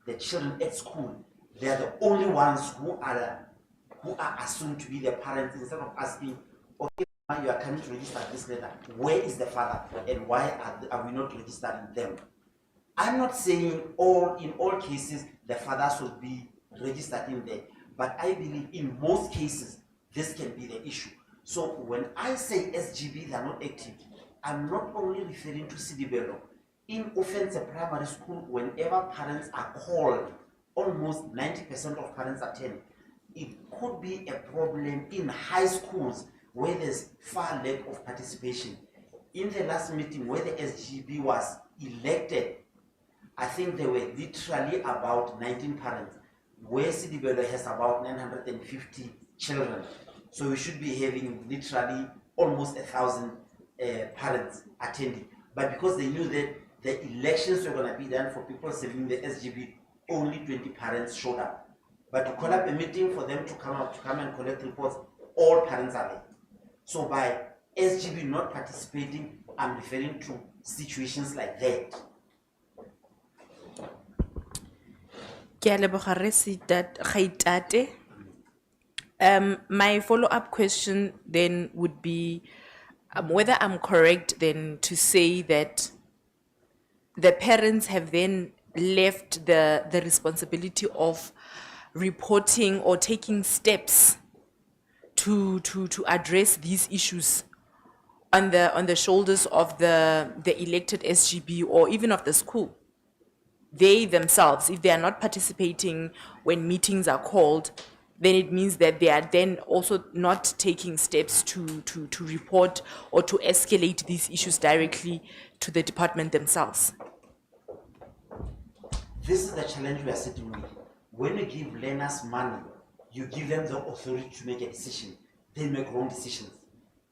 the children at school, they are the only ones who are assumed to be the parents, instead of asking, okay, you are coming to register this letter, where is the father and why are we not registering them? I'm not saying in all cases the father should be registered in there, but I believe in most cases this can be the issue. So when I say SGB, they are not active, I'm not only referring to Sidibelo. In Offense Primary School, whenever parents are called, almost 90% of parents attend. It could be a problem in high schools where there's far lack of participation. In the last meeting where the SGB was elected, I think there were literally about 19 parents, where Sidibelo has about 950 children. So we should be having literally almost 1,000 parents attending. But because they knew that the elections were going to be done for people serving the SGB, only 20 parents showed up. But to call up a meeting for them to come and collect reports, all parents are there. So by SGB not participating, I'm referring to situations like that. My follow-up question then would be whether I'm correct then to say that the parents have then left the responsibility of reporting or taking steps to address these issues on the shoulders of the elected SGB or even of the school. They themselves, if they are not participating when meetings are called, then it means that they are then also not taking steps to report or to escalate these issues directly to the department themselves. This is the challenge we are sitting with. When you give learners money, you give them the authority to make a decision. They make wrong decisions.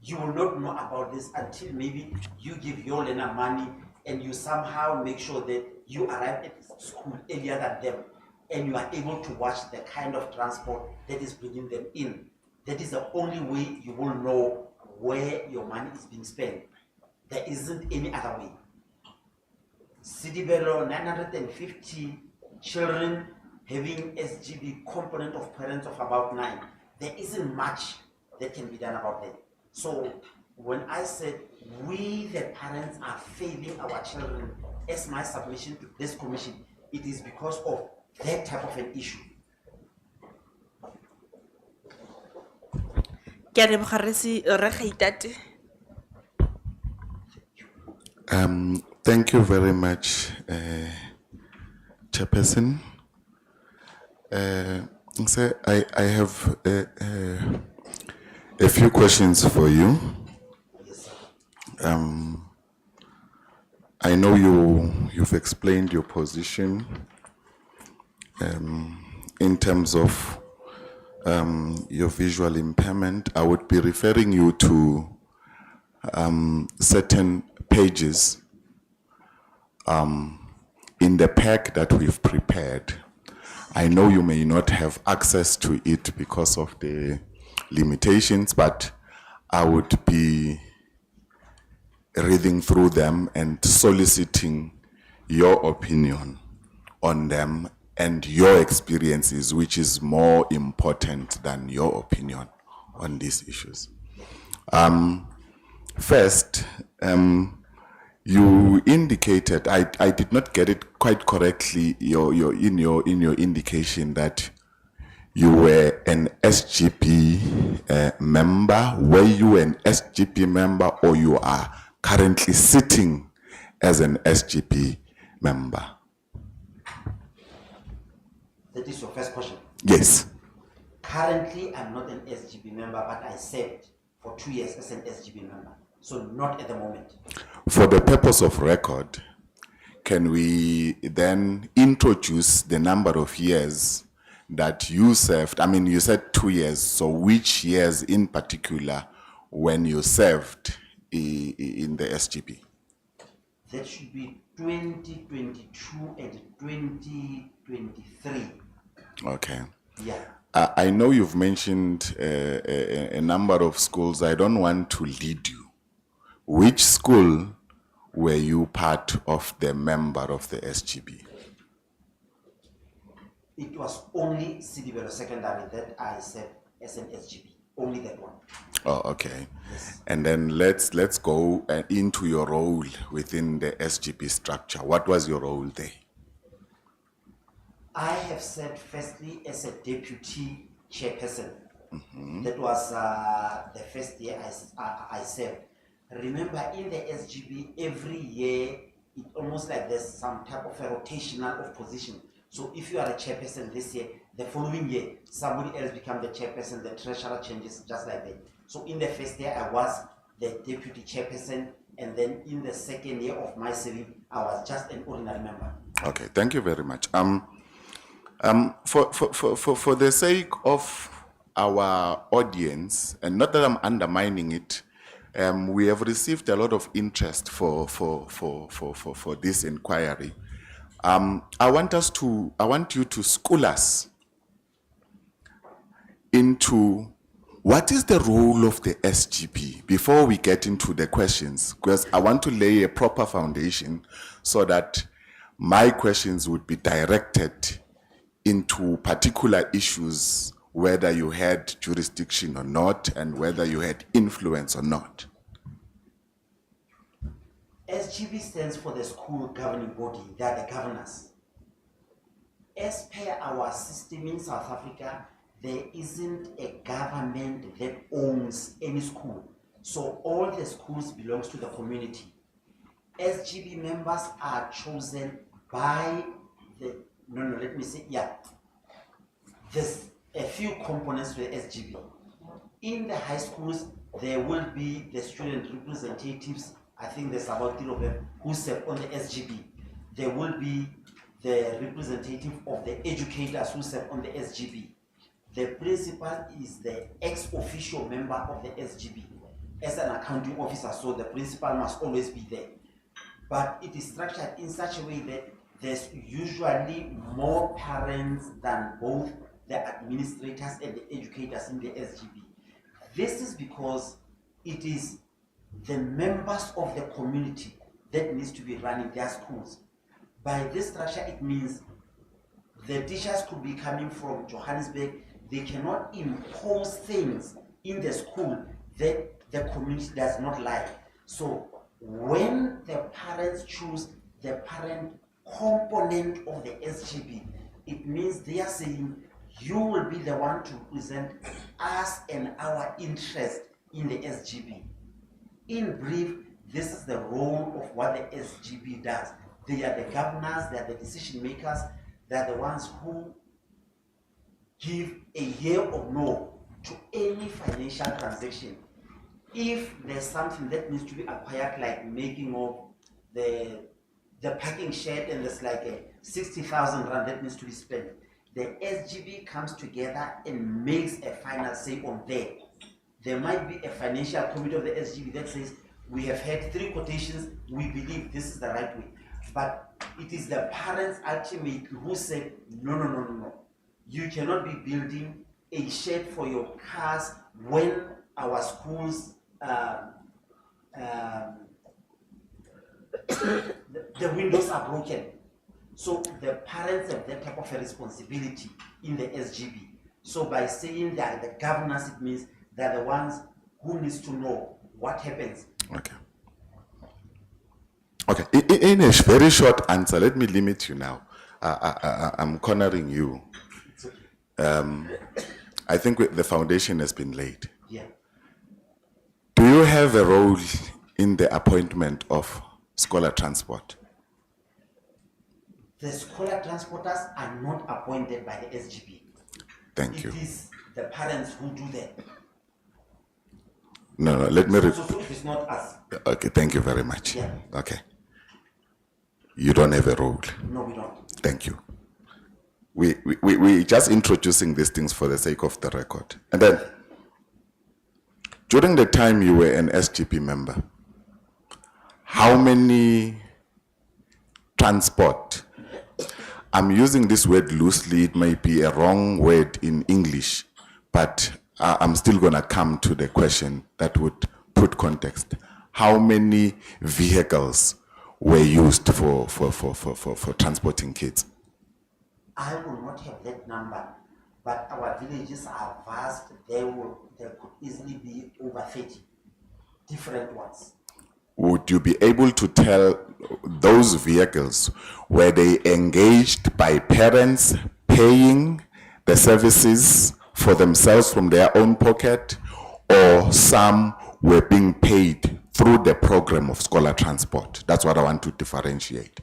You will not know about this until maybe you give your learner money and you somehow make sure that you arrive at school earlier than them and you are able to watch the kind of transport that is bringing them in. That is the only way you will know where your money is being spent. There isn't any other way. Sidibelo, 950 children having SGB component of parents of about 9. There isn't much that can be done about that. So when I said we the parents are failing our children as my submission to this commission, it is because of that type of an issue. Thank you very much, Chairperson. I have a few questions for you. Yes, I know you've explained your position in terms of your visual impairment. I would be referring you to certain pages in the pack that we've prepared. I know you may not have access to it because of the limitations, but I would be reading through them and soliciting your opinion on them and your experiences, which is more important than your opinion on these issues. First, you indicated, I did not get it quite correctly, in your indication that you were an SGP member. Were you an SGP member, or you are currently sitting as an SGP member? that is your first question. Yes. Currently, I'm not an SGB member, but I served for 2 years as an SGB member. So not at the moment. For the purpose of record, can we then introduce the number of years that you served? I mean, you said 2 years, so which years in particular when you served in the SGB? That should be 2022 and 2023. Okay. Yeah. I know you've mentioned a number of schools. I don't want to lead you. Which school were you part of the member of the SGB? It was only Sidibelo Secondary that I served as an SGB. Only that one. Oh, okay. Yes. And then let's go into your role within the SGB structure. What was your role there? I have served firstly as a deputy chairperson. That was the first year I served. Remember, in the SGB, every year, it almost like there's some type of a rotational of position. So if you are a chairperson this year, the following year, somebody else becomes the chairperson, the treasurer changes, just like that. So in the first year, I was the deputy chairperson, and then in the second year of my serving, I was just an ordinary member. Okay, thank you very much. For the sake of our audience, and not that I'm undermining it, we have received a lot of interest for this inquiry. I want you to school us into what is the role of the SGB before we get into the questions, because I want to lay a proper foundation so that my questions would be directed into particular issues, whether you had jurisdiction or not, and whether you had influence or not. SGB stands for the school governing body. They are the governors. As per our system in South Africa, there isn't a government that owns any school. So all the schools belongs to the community. SGB members are chosen by the, there's a few components to the SGB. In the high schools, there will be the student representatives. I think there's about 3 of them who serve on the SGB. There will be the representative of the educators who serve on the SGB. The principal is the ex-official member of the SGB. As an accounting officer, so the principal must always be there. But it is structured in such a way that there's usually more parents than both the administrators and the educators in the SGB. This is because it is the members of the community that needs to be running their schools. By this structure, it means the teachers could be coming from Johannesburg. They cannot impose things in the school that the community does not like. So when the parents choose the parent component of the SGB, it means they are saying, you will be the one to represent us and our interest in the SGB. In brief, this is the role of what the SGB does. They are the governors, they are the decision makers, they are the ones who give a yeah or no to any financial transaction. If there's something that needs to be acquired, like making of the parking shed, and there's like a 60,000 rand that needs to be spent, the SGB comes together and makes a final say on that. There might be a financial committee of the SGB that says, we have had 3 quotations, we believe this is the right way. But it is the parents ultimately who said, no. You cannot be building a shed for your cars when our schools, the windows are broken. So the parents have that type of a responsibility in the SGB. So by saying that the governors, it means they're the ones who needs to know what happens. Okay. Okay. In a very short answer, let me limit you now. I'm cornering you. It's okay. I think the foundation has been laid. Yeah. Do you have a role in the appointment of scholar transport? The scholar transporters are not appointed by the SGB. Thank you. It is the parents who do that. No, let me... So it is not us. Okay, thank you very much. Yeah. Okay. You don't have a role. No, we don't. Thank you. We just introducing these things for the sake of the record. And then, during the time you were an SGP member, how many transport, I'm using this word loosely, it may be a wrong word in English, but I'm still gonna come to the question that would put context. How many vehicles were used for transporting kids? I will not have that number, but our villages are vast. There could easily be over 30 different ones. Would you be able to tell those vehicles, were they engaged by parents paying the services for themselves from their own pocket, or some were being paid through the program of scholar transport? That's what I want to differentiate.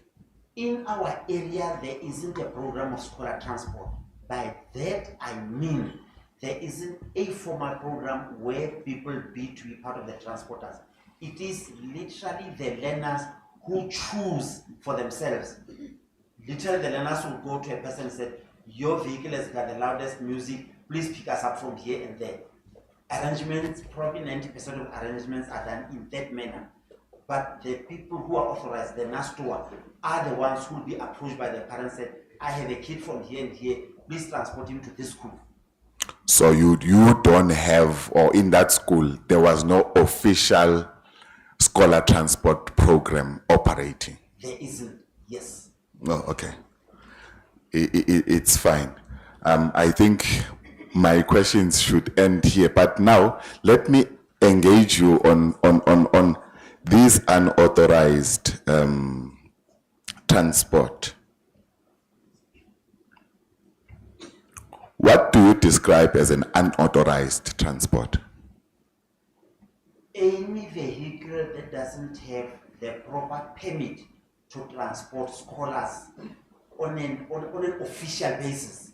In our area, there isn't a program of scholar transport. By that, I mean there isn't a formal program where people bid to be part of the transporters. It is literally the learners who choose for themselves. Literally, the learners will go to a person and say, your vehicle has got the loudest music, please pick us up from here and there. Arrangements, probably 90% of arrangements are done in that manner. But the people who are authorized, the NASTOA, are the ones who will be approached by the parents and said, I have a kid from here and here, please transport him to this school. So you don't have, or in that school, there was no official scholar transport program operating? There isn't, yes. No, okay. It's fine. I think my questions should end here, but now let me engage you on this unauthorized transport. What do you describe as an unauthorized transport? Any vehicle that doesn't have the proper permit to transport scholars on an official basis.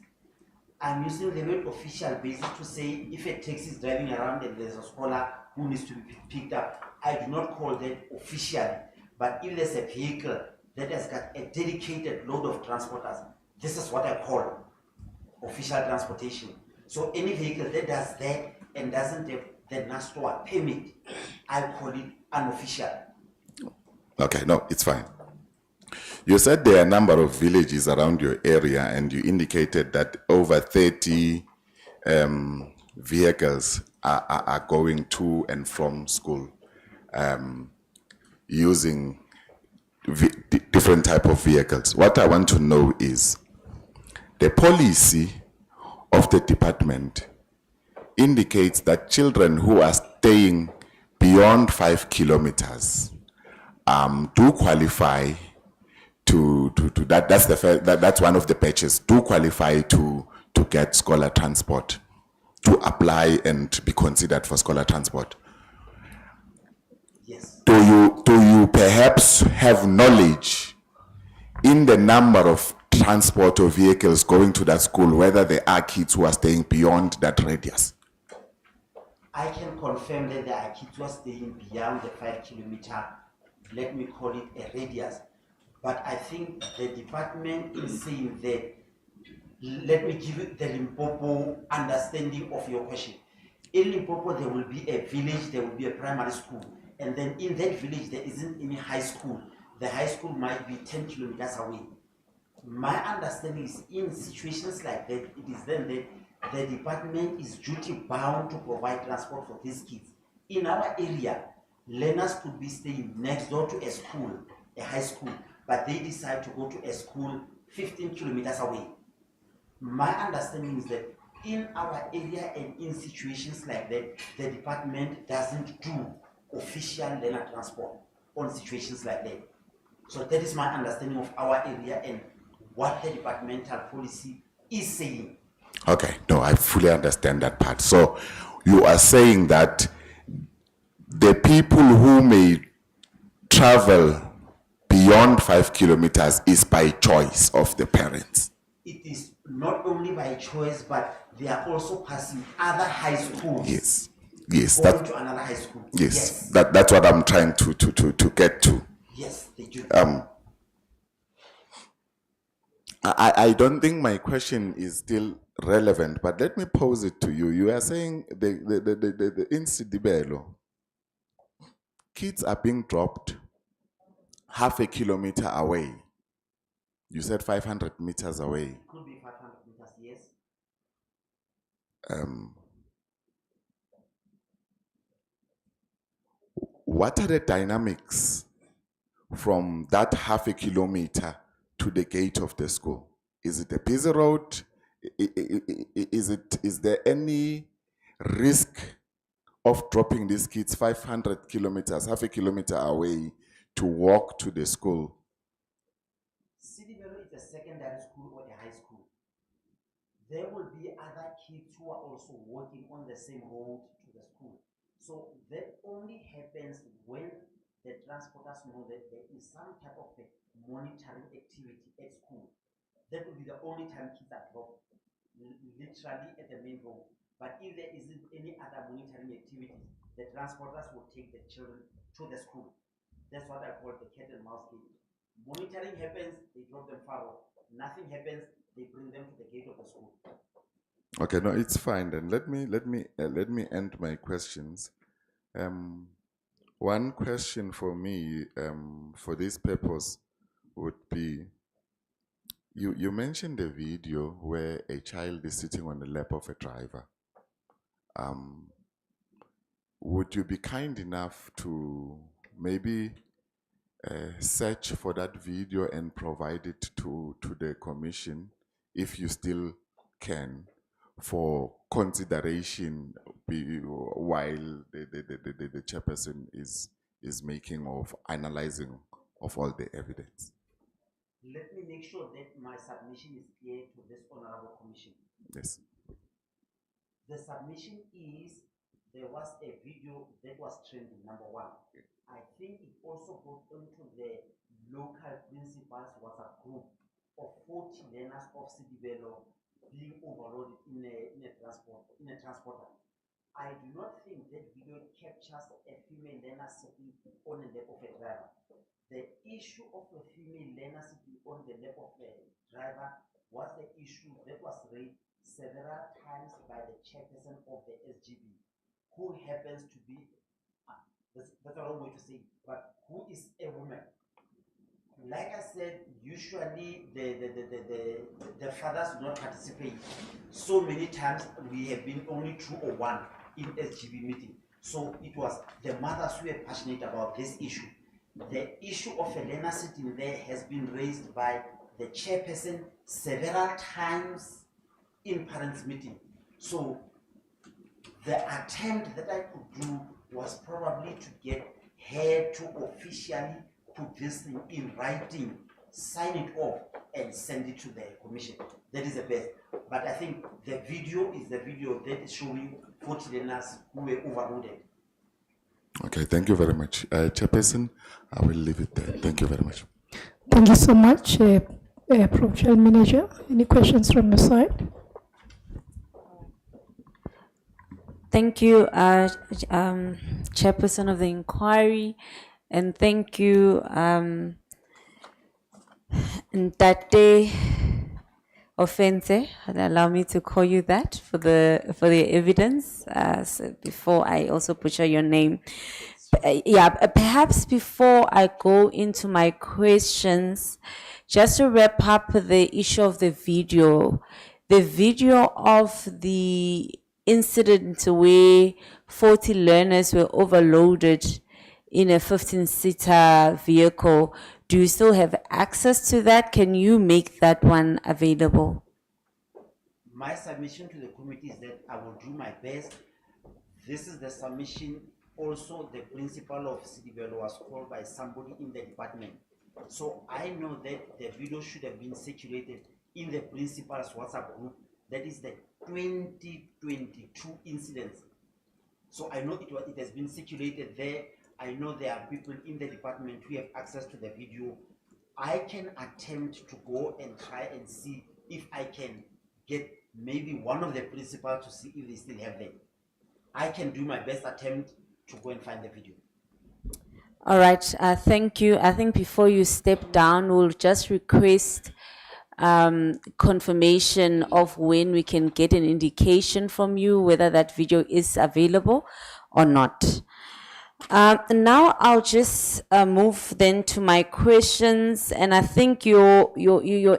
I'm using the word official basis to say if a taxi is driving around and there's a scholar who needs to be picked up, I do not call that officially. But if there's a vehicle that has got a dedicated load of transporters, this is what I call official transportation. So any vehicle that does that and doesn't have the NASTOA permit, I call it unofficial. Okay, no, it's fine. You said there are a number of villages around your area, and you indicated that over 30 vehicles are going to and from school using different type of vehicles. What I want to know is the policy of the department indicates that children who are staying beyond 5 kilometers do qualify to that. That's that's one of the patches. Do qualify to get scholar transport, to apply and be considered for scholar transport. Yes. Do you perhaps have knowledge in the number of transport or vehicles going to that school, whether there are kids who are staying beyond that radius? I can confirm that there are kids who are staying beyond the 5 kilometer, let me call it a radius. But I think the department is saying that, let me give you the Limpopo understanding of your question. In Limpopo, there will be a village, there will be a primary school. And then in that village, there isn't any high school. The high school might be 10 kilometers away. My understanding is in situations like that, it is then that the department is duty bound to provide transport for these kids. In our area, learners could be staying next door to a school, a high school, but they decide to go to a school 15 kilometers away. My understanding is that in our area and in situations like that, the department doesn't do official learner transport on situations like that. So that is my understanding of our area and what the departmental policy is saying. Okay, no, I fully understand that part. So you are saying that the people who may travel beyond 5 kilometers is by choice of the parents. It is not only by choice, but they are also passing other high schools. Yes, yes, going to another high school. Yes, that's what I'm trying to get to. Yes, they do. I don't think my question is still relevant, but let me pose it to you. You are saying the Insidibelo, kids are being dropped half a kilometer away. You said 500 meters away. It could be 500 meters, yes. What are the dynamics from that half a kilometer to the gate of the school? Is it a busy road? Is there any risk of dropping these kids 500 kilometers, half a kilometer away to walk to the school? Sidibelo is a secondary school or a high school. There will be other kids who are also walking on the same road to the school. So that only happens when the transporters know that there is some type of a monitoring activity at school. That will be the only time kids are dropped, literally at the main road. But if there isn't any other monitoring activities, the transporters will take the children to the school. That's what I call the cat and mouse game. Monitoring happens, they drop them far off. Nothing happens, they bring them to the gate of the school. Okay, no, it's fine. Then let me end my questions. One question for me, for this purpose, would be: you mentioned a video where a child is sitting on the lap of a driver. Would you be kind enough to maybe search for that video and provide it to the commission, if you still can, for consideration while the chairperson is making of analyzing of all the evidence? Let me make sure that my submission is clear to this honorable commission. Yes. The submission is there was a video that was trending, number one. I think it also got into the local principals WhatsApp group of 40 learners of Sidibelo being overloaded in a transporter. I do not think that video captures a female learner sitting on the lap of a driver. The issue of a female learner sitting on the lap of a driver was the issue that was raised several times by the chairperson of the SGB, who happens to be, that's a wrong way to say it, but who is a woman. Like I said, usually the fathers do not participate. So many times we have been only 2 or 1 in SGB meeting. So it was the mothers who were passionate about this issue. The issue of a learner sitting there has been raised by the chairperson several times in parents meeting. So the attempt that I could do was probably to get her to officially put this thing in writing, sign it off, and send it to the commission. That is the best. But I think the video is the video that is showing 40 learners who were overloaded. Okay, thank you very much. Chairperson, I will leave it there. Thank you very much. Thank you so much, Provincial Manager. Any questions from your side? Thank you, Chairperson of the inquiry, and thank you, Ntate Offense, allow me to call you that for the evidence. So before I also butcher your name, perhaps before I go into my questions, just to wrap up the issue of the video of the incident where 40 learners were overloaded in a 15-seater vehicle. Do you still have access to that? Can you make that one available? My submission to the committee is that I will do my best. This is the submission. Also, the principal of Sidibelo was called by somebody in the department. So I know that the video should have been circulated in the principal's WhatsApp group. That is the 2022 incidents. So I know it has been circulated there. I know there are people in the department who have access to the video. I can attempt to go and try and see if I can get maybe one of the principals to see if they still have them. I can do my best attempt to go and find the video. All right, thank you. I think before you step down, we'll just request confirmation of when we can get an indication from you whether that video is available or not. Now I'll just move then to my questions, and I think your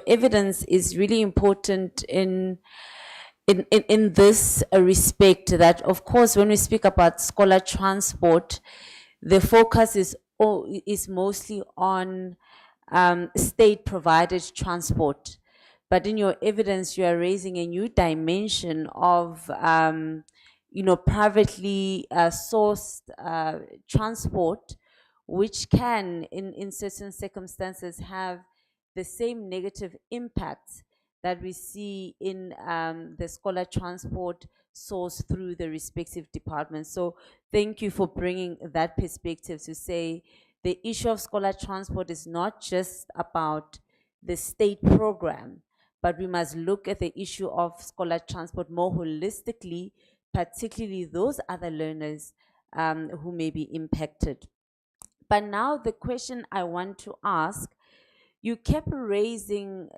evidence is really important in this respect, that of course when we speak about scholar transport, the focus is mostly on state provided transport. but in your evidence, you are raising a new dimension of, privately sourced transport, which can, in certain circumstances, have the same negative impacts that we see in the scholar transport sourced through the respective departments. So thank you for bringing that perspective to say the issue of scholar transport is not just about the state program, but we must look at the issue of scholar transport more holistically, particularly those other learners who may be impacted. But now the question I want to ask, you kept raising,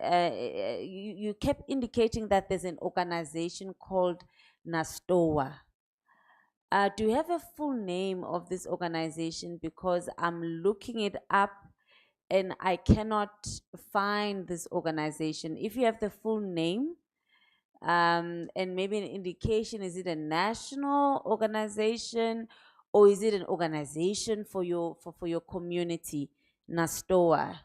you kept indicating that there's an organization called NASTOA. Do you have a full name of this organization? Because I'm looking it up and I cannot find this organization. If you have the full name, and maybe an indication, is it a national organization or is it an organization for your for your community, NASTOA?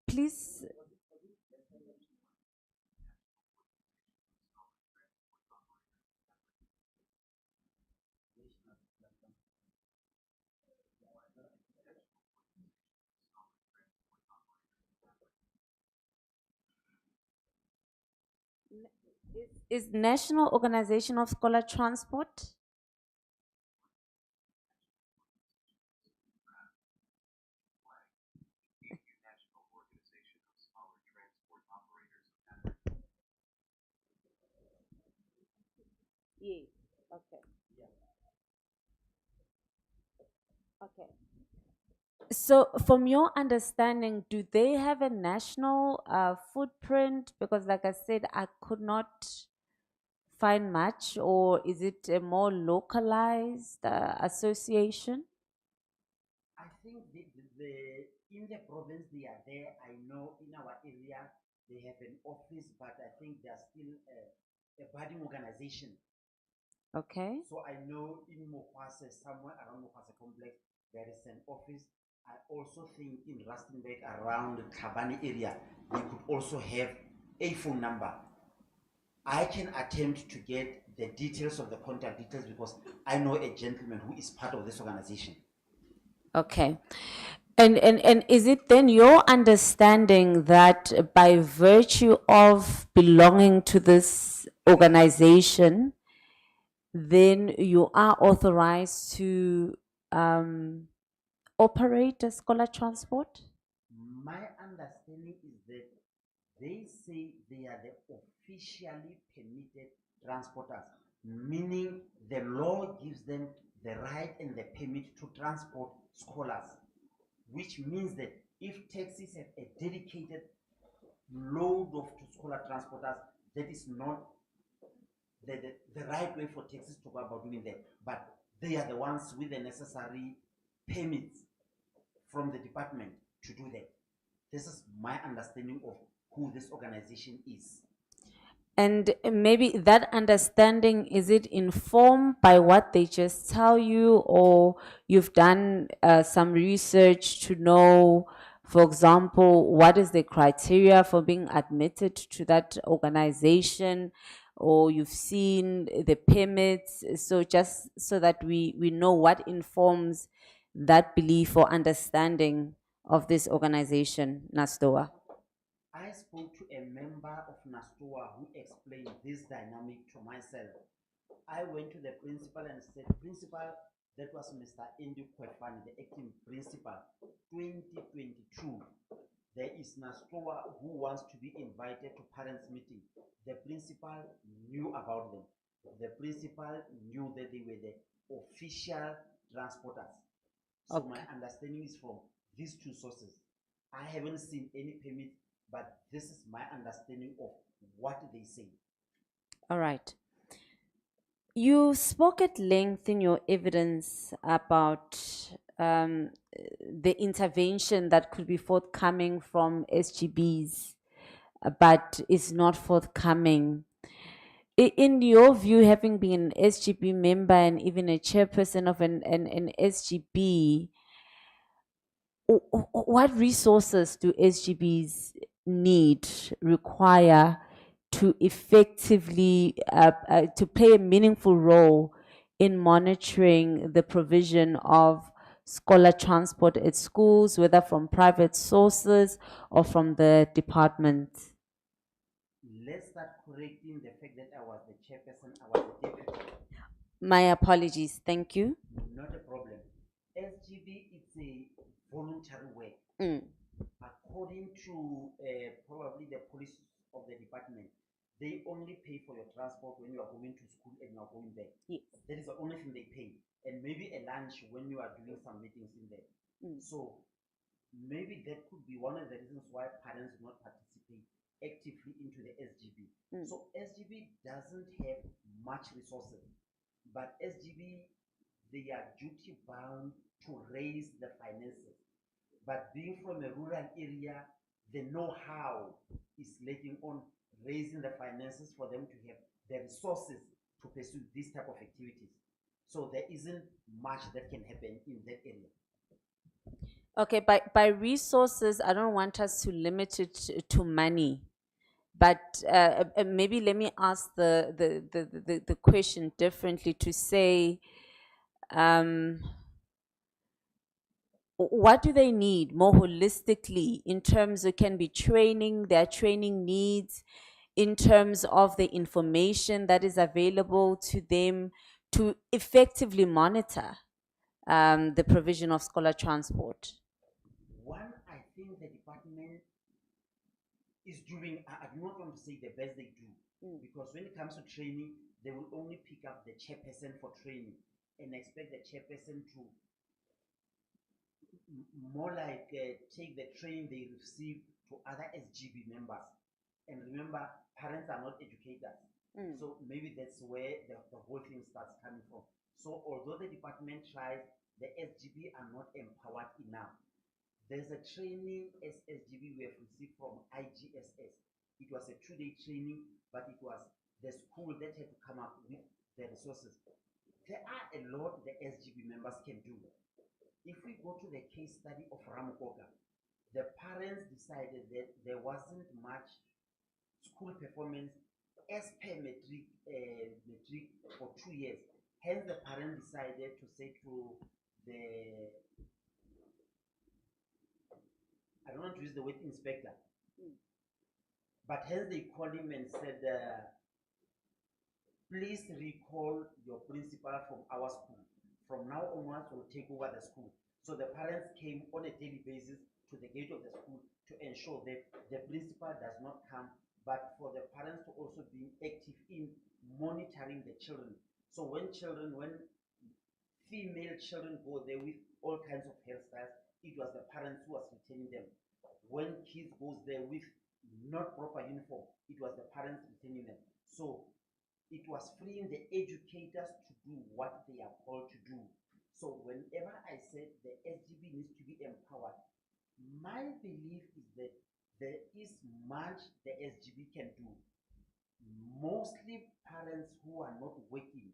Please. Is National Organization of Scholar Transport? Yes. Okay. Okay. So, from your understanding, do they have a national footprint? Because, like I said, I could not find much, or is it a more localized association? I think in the province they are there. I know in our area they have an office, but I think they are still a budding organization. Okay. So I know in Mokwase, somewhere around Mokwase complex, there is an office. I also think in Rustenburg around the Tabani area, they could also have a phone number. I can attempt to get the details of the contact details because I know a gentleman who is part of this organization. Okay. And is it then your understanding that by virtue of belonging to this organization, then you are authorized to operate a scholar transport? My understanding is that they say they are the officially permitted transporters, meaning the law gives them the right and the permit to transport scholars, which means that if taxis have a dedicated load of scholar transporters, that is not the right way for taxis to go about doing that. But they are the ones with the necessary permits from the department to do that. This is my understanding of who this organization is. And maybe that understanding, is it informed by what they just tell you, or you've done some research to know, for example, what is the criteria for being admitted to that organization, or you've seen the permits, so just so that we know what informs that belief or understanding of this organization, NASTOA? I spoke to a member of NASTOA who explained this dynamic to myself. I went to the principal and said, Principal, that was Mr. Andy Kwefani, the acting principal, 2022. There is NASTOA who wants to be invited to parents' meeting. The principal knew about them. The principal knew that they were the official transporters. So my understanding is from these two sources. I haven't seen any permit, but this is my understanding of what they say. All right. You spoke at length in your evidence about the intervention that could be forthcoming from SGBs, but is not forthcoming. In your view, having been an SGB member and even a chairperson of an SGB, what resources do SGBs need, require to effectively, to play a meaningful role in monitoring the provision of scholar transport at schools, whether from private sources or from the department? Let's start correcting the fact that I was the chairperson, I was the deputy. My apologies. Thank you. Not a problem. SGB is a voluntary work. According to probably the police of the department, they only pay for your transport when you are going to school and you are going back. Yes. That is the only thing they pay. And maybe a lunch when you are doing some meetings in there. So maybe that could be one of the reasons why parents do not participate actively into the SGB. So SGB doesn't have much resources, but SGB, they are duty bound to raise the finances. But being from a rural area, the know-how is lacking on raising the finances for them to have the resources to pursue this type of activities. So there isn't much that can happen in that area. Okay, by resources, I don't want us to limit it to money, but maybe let me ask the question differently to say, what do they need more holistically in terms of, can be training, their training needs, in terms of the information that is available to them to effectively monitor the provision of scholar transport? One, I think the department is doing, I do not want to say the best they do, because when it comes to training, they will only pick up the chairperson for training and expect the chairperson to more like take the training they receive to other SGB members. And remember, parents are not educators. So maybe that's where the whole thing starts coming from. So although the department tries, the SGB are not empowered enough. There's a training as SGB we have received from IGSS. It was a 2-day training, but it was the school that had to come up with the resources. There are a lot the SGB members can do. If we go to the case study of Ramukoka, the parents decided that there wasn't much school performance as per metric for 2 years. Hence, the parent decided to say to the, I don't want to use the word inspector, but hence they called him and said, please recall your principal from our school. From now onwards, we'll take over the school. So the parents came on a daily basis to the gate of the school to ensure that the principal does not come, but for the parents to also be active in monitoring the children. So when female children go there with all kinds of hairstyles, it was the parents who was retaining them. When kids goes there with not proper uniform, it was the parents retaining them. So it was freeing the educators to do what they are called to do. So whenever I said the SGB needs to be empowered, my belief is that there is much the SGB can do. Mostly parents who are not working,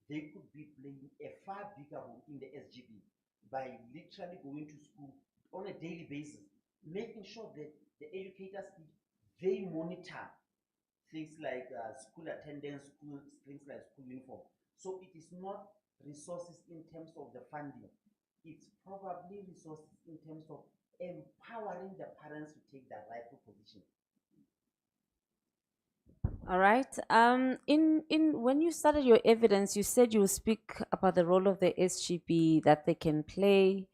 they could be playing a far bigger role in the SGB by literally going to school on a daily basis, making sure that the educators, they monitor things like school attendance, things like school uniform. So it is not resources in terms of the funding. It's probably resources in terms of empowering the parents to take their rightful position. All right. In when you started your evidence, you said you will speak about the role of the SGB that they can play.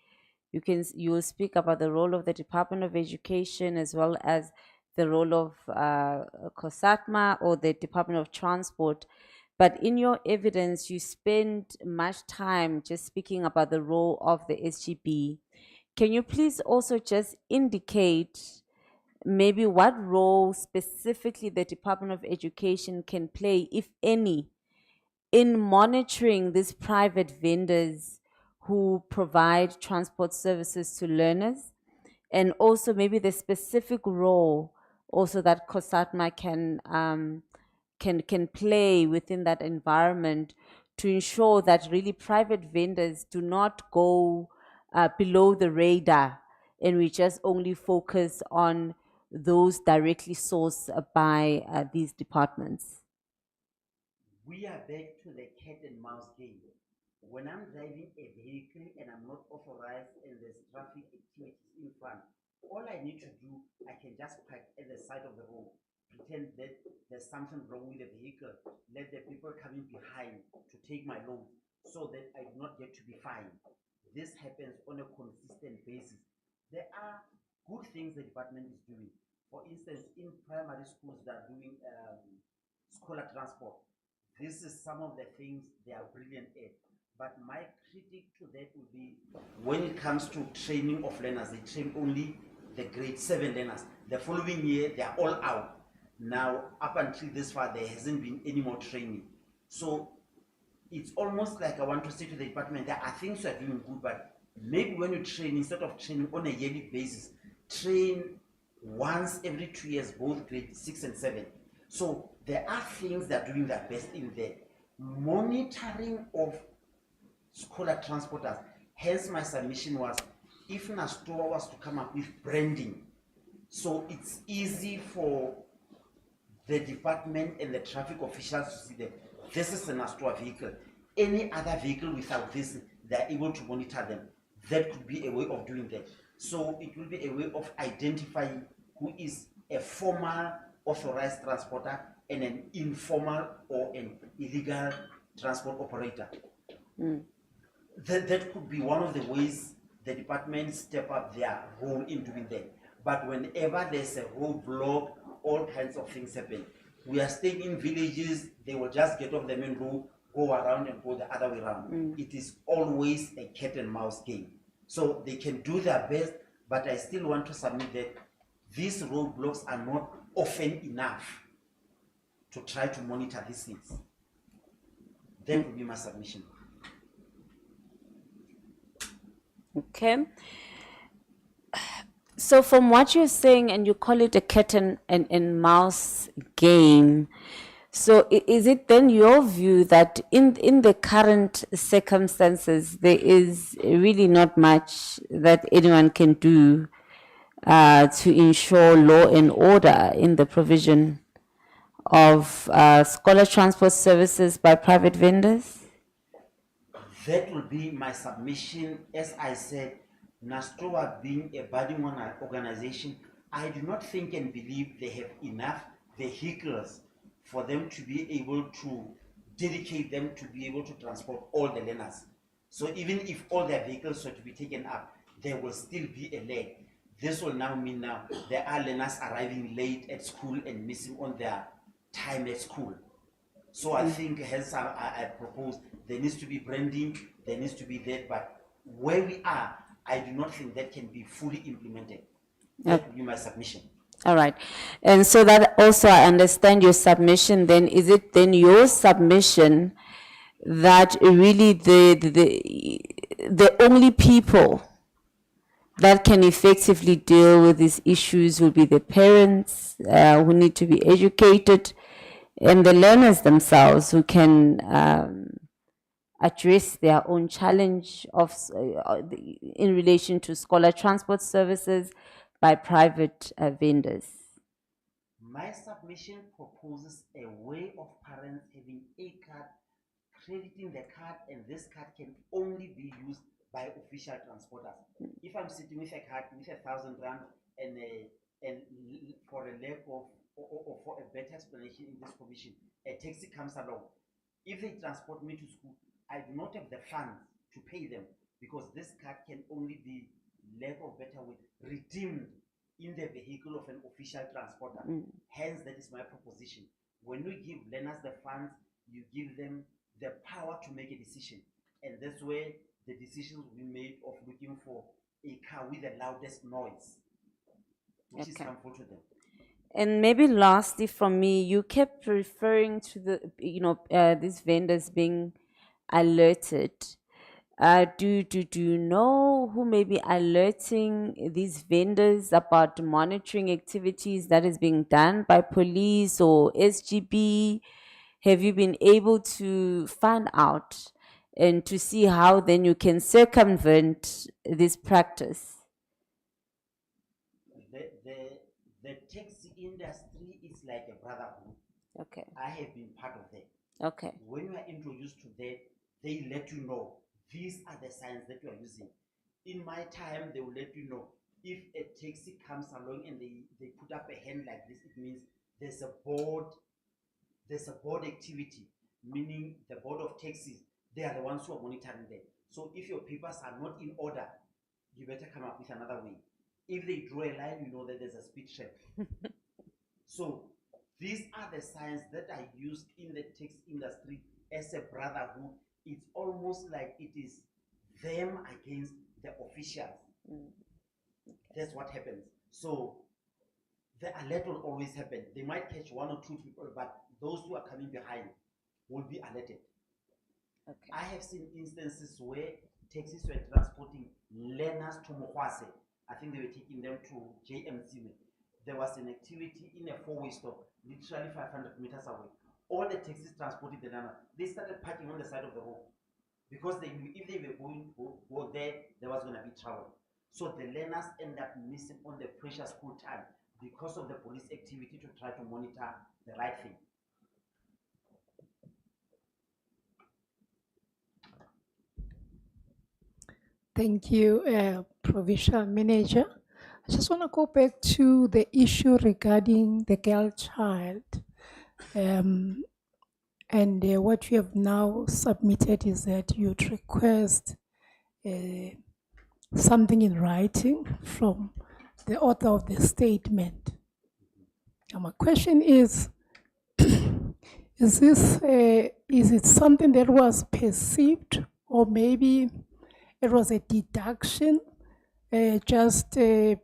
You will speak about the role of the Department of Education as well as the role of COSATMA or the Department of Transport. But in your evidence, you spend much time just speaking about the role of the SGB. Can you please also just indicate maybe what role specifically the Department of Education can play, if any, in monitoring these private vendors who provide transport services to learners, and also maybe the specific role also that COSATMA can play within that environment to ensure that really private vendors do not go below the radar, and we just only focus on those directly sourced by these departments. We are back to the cat and mouse game. When I'm driving a vehicle and I'm not authorized and there's traffic activities in front, all I need to do, I can just park at the side of the road, pretend that there's something wrong with the vehicle, let the people coming behind to take my load so that I do not get to be fined. This happens on a consistent basis. There are good things the department is doing. For instance, in primary schools that are doing scholar transport, this is some of the things they are brilliant at. But my critique to that would be when it comes to training of learners, they train only the grade 7 learners. The following year, they are all out. Now, up until this far, there hasn't been any more training. So it's almost like I want to say to the department, there are things you are doing good, but maybe when you train, instead of training on a yearly basis, train once every 2 years, both grade 6 and 7. So there are things that are doing their best in there. Monitoring of scholar transporters. Hence my submission was, if NASTOA was to come up with branding, so it's easy for the department and the traffic officials to see that this is a NASTOA vehicle. Any other vehicle without this, they're able to monitor them. That could be a way of doing that. So it will be a way of identifying who is a formal authorized transporter and an informal or an illegal transport operator. That could be one of the ways the department step up their role in doing that. But whenever there's a roadblock, all kinds of things happen. We are staying in villages, they will just get off the main road, go around and go the other way around. It is always a cat and mouse game. So they can do their best, but I still want to submit that these roadblocks are not often enough to try to monitor these things. That would be my submission. Okay. So from what you're saying, and you call it a cat and mouse game, so is it then your view that in the current circumstances, there is really not much that anyone can do to ensure law and order in the provision of scholar transport services by private vendors? That will be my submission. As I said, NASTOA being a budding organization, I do not think and believe they have enough vehicles for them to be able to dedicate them to be able to transport all the learners. So even if all their vehicles were to be taken up, there will still be a lag. This will now mean now there are learners arriving late at school and missing on their time at school. So I think hence I propose there needs to be branding, there needs to be that, but where we are, I do not think that can be fully implemented. That would be my submission. All right. And so that also I understand your submission then. Is it then your submission that really the only people that can effectively deal with these issues will be the parents who need to be educated, and the learners themselves who can address their own challenge of in relation to scholar transport services by private vendors? My submission proposes a way of parents having a card, crediting the card, and this card can only be used by official transporters. If I'm sitting with a card with 1,000 rand and for a lack of or for a better explanation in this provision, a taxi comes along. If they transport me to school, I do not have the funds to pay them because this card can only be, lack of better word, redeemed in the vehicle of an official transporter. Hence, that is my proposition. When you give learners the funds, you give them the power to make a decision. And that's where the decisions will be made of looking for a car with the loudest noise. which is Okay. harmful to them. And maybe lastly from me, you kept referring to these vendors being alerted. Do you know who may be alerting these vendors about monitoring activities that is being done by police or SGB? Have you been able to find out and to see how then you can circumvent this practice? The taxi industry is like a brotherhood. Okay. I have been part of that. Okay. When you are introduced to that, they let you know these are the signs that you are using. In my time, they will let you know if a taxi comes along and they put up a hand like this, it means there's a board activity, meaning the board of taxis, they are the ones who are monitoring them. So if your papers are not in order, you better come up with another way. If they draw a line, you know that there's a speed trap. So these are the signs that are used in the taxi industry as a brotherhood. It's almost like it is them against the officials. That's what happens. So the alert will always happen. They might catch one or two people, but those who are coming behind will be alerted. Okay. I have seen instances where taxis were transporting learners to Mokwase. I think they were taking them to JMC. There was an activity in a four-way stop, literally 500 meters away. All the taxis transporting the learners, they started parking on the side of the road because they knew if they were going to go there, there was going to be trouble. So the learners end up missing on the precious school time because of the police activity to try to monitor the right thing. Thank you, Provincial Manager. I just want to go back to the issue regarding the girl child. And what you have now submitted is that you'd request something in writing from the author of the statement. Now, my question is is it something that was perceived, or maybe it was a deduction, just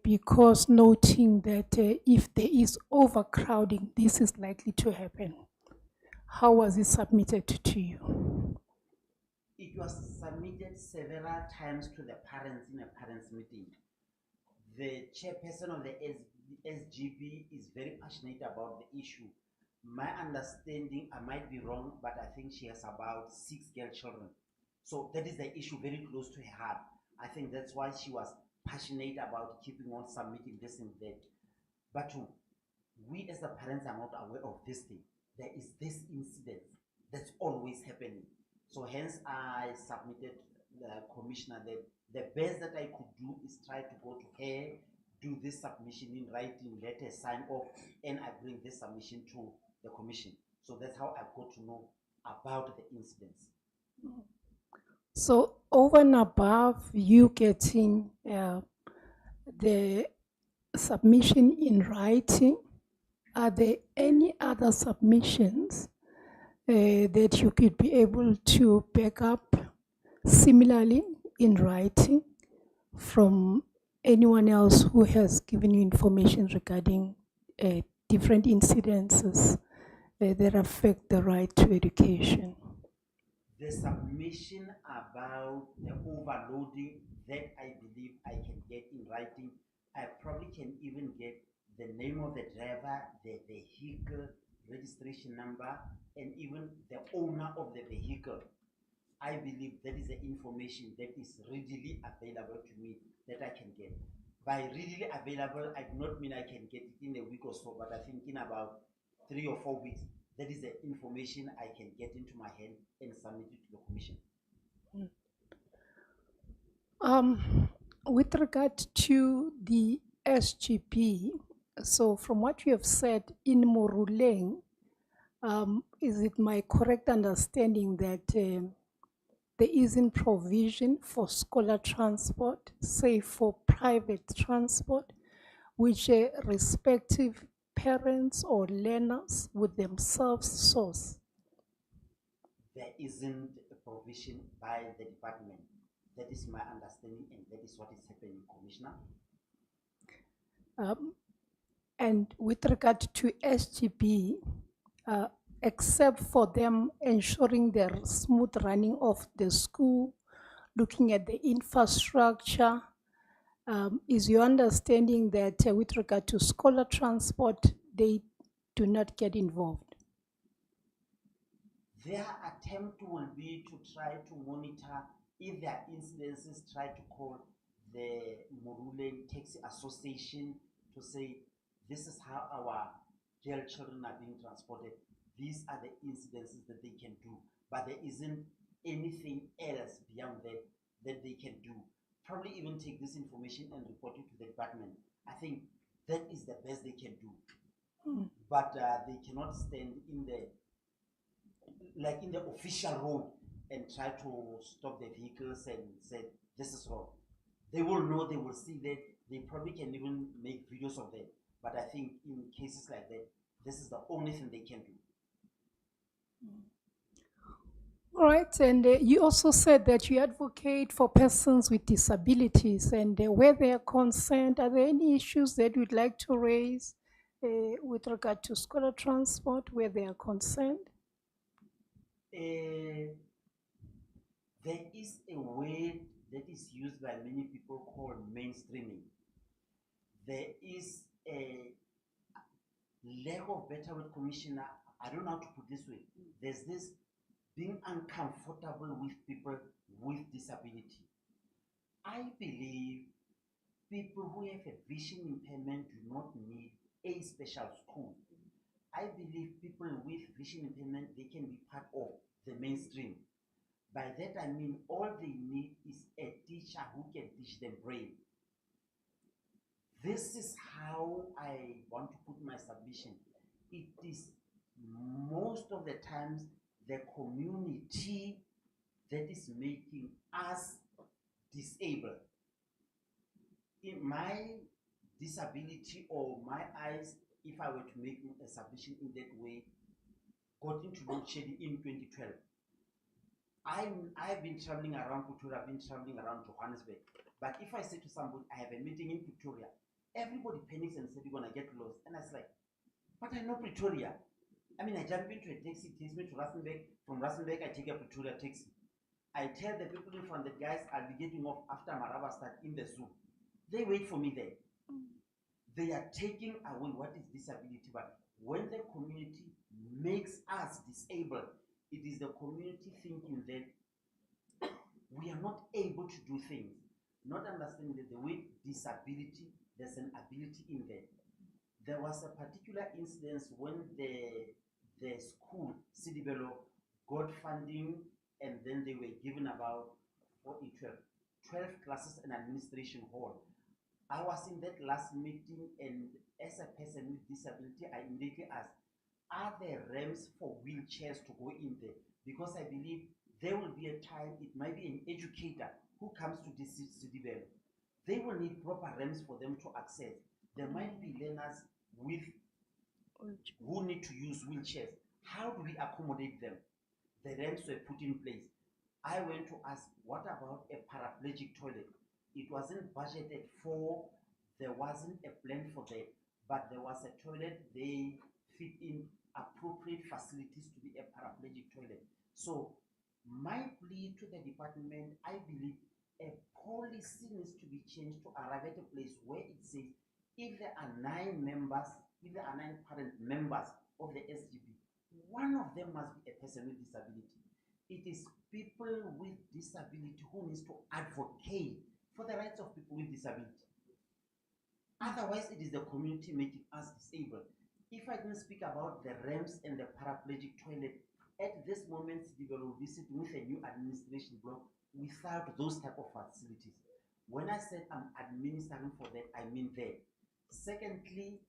because noting that if there is overcrowding, this is likely to happen? How was it submitted to you? It was submitted several times to the parents in a parents meeting. The chairperson of the SGB is very passionate about the issue. My understanding, I might be wrong, but I think she has about 6 girl children. So that is the issue very close to her heart. I think that's why she was passionate about keeping on submitting this and that. But we as the parents are not aware of this thing. There is this incident that's always happening. So hence I submitted the commissioner that the best that I could do is try to go to her, do this submission in writing, let her sign off, and I bring this submission to the commission. So that's how I got to know about the incidents. So over and above you getting the submission in writing, are there any other submissions that you could be able to back up similarly in writing from anyone else who has given you information regarding different incidences that affect the right to education? The submission about the overloading that I believe I can get in writing, I probably can even get the name of the driver, the vehicle registration number, and even the owner of the vehicle. I believe that is the information that is readily available to me that I can get. By readily available, I do not mean I can get it in a week or so, but I think in about 3 or 4 weeks, that is the information I can get into my hand and submit it to the commission. With regard to the SGP, so from what you have said in Moruleng, is it my correct understanding that there isn't provision for scholar transport, say for private transport, which respective parents or learners would themselves source? There isn't a provision by the department. That is my understanding, and that is what is happening, Commissioner. And with regard to SGB, except for them ensuring the smooth running of the school, looking at the infrastructure, is your understanding that with regard to scholar transport, they do not get involved? Their attempt will be to try to monitor if there are incidences, try to call the Morule Taxi Association to say, this is how our girl children are being transported. These are the incidences that they can do. But there isn't anything else beyond that that they can do. Probably even take this information and report it to the department. I think that is the best they can do. But they cannot stand in the official road and try to stop the vehicles and say this is wrong. They will know, they will see that, they probably can even make videos of that. But I think in cases like that, this is the only thing they can do. All right, and you also said that you advocate for persons with disabilities, and where they are concerned, are there any issues that you'd like to raise with regard to scholar transport where they are concerned? There is a word that is used by many people called mainstreaming. There is a lack of better word, Commissioner. I don't know how to put this way. There's this being uncomfortable with people with disability. I believe people who have a vision impairment do not need a special school. I believe people with vision impairment, they can be part of the mainstream. By that I mean all they need is a teacher who can teach them braille. This is how I want to put my submission. It is most of the times the community that is making us disabled. In my disability or my eyes, if I were to make a submission in that way, got into load shedding in 2012. I've been traveling around Pretoria, I've been traveling around Johannesburg. But if I say to somebody, I have a meeting in Pretoria, everybody panics and says, you're going to get lost. And I was like, but I know Pretoria. I mean, I jump into a taxi, it takes me to Rustenburg. From Rustenburg, I take a Pretoria taxi. I tell the people in front, the guys, I'll be getting off after Maraba start in the zoo. They wait for me there. They are taking away what is disability. But when the community makes us disabled, it is the community thinking that we are not able to do things, not understanding that the way disability, there's an ability in there. There was a particular instance when the school, Sidibelo, got funding, and then they were given about 12 classes and administration hall. I was in that last meeting, and as a person with disability, I immediately asked, are there ramps for wheelchairs to go in there? Because I believe there will be a time, it might be an educator who comes to this Sidibelo. They will need proper ramps for them to access. There might be learners with who need to use wheelchairs. How do we accommodate them? The ramps were put in place. I went to ask, what about a paraplegic toilet? It wasn't budgeted for, there wasn't a plan for that, but there was a toilet, they fit in appropriate facilities to be a paraplegic toilet. So my plea to the department, I believe a policy needs to be changed to arrive at a place where it says, if there are 9 members, if there are 9 parent members of the SGB, one of them must be a person with disability. It is people with disability who needs to advocate for the rights of people with disability. Otherwise, it is the community making us disabled. If I didn't speak about the ramps and the paraplegic toilet, at this moment, we will be sitting with a new administration block without those type of facilities. When I said I'm administering for that, I mean that. Secondly,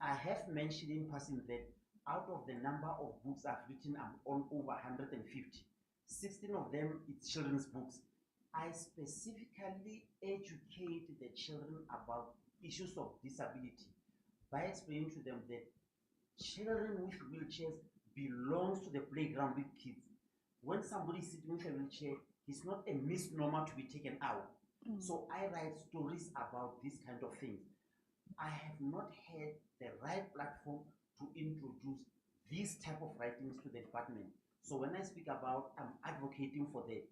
I have mentioned in passing that out of the number of books I've written, I'm on over 150. 16 of them, it's children's books. I specifically educate the children about issues of disability by explaining to them that children with wheelchairs belongs to the playground with kids. When somebody is sitting with a wheelchair, it's not a misnomer to be taken out. So I write stories about these kind of things. I have not had the right platform to introduce these type of writings to the department. So when I speak about I'm advocating for them,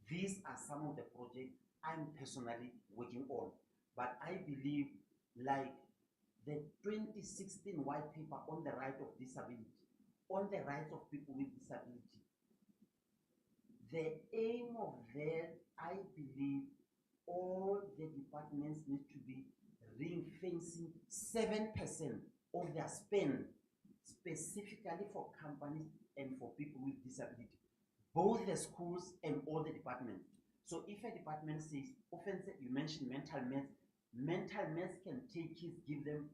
these are some of the projects I'm personally working on. But I believe like the 2016 white paper on the right of disability, on the rights of people with disability, the aim of that, I believe, all the departments need to be ring fencing 7% of their spend specifically for companies and for people with disability, both the schools and all the departments. So if a department says, offense, you mentioned mental maths can take kids, give them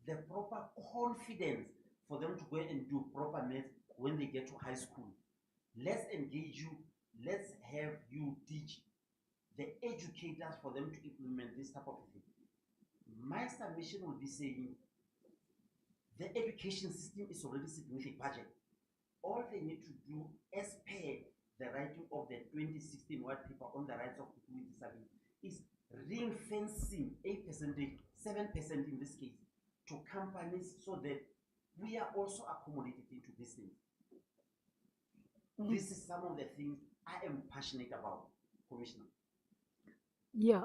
the proper confidence for them to go and do proper maths when they get to high school. Let's engage you, let's have you teach the educators for them to implement this type of thing. My submission will be saying the education system is already sitting with a budget. All they need to do, as per the writing of the 2016 white paper on the rights of people with disability, is ring fencing 8%, 7% in this case, to companies so that we are also accommodated into this thing. This is some of the things I am passionate about, Commissioner. Yeah,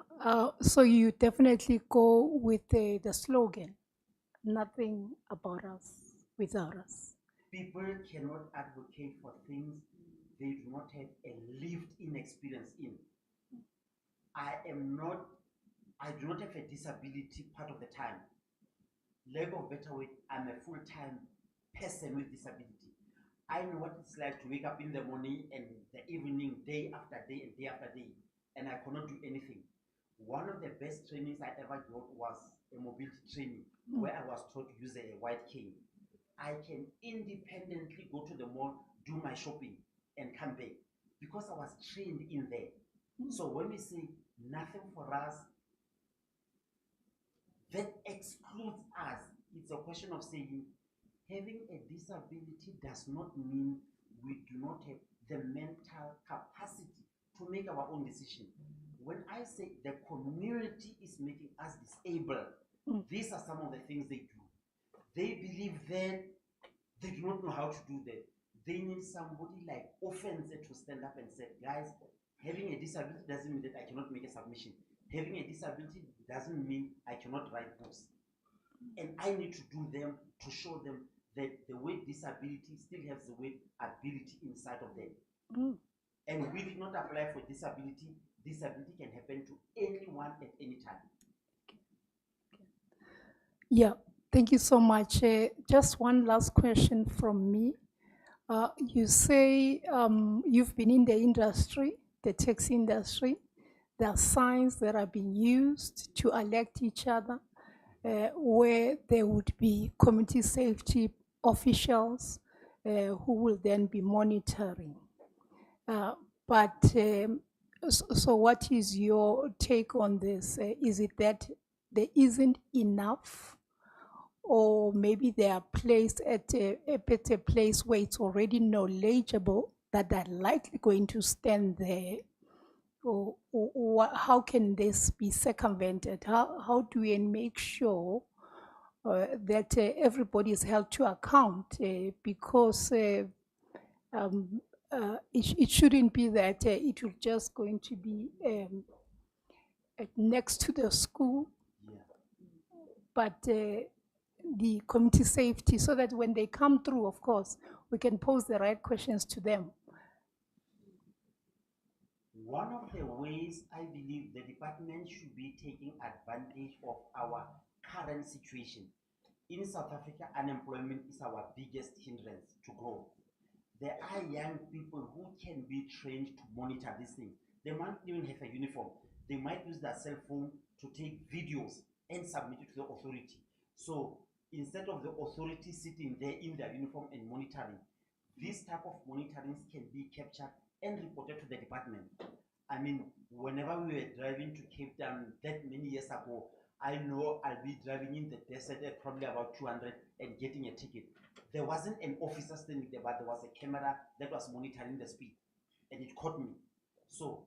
so you definitely go with the slogan, nothing about us without us. People cannot advocate for things they do not have a lived-in experience in. I do not have a disability part of the time. Lack of better word, I'm a full-time person with disability. I know what it's like to wake up in the morning and the evening, day after day and day after day, and I cannot do anything. One of the best trainings I ever got was a mobility training where I was taught to use a white cane. I can independently go to the mall, do my shopping, and come back because I was trained in there. So when we say nothing for us, that excludes us. It's a question of saying having a disability does not mean we do not have the mental capacity to make our own decision. When I say the community is making us disabled, these are some of the things they do. They believe that they do not know how to do that. They need somebody like Offense to stand up and say, guys, having a disability doesn't mean that I cannot make a submission. Having a disability doesn't mean I cannot write books. And I need to do them to show them that the word disability still has the word ability inside of them. And we did not apply for disability. Disability can happen to anyone at any time. Yeah, thank you so much. Just one last question from me. You say you've been in the industry, the taxi industry. There are signs that are being used to alert each other, where there would be community safety officials who will then be monitoring. So what is your take on this? Is it that there isn't enough, or maybe they are placed at a better place where it's already knowledgeable that they're likely going to stand there? Or how can this be circumvented? How do we make sure that everybody is held to account? Because it shouldn't be that it will just going to be next to the school, but the community safety, so that when they come through, of course, we can pose the right questions to them. One of the ways I believe the department should be taking advantage of our current situation. In South Africa, unemployment is our biggest hindrance to growth. There are young people who can be trained to monitor these things. They might even have a uniform. They might use their cell phone to take videos and submit it to the authority. So instead of the authority sitting there in their uniform and monitoring, this type of monitoring can be captured and reported to the department. I mean, whenever we were driving to Cape Town that many years ago, I know I'll be driving in the desert at probably about 200 and getting a ticket. There wasn't an officer standing there, but there was a camera that was monitoring the speed, and it caught me. So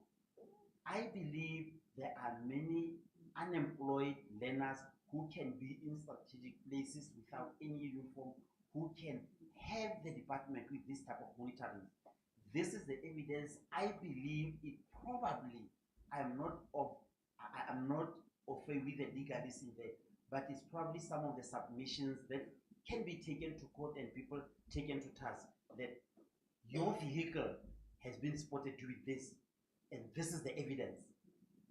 I believe there are many unemployed learners who can be in strategic places without any uniform, who can help the department with this type of monitoring. This is the evidence. I believe it probably, I'm not okay with the legalism there, but it's probably some of the submissions that can be taken to court and people taken to task that your vehicle has been spotted with this, and this is the evidence.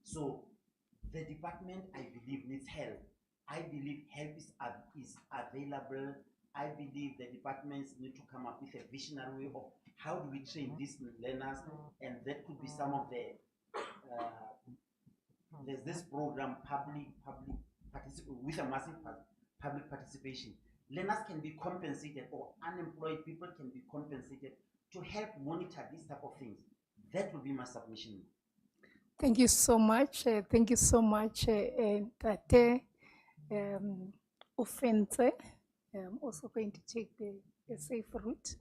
So the department, I believe, needs help. I believe help is available. I believe the departments need to come up with a visionary way of how do we train these learners, and that could be some of the there's this program with a massive public participation. Learners can be compensated, or unemployed people can be compensated to help monitor these type of things. That will be my submission. Thank you so much. Thank you so much, Tate Ofense. I'm also going to take the safe route.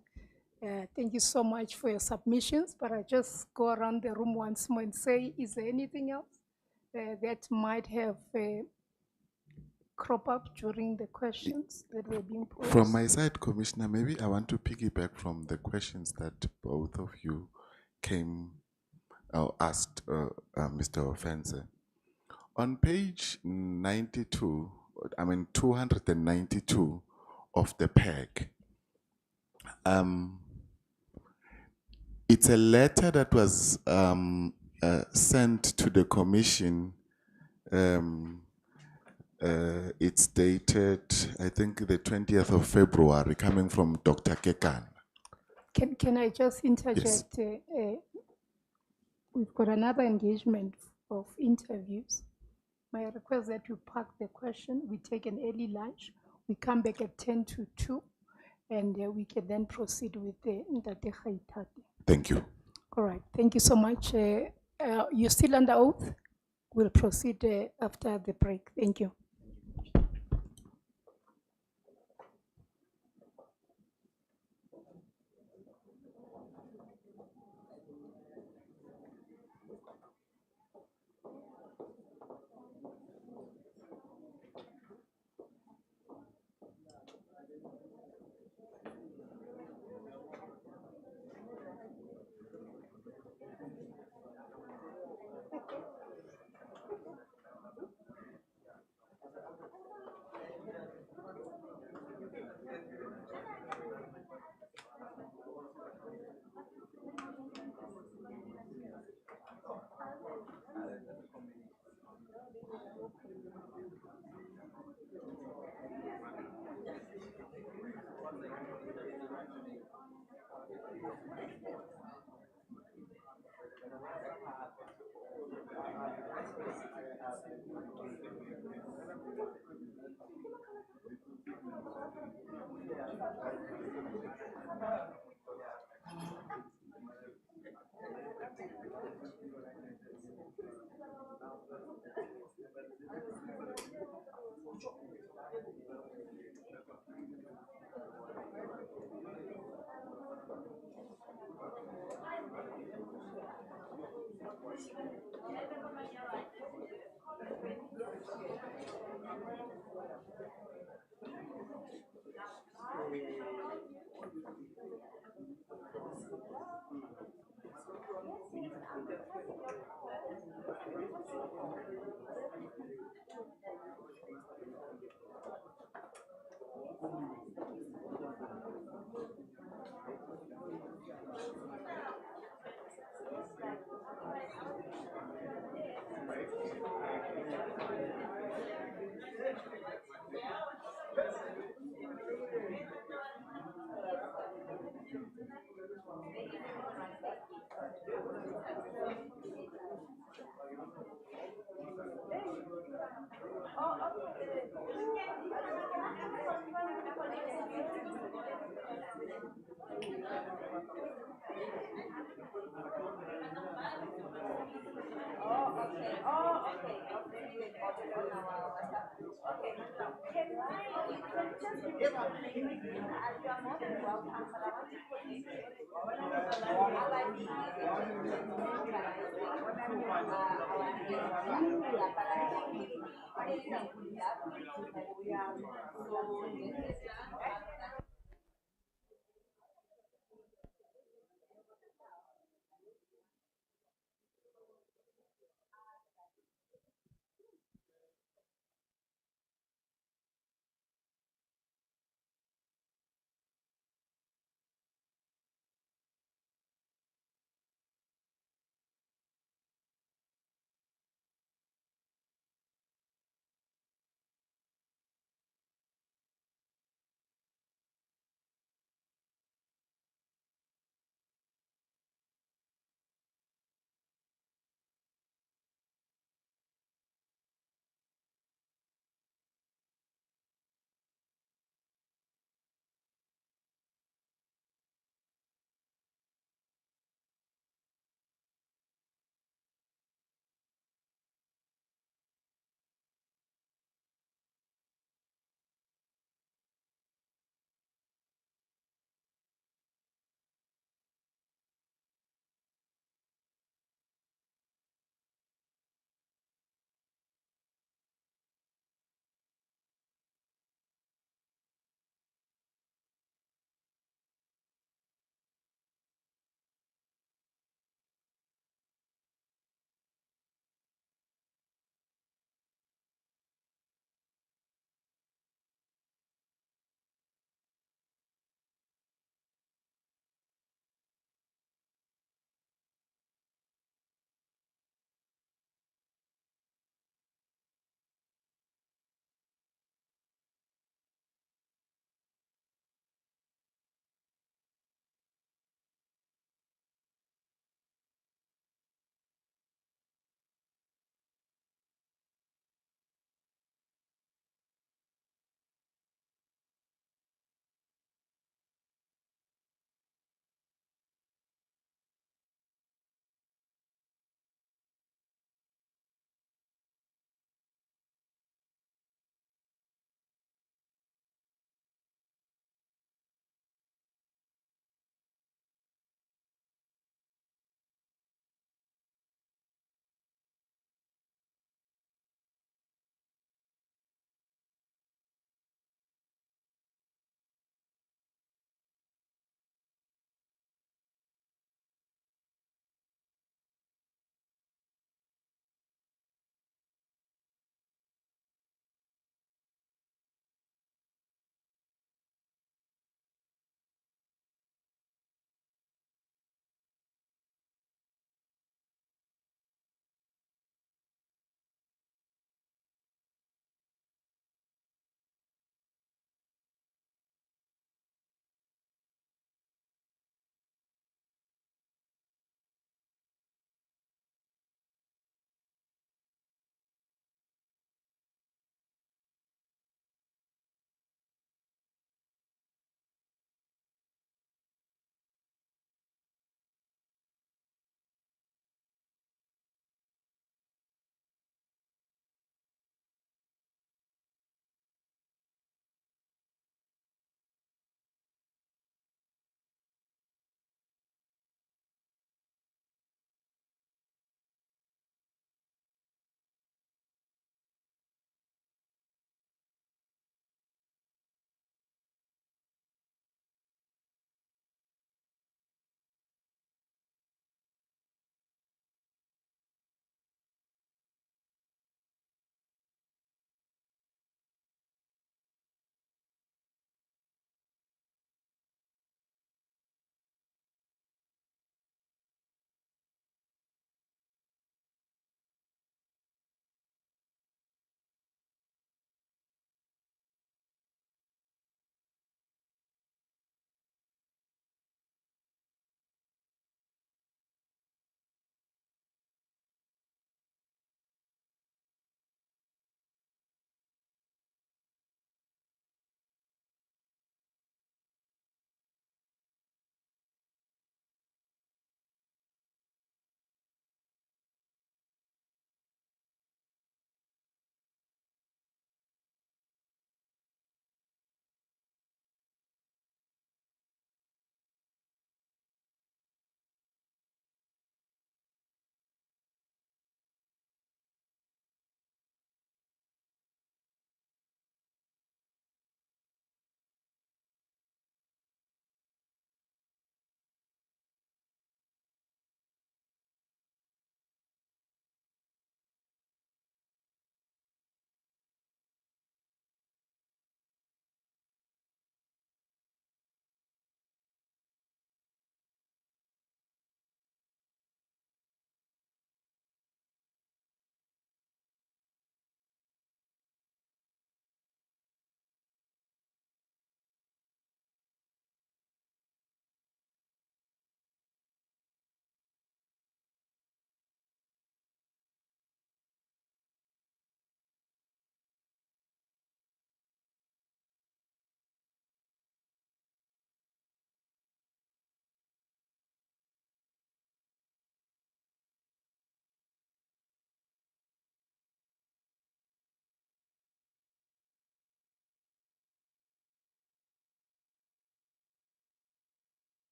Thank you so much for your submissions, but I just go around the room once more and say, is there anything else that might have crop up during the questions that were being posed? From my side, Commissioner, maybe I want to piggyback from the questions that both of you asked Mr. Offense. On page 92, 292 of the PEG, it's a letter that was sent to the Commission. It's dated, I think, the 20th of February, coming from Dr. Kekan. Can I just interject? Yes. We've got another engagement of interviews. My request that you park the question, we take an early lunch, we come back at 10 to 2, and we can then proceed with the Ntate Kgaitati. Thank you. All right, thank you so much. You're still under oath? We'll proceed after the break. Thank you.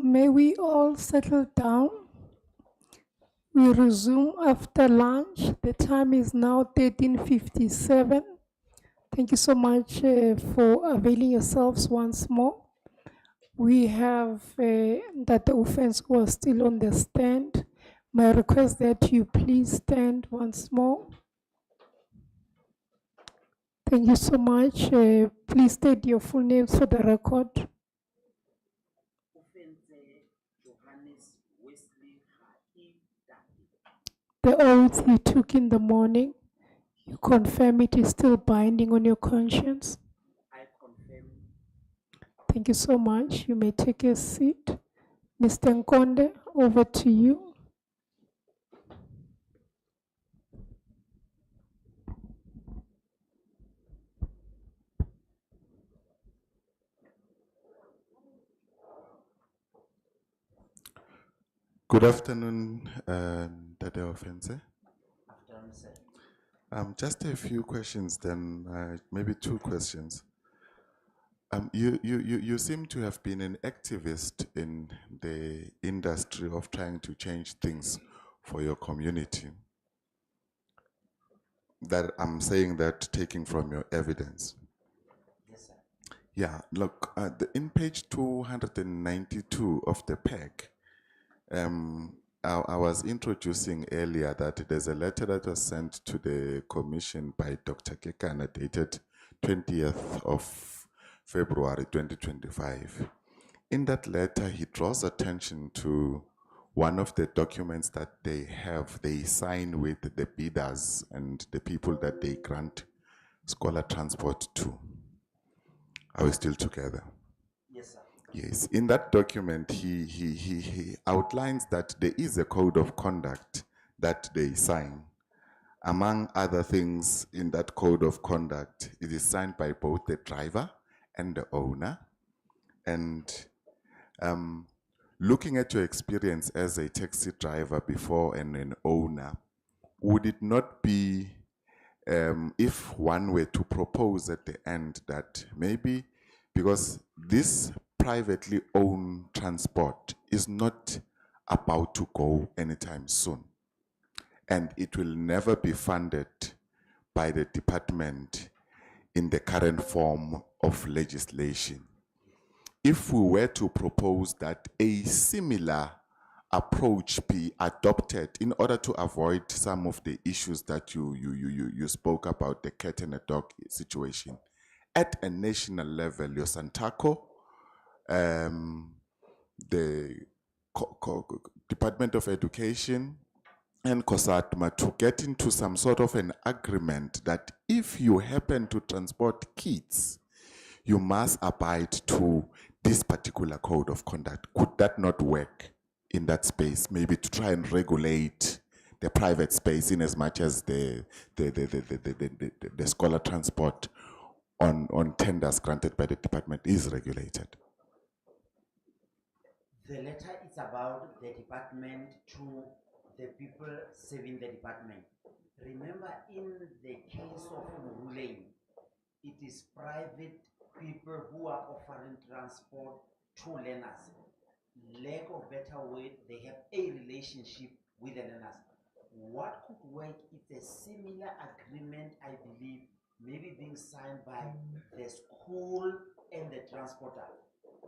May we all settle down? We resume after lunch. The time is now 13:57. Thank you so much for availing yourselves once more. We have that the offense was still on the stand. May I request that you please stand once more. Thank you so much. Please state your full names for the record. Johannes Wesley Haidati. The oath you took in the morning, you confirm it is still binding on your conscience. I confirm. Thank you so much. You may take a seat. Mr. Nkonde, over to you. Good afternoon, Dade Offense. Afternoon, sir. Just a few questions, then maybe two questions. You seem to have been an activist in the industry of trying to change things for your community. That I'm saying that taking from your evidence. Yes, sir. Yeah, look, in page 292 of the pack, I was introducing earlier that there's a letter that was sent to the commission by Dr. Kekana dated 20th of February 2025. In that letter, he draws attention to one of the documents that they sign with the bidders and the people that they grant scholar transport to. Are we still together? Yes, sir. Yes. In that document, he outlines that there is a code of conduct that they sign. Among other things, in that code of conduct, it is signed by both the driver and the owner. And looking at your experience as a taxi driver before and an owner, would it not be, if one were to propose at the end that maybe, because this privately owned transport is not about to go anytime soon, and it will never be funded by the department in the current form of legislation. If we were to propose that a similar approach be adopted in order to avoid some of the issues that you spoke about, the cat and the dog situation, at a national level, your Santaco, the Department of Education, and COSATMA to get into some sort of an agreement that if you happen to transport kids, you must abide to this particular code of conduct. Could that not work in that space? Maybe to try and regulate the private space in as much as the scholar transport on tenders granted by the department is regulated. The letter is about the department to the people serving the department. Remember, in the case of Murulane, it is private people who are offering transport to learners. Lack of better word, they have a relationship with the learners. What could work is a similar agreement, I believe, maybe being signed by the school and the transporter,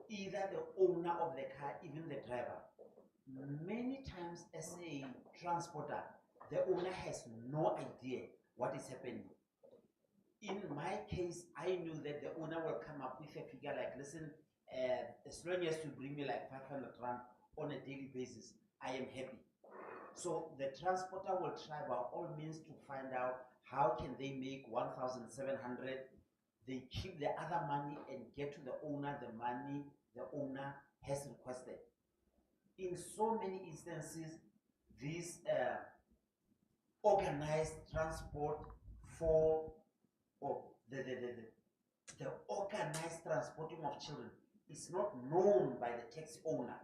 either the owner of the car, even the driver. Many times as a transporter, the owner has no idea what is happening. In my case, I knew that the owner will come up with a figure like, listen, as long as you bring me like 500 rand on a daily basis, I am happy. So the transporter will try by all means to find out how can they make 1,700. They keep the other money and get to the owner the money the owner has requested. In so many instances, this organized transport for or the organized transporting of children is not known by the taxi owner.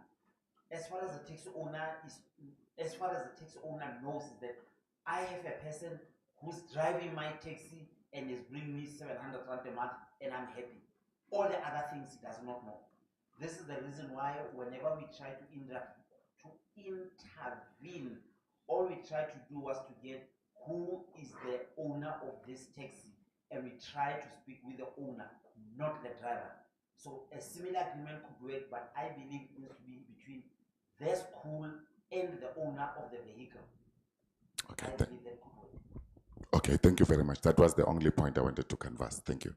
As far as the taxi owner knows is that I have a person who's driving my taxi and is bringing me 700 rand a month and I'm happy. All the other things he does not know. This is the reason why whenever we try to intervene, all we try to do was to get who is the owner of this taxi, and we try to speak with the owner, not the driver. So a similar agreement could work, but I believe it needs to be between the school and the owner of the vehicle. Okay, I believe that could work. okay, thank you very much. That was the only point I wanted to canvass. Thank you.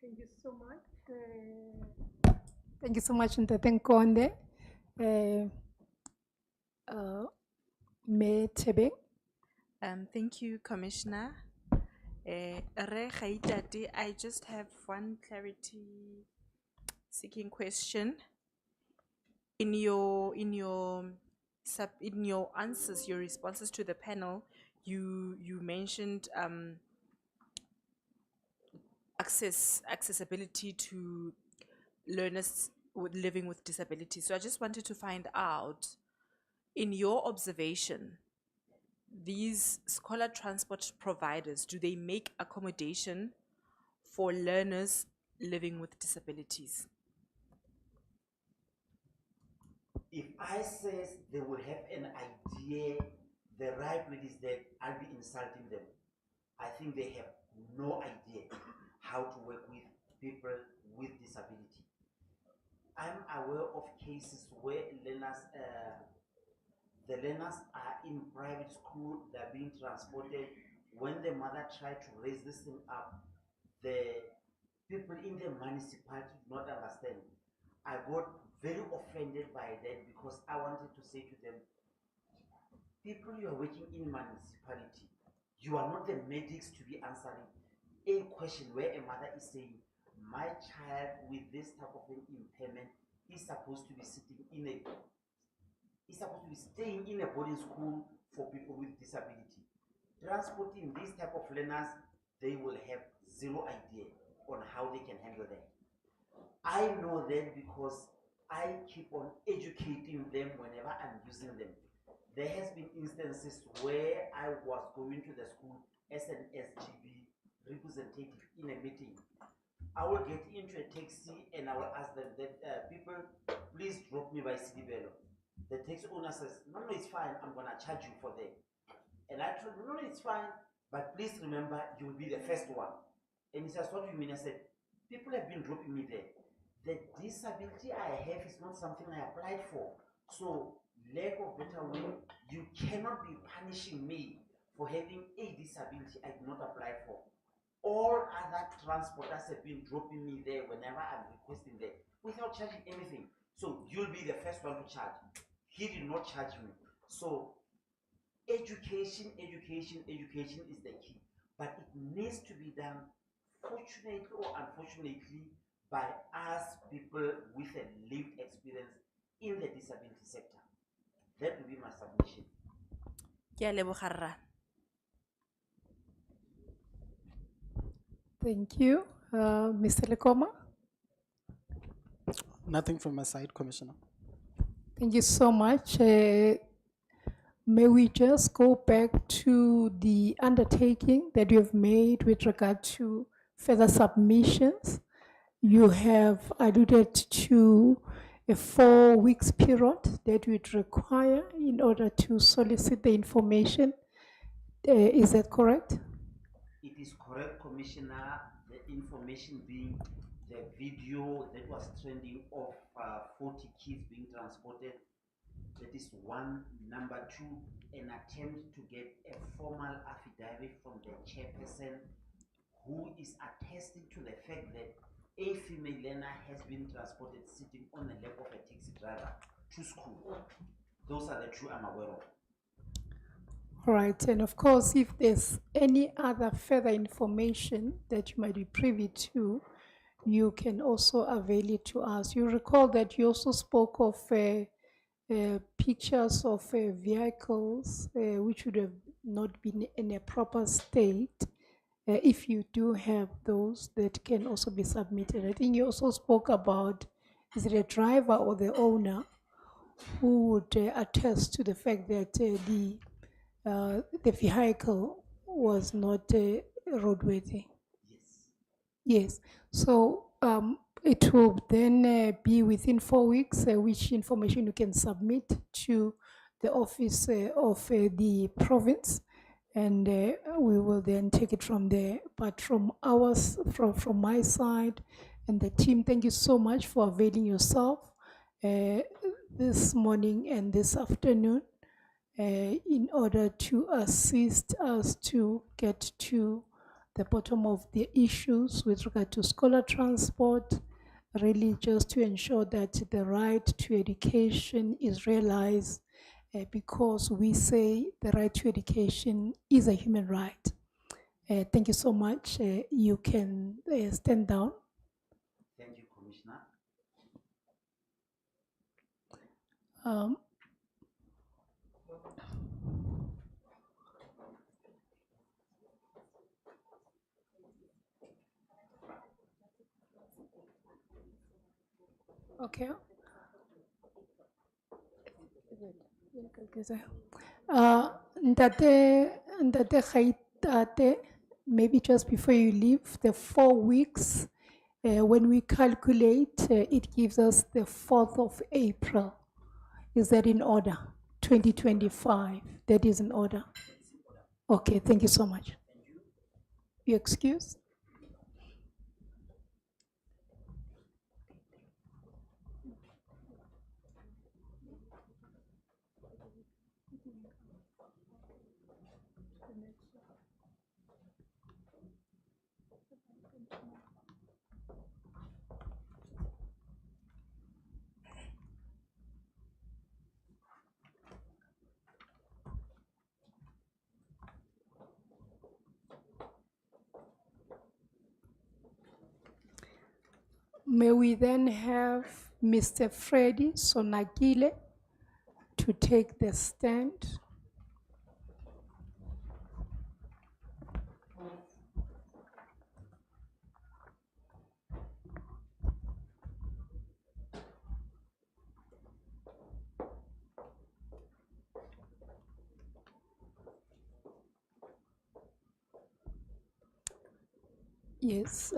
Thank you so much. Thank you so much, Ntatenkonde. Me Tebeng. Thank you, Commissioner. Re Gaitate, I just have one clarity seeking question. In your answers, your responses to the panel, you mentioned accessibility to learners living with disabilities. So I just wanted to find out, in your observation, these scholar transport providers, do they make accommodation for learners living with disabilities? If I says they will have an idea, the right way is that I'll be insulting them. I think they have no idea how to work with people with disability. I'm aware of cases where the learners are in private school, they're being transported. When the mother tried to raise this thing up, the people in the municipality do not understand. I got very offended by that because I wanted to say to them, people you are working in municipality, you are not the medics to be answering a question where a mother is saying, my child with this type of an impairment is supposed to be staying in a boarding school for people with disability. Transporting these type of learners, they will have zero idea on how they can handle that. I know that because I keep on educating them whenever I'm using them. There has been instances where I was going to the school as an SGB representative in a meeting. I will get into a taxi and I will ask them that people, please drop me by Sidibelo. The taxi owner says, no, it's fine. I'm gonna charge you for that. And I told him, no, it's fine. But please remember, you'll be the first one. And he says, what do you mean? I said, people have been dropping me there. The disability I have is not something I applied for. So, lack of better way, you cannot be punishing me for having a disability I did not apply for. All other transporters have been dropping me there whenever I'm requesting there without charging anything. So you'll be the first one to charge. He did not charge me. So education is the key. But it needs to be done, fortunately or unfortunately, by us people with a lived experience in the disability sector. That will be my submission. Ke a leboga rra. Thank you. Mr. Lekoma? Nothing from my side, Commissioner. Thank you so much. May we just go back to the undertaking that you have made with regard to further submissions? You have alluded to a 4 weeks period that we'd require in order to solicit the information. Is that correct? It is correct, Commissioner. The information being the video that was trending of 40 kids being transported. That is one. Number two, an attempt to get a formal affidavit from the chairperson who is attesting to the fact that a female learner has been transported sitting on the lap of a taxi driver to school. Those are the two I'm aware of. All right, and of course, if there's any other further information that you might be privy to, you can also avail it to us. You recall that you also spoke of pictures of vehicles which would have not been in a proper state. If you do have those, that can also be submitted. I think you also spoke about, is it a driver or the owner who would attest to the fact that the vehicle was not roadworthy? Yes. Yes. So it will then be within 4 weeks, which information you can submit to the office of the province, and we will then take it from there. But from my side and the team, thank you so much for availing yourself this morning and this afternoon in order to assist us to get to the bottom of the issues with regard to scholar transport, really just to ensure that the right to education is realized, because we say the right to education is a human right. Thank you so much. You can stand down. Thank you, Commissioner. Okay. Ntate Khaitate, maybe just before you leave, the 4 weeks, when we calculate, it gives us the 4th of April. Is that in order? 2025, that is in order. Okay, thank you so much. You excuse? May we then have Mr. Freddy Sonagile to take the stand. Yes,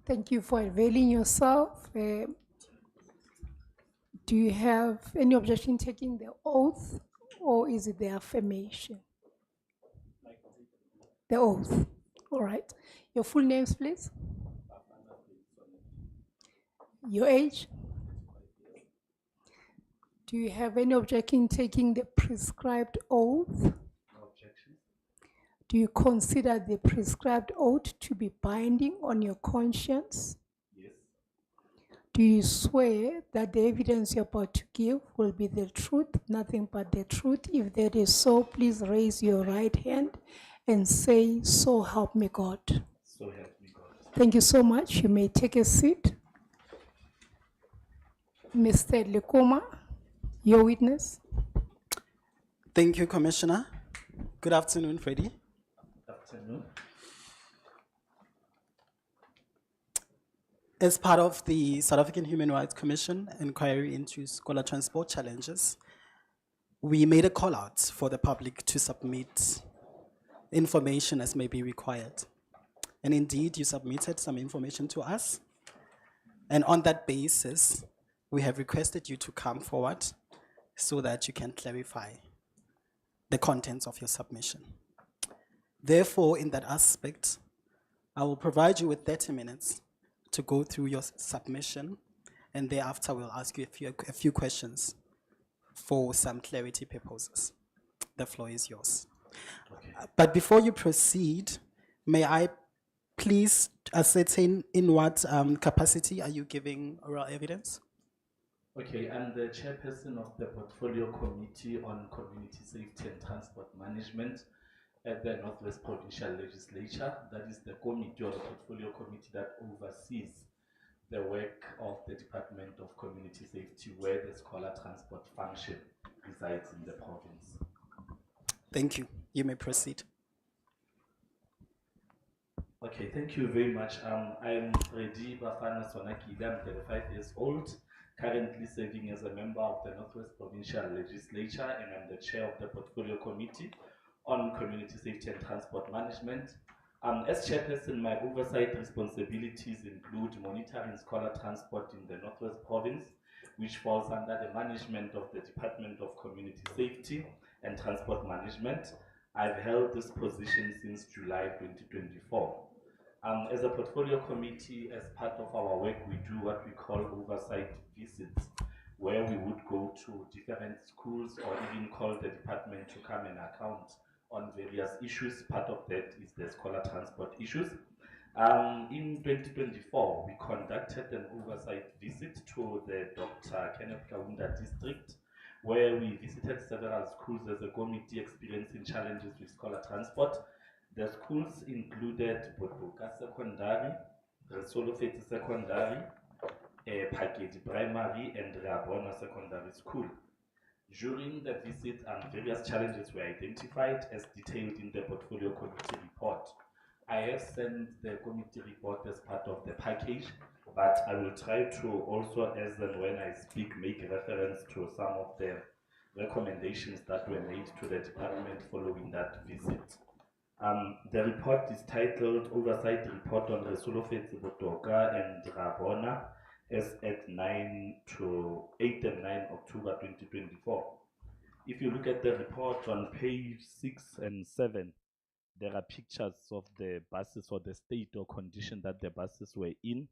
thank you for availing yourself. Do you have any objection taking the oath, or is it the affirmation? The oath. All right. Your full names, please. Your age. Do you have any objection taking the prescribed oath? No objection. Do you consider the prescribed oath to be binding on your conscience? Yes. Do you swear that the evidence you're about to give will be the truth, nothing but the truth? If that is so, please raise your right hand and say, "So help me God." So help me God. Thank you so much. You may take a seat. Mr. Lekoma, your witness. Thank you, Commissioner. Good afternoon, Freddie. Afternoon. As part of the South African Human Rights Commission inquiry into scholar transport challenges, we made a call out for the public to submit information as may be required. And indeed, you submitted some information to us. And on that basis, we have requested you to come forward so that you can clarify the contents of your submission. Therefore, in that aspect, I will provide you with 30 minutes to go through your submission, and thereafter we'll ask you a few questions for some clarity purposes. The floor is yours. But before you proceed, may I please ascertain in what capacity are you giving oral evidence? Okay, I'm the chairperson of the Portfolio Committee on Community Safety and Transport Management at the Northwest Provincial Legislature. That is the committee or the Portfolio Committee that oversees the work of the Department of Community Safety, where the scholar transport function resides in the province. Thank you. You may proceed. Okay, thank you very much. I'm Freddy Bafana Sonakile. I'm 35 years old, currently serving as a member of the Northwest Provincial Legislature, and I'm the chair of the Portfolio Committee on Community Safety and Transport Management. As chairperson, my oversight responsibilities include monitoring scholar transport in the Northwest Province, which falls under the management of the Department of Community Safety and Transport Management. I've held this position since July 2024. As a portfolio committee, as part of our work, we do what we call oversight visits, where we would go to different schools or even call the department to come and account on various issues. Part of that is the scholar transport issues. In 2024, we conducted an oversight visit to the Dr. Kenneth Kaunda district, where we visited several schools as a committee experiencing challenges with scholar transport. The schools included Botoka Secondary, Resolofeti Secondary, Pakedi Primary, and Rabona Secondary School. During the visit, various challenges were identified as detailed in the portfolio committee report. I have sent the committee report as part of the package, but I will try to also, as and when I speak, make reference to some of the recommendations that were made to the department following that visit. The report is titled Oversight Report on Resolofetse Botoka and Rabona as at 8 and 9 October 2024. If you look at the report on page 6 and 7, there are pictures of the buses or the state or condition that the buses were in.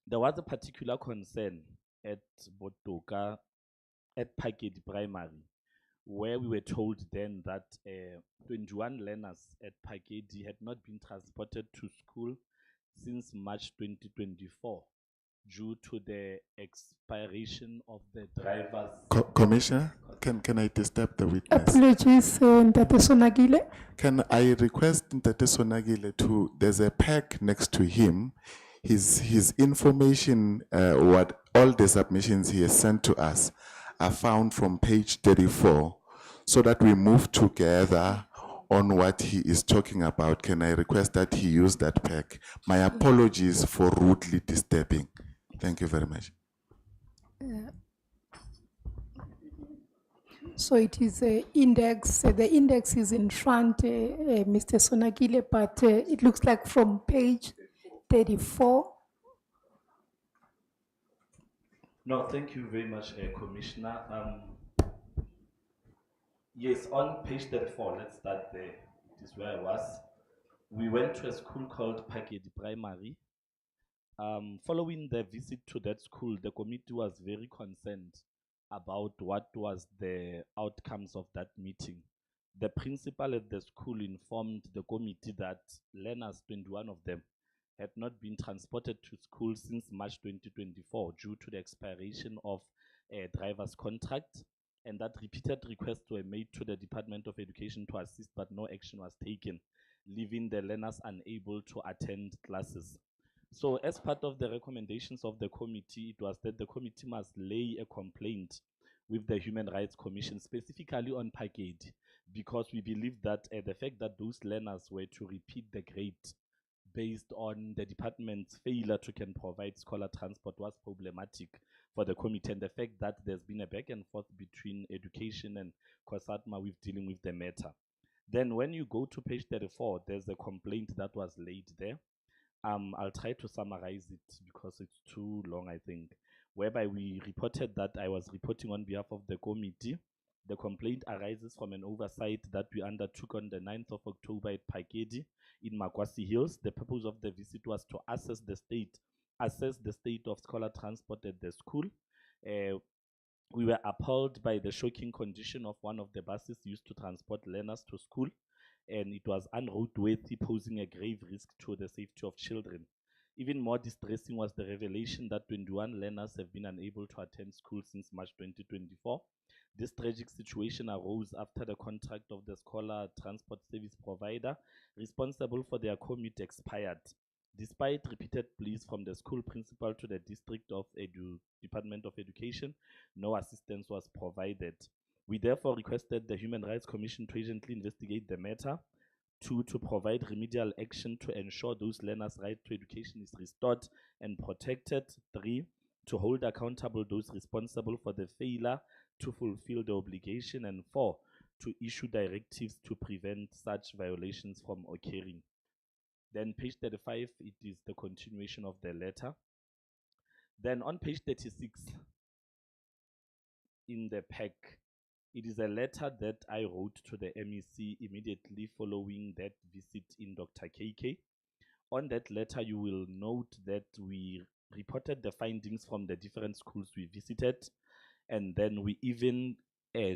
There was a particular concern at Botoka, at Pakedi Primary, where we were told then that 21 learners at Pakedi had not been transported to school since March 2024 due to the expiration of the driver's. Commissioner, can I disturb the witness? Apologies, Ntate Sonagile. Can I request Ntate Sonagile to, there's a pack next to him. His information, what all the submissions he has sent to us are found from page 34, so that we move together on what he is talking about. Can I request that he use that pack? My apologies for rudely disturbing. Thank you very much. So it is a index. The index is in front, Mr. Sonagile, but it looks like from page 34. No, thank you very much, Commissioner. Yes, on page 34, let's start there. It is where I was. We went to a school called Pakedi Primary. Following the visit to that school, the committee was very concerned about what was the outcomes of that meeting. The principal at the school informed the committee that learners, 21 of them, had not been transported to school since March 2024 due to the expiration of a driver's contract, and that repeated requests were made to the Department of Education to assist, but no action was taken, leaving the learners unable to attend classes. So as part of the recommendations of the committee, it was that the committee must lay a complaint with the Human Rights Commission, specifically on Pakedi, because we believe that the fact that those learners were to repeat the grade based on the department's failure to can provide scholar transport was problematic for the committee, and the fact that there's been a back and forth between education and COSATMA with dealing with the matter. Then when you go to page 34, there's a complaint that was laid there. I'll try to summarize it because it's too long, I think, whereby we reported that I was reporting on behalf of the committee. The complaint arises from an oversight that we undertook on the 9th of October at Pakedi in Makwasi Hills. The purpose of the visit was to assess the state of scholar transport at the school. We were appalled by the shocking condition of one of the buses used to transport learners to school, and it was unroadworthy, posing a grave risk to the safety of children. Even more distressing was the revelation that 21 learners have been unable to attend school since March 2024. This tragic situation arose after the contract of the scholar transport service provider responsible for their commute expired. Despite repeated pleas from the school principal to the Department of Education, no assistance was provided. We therefore requested the Human Rights Commission to urgently investigate the matter. 2, to provide remedial action to ensure those learners' right to education is restored and protected. 3, to hold accountable those responsible for the failure to fulfill the obligation. And 4, to issue directives to prevent such violations from occurring. Then page 35, it is the continuation of the letter. Then on page 36 in the pack, it is a letter that I wrote to the MEC immediately following that visit in Dr. KK. On that letter, you will note that we reported the findings from the different schools we visited, and then we even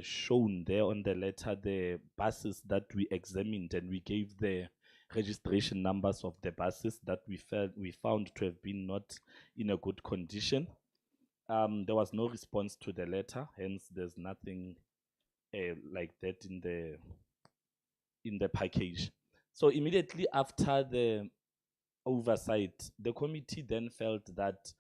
shown there on the letter the buses that we examined, and we gave the registration numbers of the buses that we found to have been not in a good condition. There was no response to the letter, hence there's nothing like that in the package. So immediately after the oversight, the committee then felt that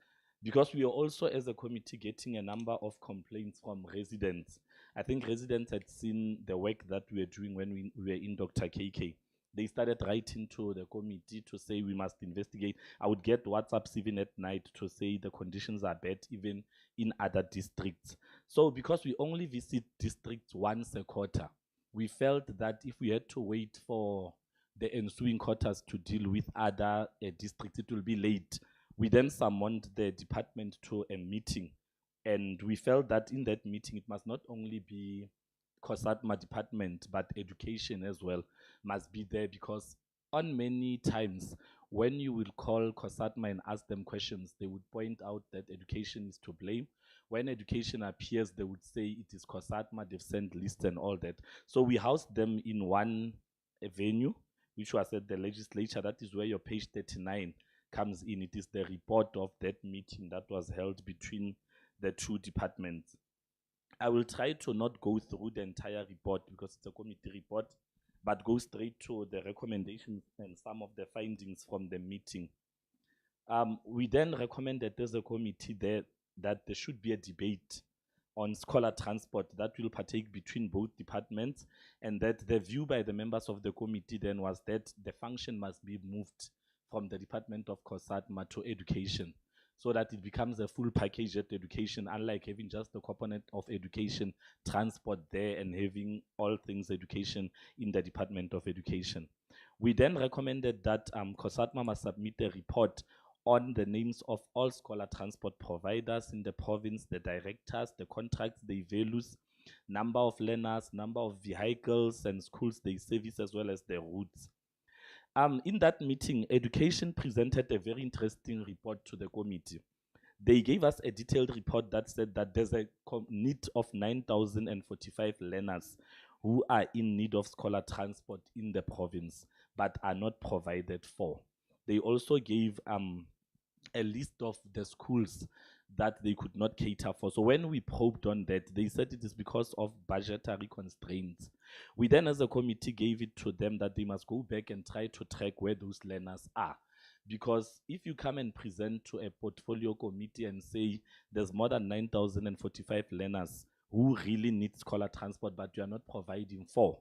because we are also as a committee getting a number of complaints from residents, I think residents had seen the work that we were doing when we were in Dr. KK. They started writing to the committee to say we must investigate. I would get WhatsApps even at night to say the conditions are bad even in other districts. So because we only visit districts once a quarter, we felt that if we had to wait for the ensuing quarters to deal with other districts, it will be late. We then summoned the department to a meeting, and we felt that in that meeting it must not only be COSATMA department, but education as well must be there, because on many times when you will call COSATMA and ask them questions, they would point out that education is to blame. when education appears, they would say it is COSATMA, they've sent lists and all that. So we housed them in one venue, which was at the legislature. That is where your page 39 comes in. It is the report of that meeting that was held between the two departments. I will try to not go through the entire report because it's a committee report, but go straight to the recommendations and some of the findings from the meeting. We then recommended as a committee that there should be a debate on scholar transport that will partake between both departments, and that the view by the members of the committee then was that the function must be moved from the Department of COSATMA to education, so that it becomes a full package at education, unlike having just the component of education transport there and having all things education in the Department of Education. We then recommended that COSATMA must submit a report on the names of all scholar transport providers in the province, the directors, the contracts they values, number of learners, number of vehicles and schools they service, as well as the routes. In that meeting, education presented a very interesting report to the committee. They gave us a detailed report that said that there's a need of 9,045 learners who are in need of scholar transport in the province, but are not provided for. They also gave a list of the schools that they could not cater for. So when we probed on that, they said it is because of budgetary constraints. We then as a committee gave it to them that they must go back and try to track where those learners are. Because if you come and present to a portfolio committee and say there's more than 9,045 learners who really need scholar transport, but you are not providing for,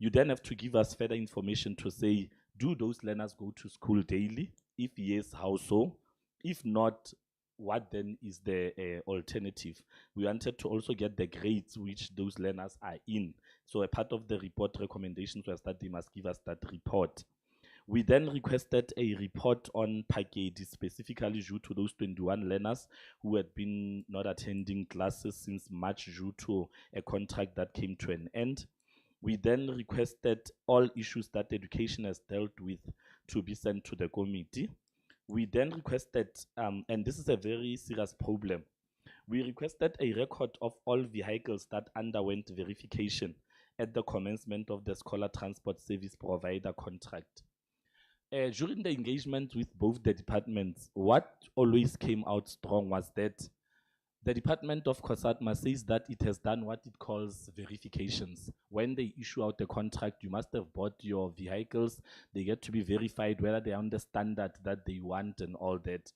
you then have to give us further information to say, do those learners go to school daily? If yes, how so? If not, what then is the alternative? We wanted to also get the grades which those learners are in. So a part of the report recommendations was that they must give us that report. We then requested a report on Pakedi, specifically due to those 21 learners who had been not attending classes since March due to a contract that came to an end. We then requested all issues that education has dealt with to be sent to the committee. We then requested, and this is a very serious problem, we requested a record of all vehicles that underwent verification at the commencement of the scholar transport service provider contract. During the engagement with both the departments, what always came out strong was that the Department of COSATMA says that it has done what it calls verifications. When they issue out the contract, you must have bought your vehicles. They get to be verified whether they are on the standard that they want and all that.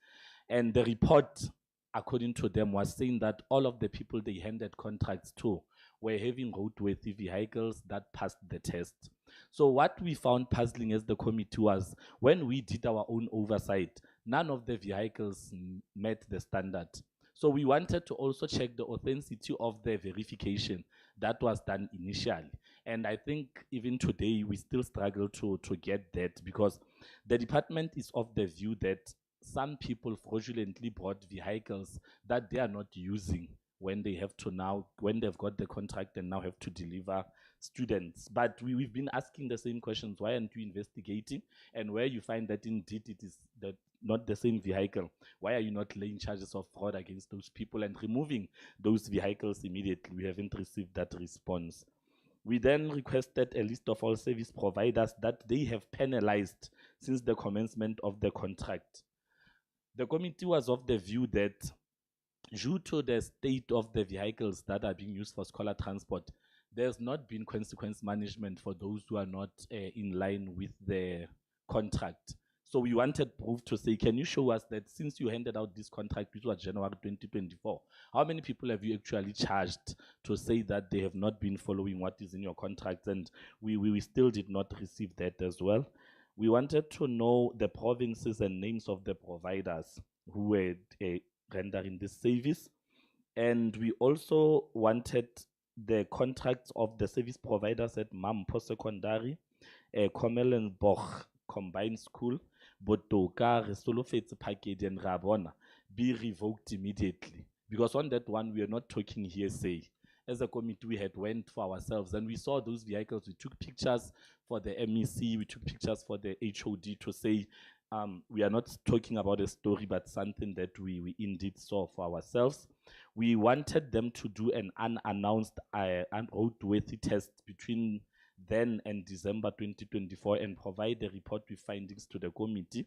And the report, according to them, was saying that all of the people they handed contracts to were having roadworthy vehicles that passed the test. So what we found puzzling as the committee was when we did our own oversight, none of the vehicles met the standard. So we wanted to also check the authenticity of the verification that was done initially. And I think even today, we still struggle to get that because the department is of the view that some people fraudulently brought vehicles that they are not using when they have to now, when they've got the contract and now have to deliver students. But we've been asking the same questions. Why aren't you investigating? And where you find that indeed it is that not the same vehicle, why are you not laying charges of fraud against those people and removing those vehicles immediately? We haven't received that response. We then requested a list of all service providers that they have penalized since the commencement of the contract. The committee was of the view that due to the state of the vehicles that are being used for scholar transport, there's not been consequence management for those who are not in line with the contract. So we wanted proof to say, can you show us that since you handed out this contract, which was January 2024, how many people have you actually charged to say that they have not been following what is in your contract? And we still did not receive that as well. We wanted to know the provinces and names of the providers who were rendering this service. And we also wanted the contracts of the service providers at Mampo Secondary, Komelenboch Combined School, Botoka, Resolofetse Pakedi, and Rabona be revoked immediately. Because on that one, we are not talking hearsay. As a committee, we had went for ourselves and we saw those vehicles. We took pictures for the MEC, we took pictures for the HOD to say we are not talking about a story, but something that we indeed saw for ourselves. We wanted them to do an unannounced roadworthy test between then and December 2024 and provide a report with findings to the committee.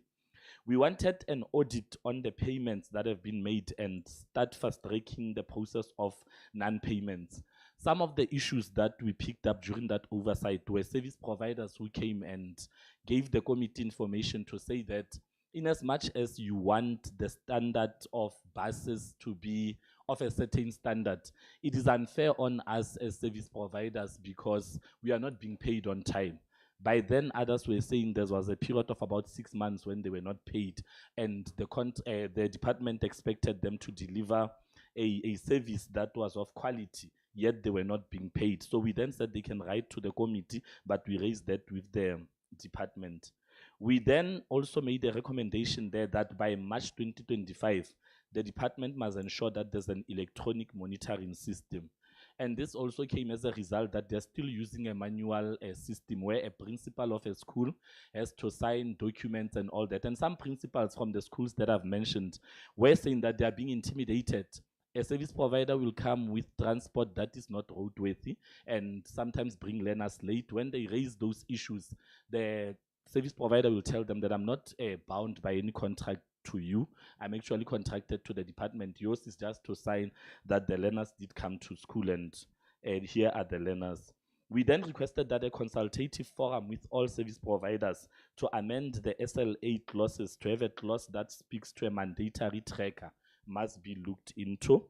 We wanted an audit on the payments that have been made and start fast tracking the process of non-payments. Some of the issues that we picked up during that oversight were service providers who came and gave the committee information to say that in as much as you want the standard of buses to be of a certain standard, it is unfair on us as service providers because we are not being paid on time. By then, others were saying there was a period of about 6 months when they were not paid, and the department expected them to deliver a service that was of quality, yet they were not being paid. So we then said they can write to the committee, but we raised that with the department. We then also made a recommendation there that by March 2025, the department must ensure that there's an electronic monitoring system. And this also came as a result that they're still using a manual system where a principal of a school has to sign documents and all that. And some principals from the schools that I've mentioned were saying that they are being intimidated. A service provider will come with transport that is not roadworthy and sometimes bring learners late. When they raise those issues, the service provider will tell them that I'm not bound by any contract to you. I'm actually contracted to the department. Yours is just to sign that the learners did come to school and here are the learners. We then requested that a consultative forum with all service providers to amend the SLA clauses to have a clause that speaks to a mandatory tracker must be looked into.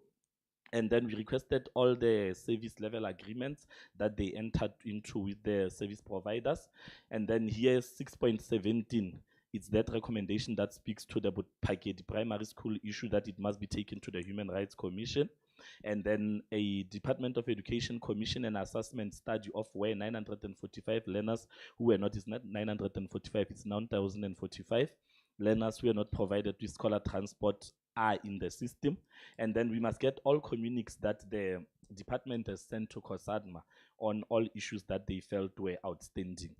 And then we requested all the service level agreements that they entered into with the service providers. And then here 6.17, it's that recommendation that speaks to the Paketi primary school issue that it must be taken to the Human Rights Commission. And then a Department of Education commission and assessment study of where 945 learners who were not, it's not 945, it's 9,045 learners who are not provided with scholar transport are in the system. And then we must get all communiques that the department has sent to COSADMA on all issues that they felt were outstanding.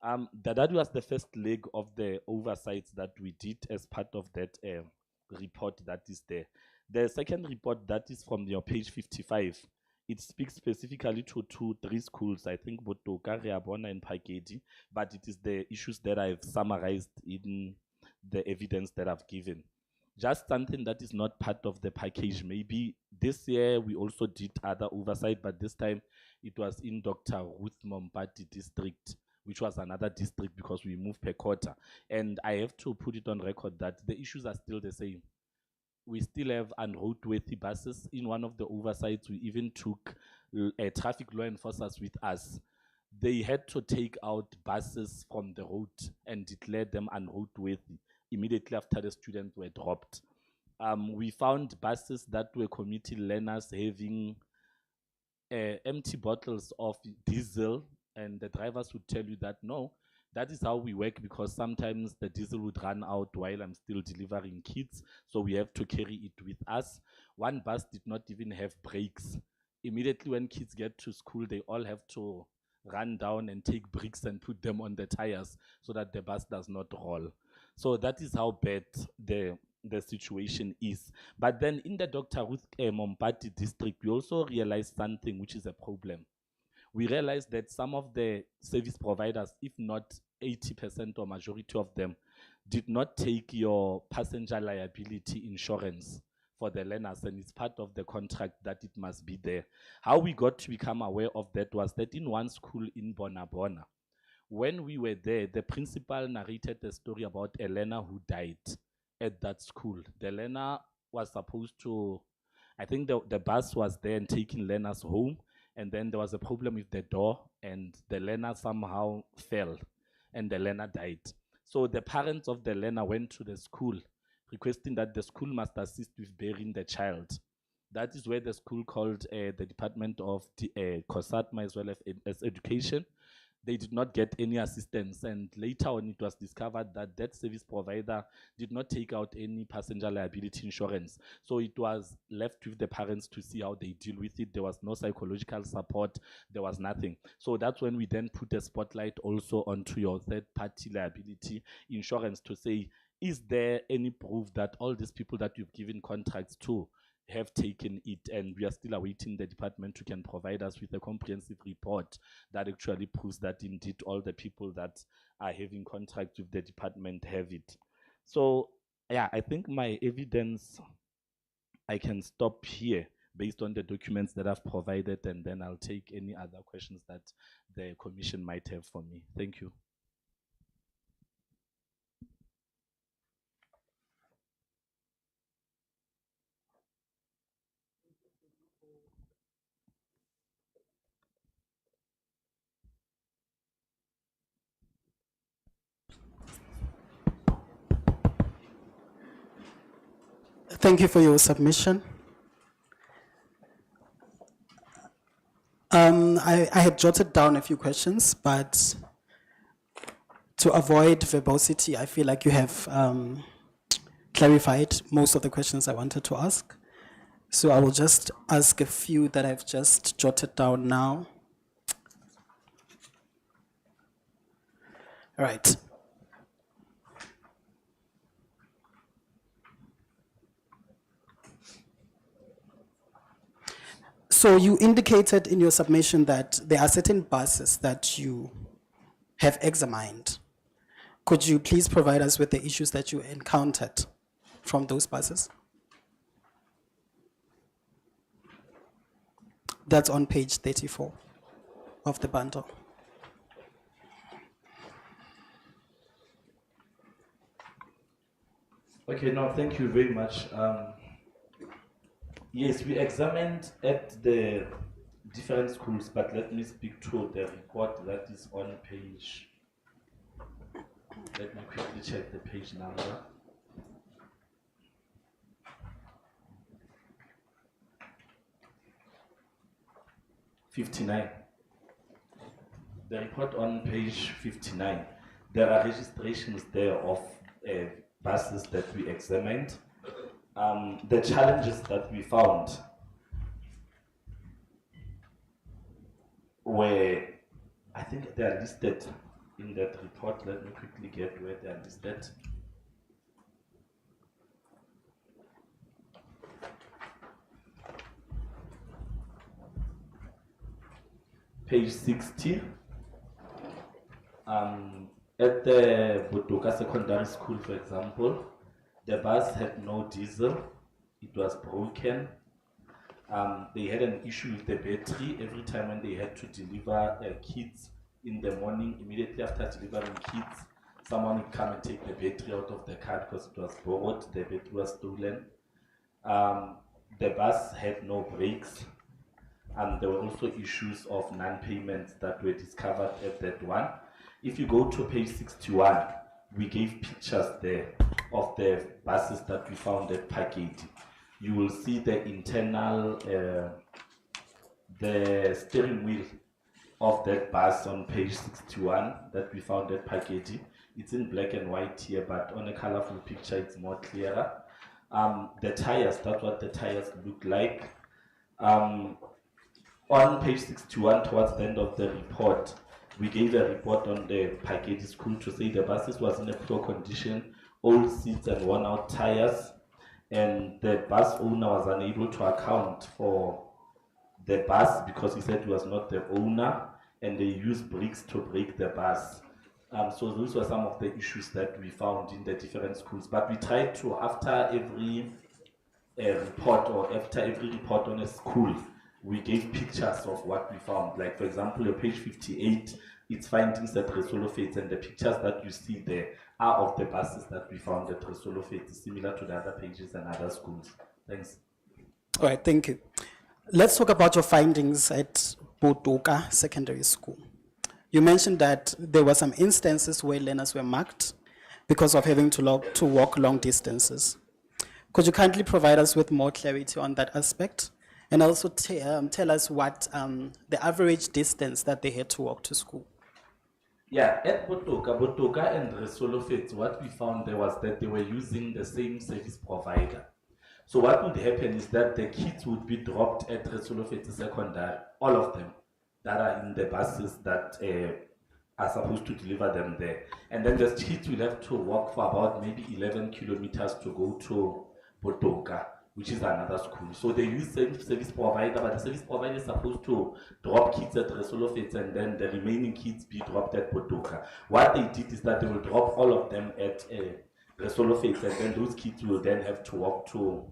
That was the first leg of the oversights that we did as part of that report that is there. The second report that is from your page 55, it speaks specifically to 3 schools, I think Botoka, Reabona, and Pakedi, but it is the issues that I've summarized in the evidence that I've given. Just something that is not part of the package. Maybe this year we also did other oversight, but this time it was in Dr. Ruth Mompati district, which was another district because we moved per quarter. And I have to put it on record that the issues are still the same. We still have unroadworthy buses. In one of the oversights, we even took traffic law enforcers with us. They had to take out buses from the road and declare them unroadworthy immediately after the students were dropped. We found buses that were committee learners having empty bottles of diesel, and the drivers would tell you that no, that is how we work because sometimes the diesel would run out while I'm still delivering kids, so we have to carry it with us. One bus did not even have brakes. Immediately when kids get to school, they all have to run down and take bricks and put them on the tires so that the bus does not roll. So that is how bad the situation is. But then in the Dr. Ruth Mompati district, we also realized something which is a problem. We realized that some of the service providers, if not 80% or majority of them, did not take your passenger liability insurance for the learners, and it's part of the contract that it must be there. How we got to become aware of that was that in one school in Bonabona, when we were there, the principal narrated a story about a learner who died at that school. The learner was supposed to, I think the bus was there and taking learners home, and then there was a problem with the door, and the learner somehow fell, and the learner died. So the parents of the learner went to the school requesting that the school must assist with burying the child. That is where the school called the Department of COSATMA as well as education. they did not get any assistance. And later on, it was discovered that that service provider did not take out any passenger liability insurance. So it was left with the parents to see how they deal with it. There was no psychological support. There was nothing. So that's when we then put a spotlight also onto your third party liability insurance to say, is there any proof that all these people that you've given contracts to have taken it? And we are still awaiting the department who can provide us with a comprehensive report that actually proves that indeed all the people that are having contracts with the department have it. So yeah, I think my evidence, I can stop here based on the documents that I've provided, and then I'll take any other questions that the commission might have for me. Thank you. Thank you for your submission. I had jotted down a few questions, but to avoid verbosity, I feel like you have clarified most of the questions I wanted to ask. So I will just ask a few that I've just jotted down now. All right. So you indicated in your submission that there are certain buses that you have examined. Could you please provide us with the issues that you encountered from those buses? That's on page 34 of the bundle. Okay, no, thank you very much. Yes, we examined at the different schools, but let me speak to the report that is on page. Let me quickly check the page number. '59. The report on page 59. There are registrations there of buses that we examined. The challenges that we found were, I think they are listed in that report. Let me quickly get where they are listed. Page 60. At the Buduka Secondary School, for example, the bus had no diesel. It was broken. They had an issue with the battery. Every time when they had to deliver kids in the morning, immediately after delivering kids, someone would come and take the battery out of the car because it was borrowed, the battery was stolen. The bus had no brakes. And there were also issues of non-payments that were discovered at that one. If you go to page 61, we gave pictures there of the buses that we found at Paketi. You will see the internal, the steering wheel of that bus on page 61 that we found at Paketi. It's in black and white here, but on a colorful picture, it's more clearer. The tires, that's what the tires look like. On page 61, towards the end of the report, we gave a report on the Paketi school to say the buses was in a poor condition, old seats and worn out tires, and the bus owner was unable to account for the bus because he said he was not the owner, and they used bricks to break the bus. So those were some of the issues that we found in the different schools. But we tried to, after every report or after every report on a school, we gave pictures of what we found. Like, for example, on page 58, it's findings at Resolofates, and the pictures that you see there are of the buses that we found at Resolofates, similar to the other pages and other schools. Thanks. All right, thank you. Let's talk about your findings at Botoka Secondary School. You mentioned that there were some instances where learners were marked because of having to walk long distances. Could you kindly provide us with more clarity on that aspect? And also tell us what the average distance that they had to walk to school. Yeah, at Botoka and Resolofits, what we found there was that they were using the same service provider. So what would happen is that the kids would be dropped at Resolofits Secondary, all of them that are in the buses that are supposed to deliver them there. And then the kids will have to walk for about maybe 11 kilometers to go to Botoka, which is another school. So they use same service provider, but the service provider is supposed to drop kids at Resolofits and then the remaining kids be dropped at Botoka. What they did is that they will drop all of them at Resolofits, and then those kids will then have to walk to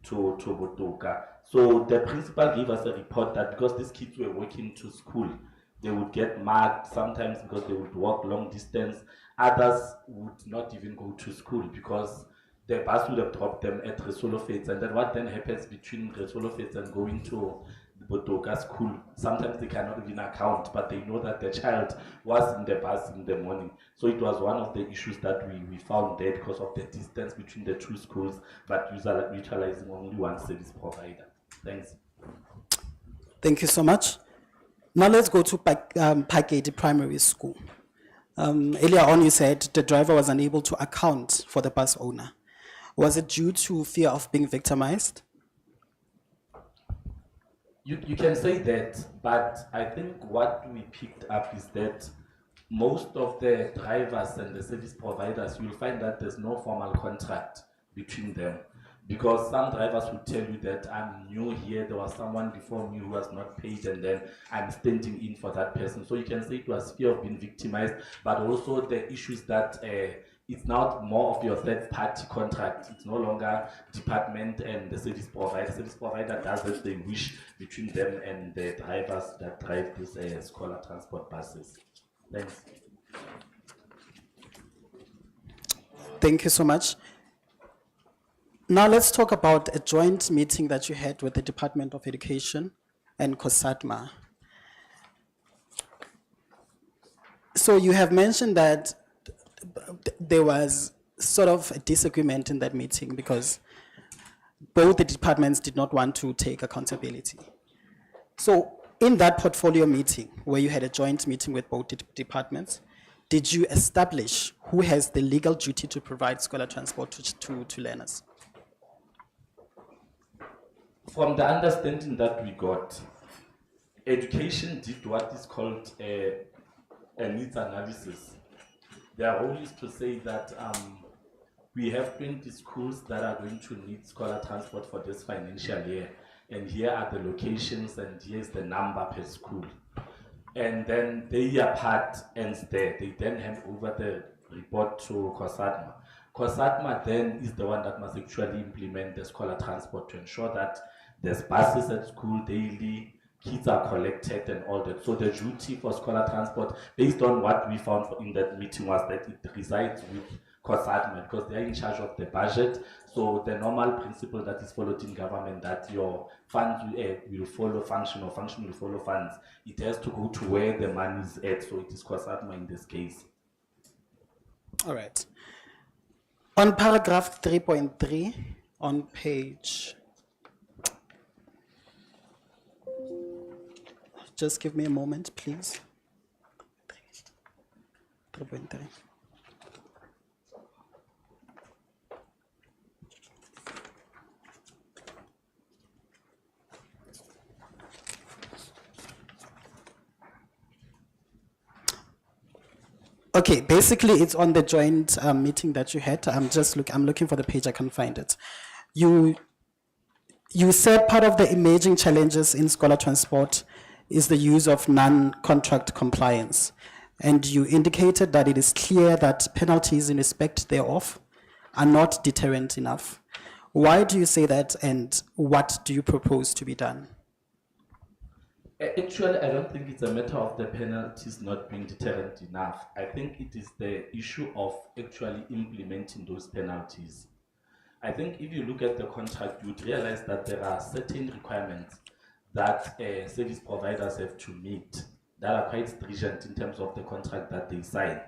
Botoka. So the principal gave us a report that because these kids were walking to school, they would get marked sometimes because they would walk long distance. Others would not even go to school because the bus would have dropped them at Resolofits. And then what then happens between Resolofits and going to the Botoka school, sometimes they cannot even account, but they know that the child was in the bus in the morning. So it was one of the issues that we found there because of the distance between the two schools, but utilizing only one service provider. Thanks. Thank you so much. Now let's go to Paketi Primary School. Earlier on you said the driver was unable to account for the bus owner. Was it due to fear of being victimized? You can say that, but I think what we picked up is that most of the drivers and the service providers, you'll find that there's no formal contract between them. Because some drivers would tell you that I'm new here, there was someone before me who was not paid, and then I'm standing in for that person. So you can say it was fear of being victimized, but also the issues that it's now more of your third party contract. It's no longer department and the service provider. The service provider does as they wish between them and the drivers that drive these scholar transport buses. Thanks. Thank you so much. Now let's talk about a joint meeting that you had with the Department of Education and COSATMA. So you have mentioned that there was sort of a disagreement in that meeting because both the departments did not want to take accountability. So in that portfolio meeting, where you had a joint meeting with both departments, did you establish who has the legal duty to provide scholar transport to learners? From the understanding that we got, education did what is called a needs analysis. Their role is to say that we have 20 schools that are going to need scholar transport for this financial year, and here are the locations, and here's the number per school. And then their part ends there. They then hand over the report to COSATMA. COSATMA then is the one that must actually implement the scholar transport to ensure that there's buses at school daily, kids are collected and all that. So the duty for scholar transport, based on what we found in that meeting, was that it resides with COSATMA because they're in charge of the budget. So the normal principle that is followed in government, that your funds will follow function or function will follow funds, it has to go to where the money is at. So it is COSATMA in this case. All right. On paragraph 3.3 on page, just give me a moment, please. 3.3. Okay, basically it's on the joint meeting that you had. I'm looking for the page, I can't find it. You said part of the emerging challenges in scholar transport is the use of non-contract compliance. And you indicated that it is clear that penalties in respect thereof are not deterrent enough. Why do you say that, and what do you propose to be done? Actually, I don't think it's a matter of the penalties not being deterrent enough. I think it is the issue of actually implementing those penalties. I think if you look at the contract, you'd realize that there are certain requirements that service providers have to meet that are quite stringent in terms of the contract that they sign.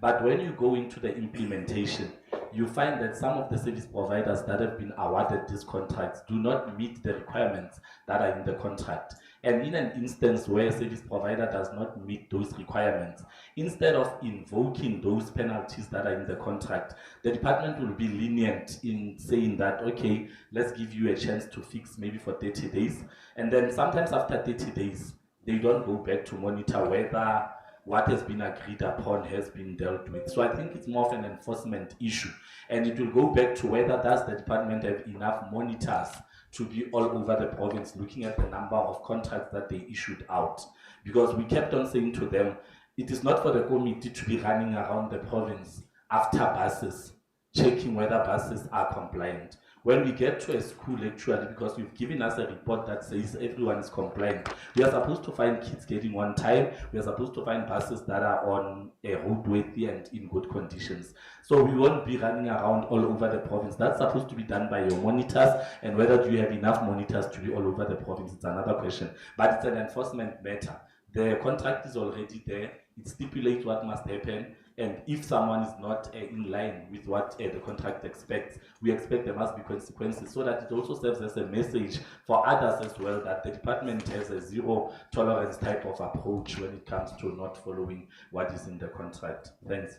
But when you go into the implementation, you find that some of the service providers that have been awarded these contracts do not meet the requirements that are in the contract. And in an instance where a service provider does not meet those requirements, instead of invoking those penalties that are in the contract, the department will be lenient in saying that, okay, let's give you a chance to fix maybe for 30 days. And then sometimes after 30 days, they don't go back to monitor whether what has been agreed upon has been dealt with. So I think it's more of an enforcement issue. And it will go back to whether does the department have enough monitors to be all over the province, looking at the number of contracts that they issued out. Because we kept on saying to them, it is not for the committee to be running around the province after buses, checking whether buses are compliant. When we get to a school, actually, because you've given us a report that says everyone is compliant, we are supposed to find kids getting on time. We are supposed to find buses that are on a roadworthy and in good conditions. So we won't be running around all over the province. That's supposed to be done by your monitors, and whether do you have enough monitors to be all over the province, it's another question. But it's an enforcement matter. The contract is already there. It stipulates what must happen. And if someone is not in line with what the contract expects, we expect there must be consequences, so that it also serves as a message for others as well that the department has a zero tolerance type of approach when it comes to not following what is in the contract. Thanks.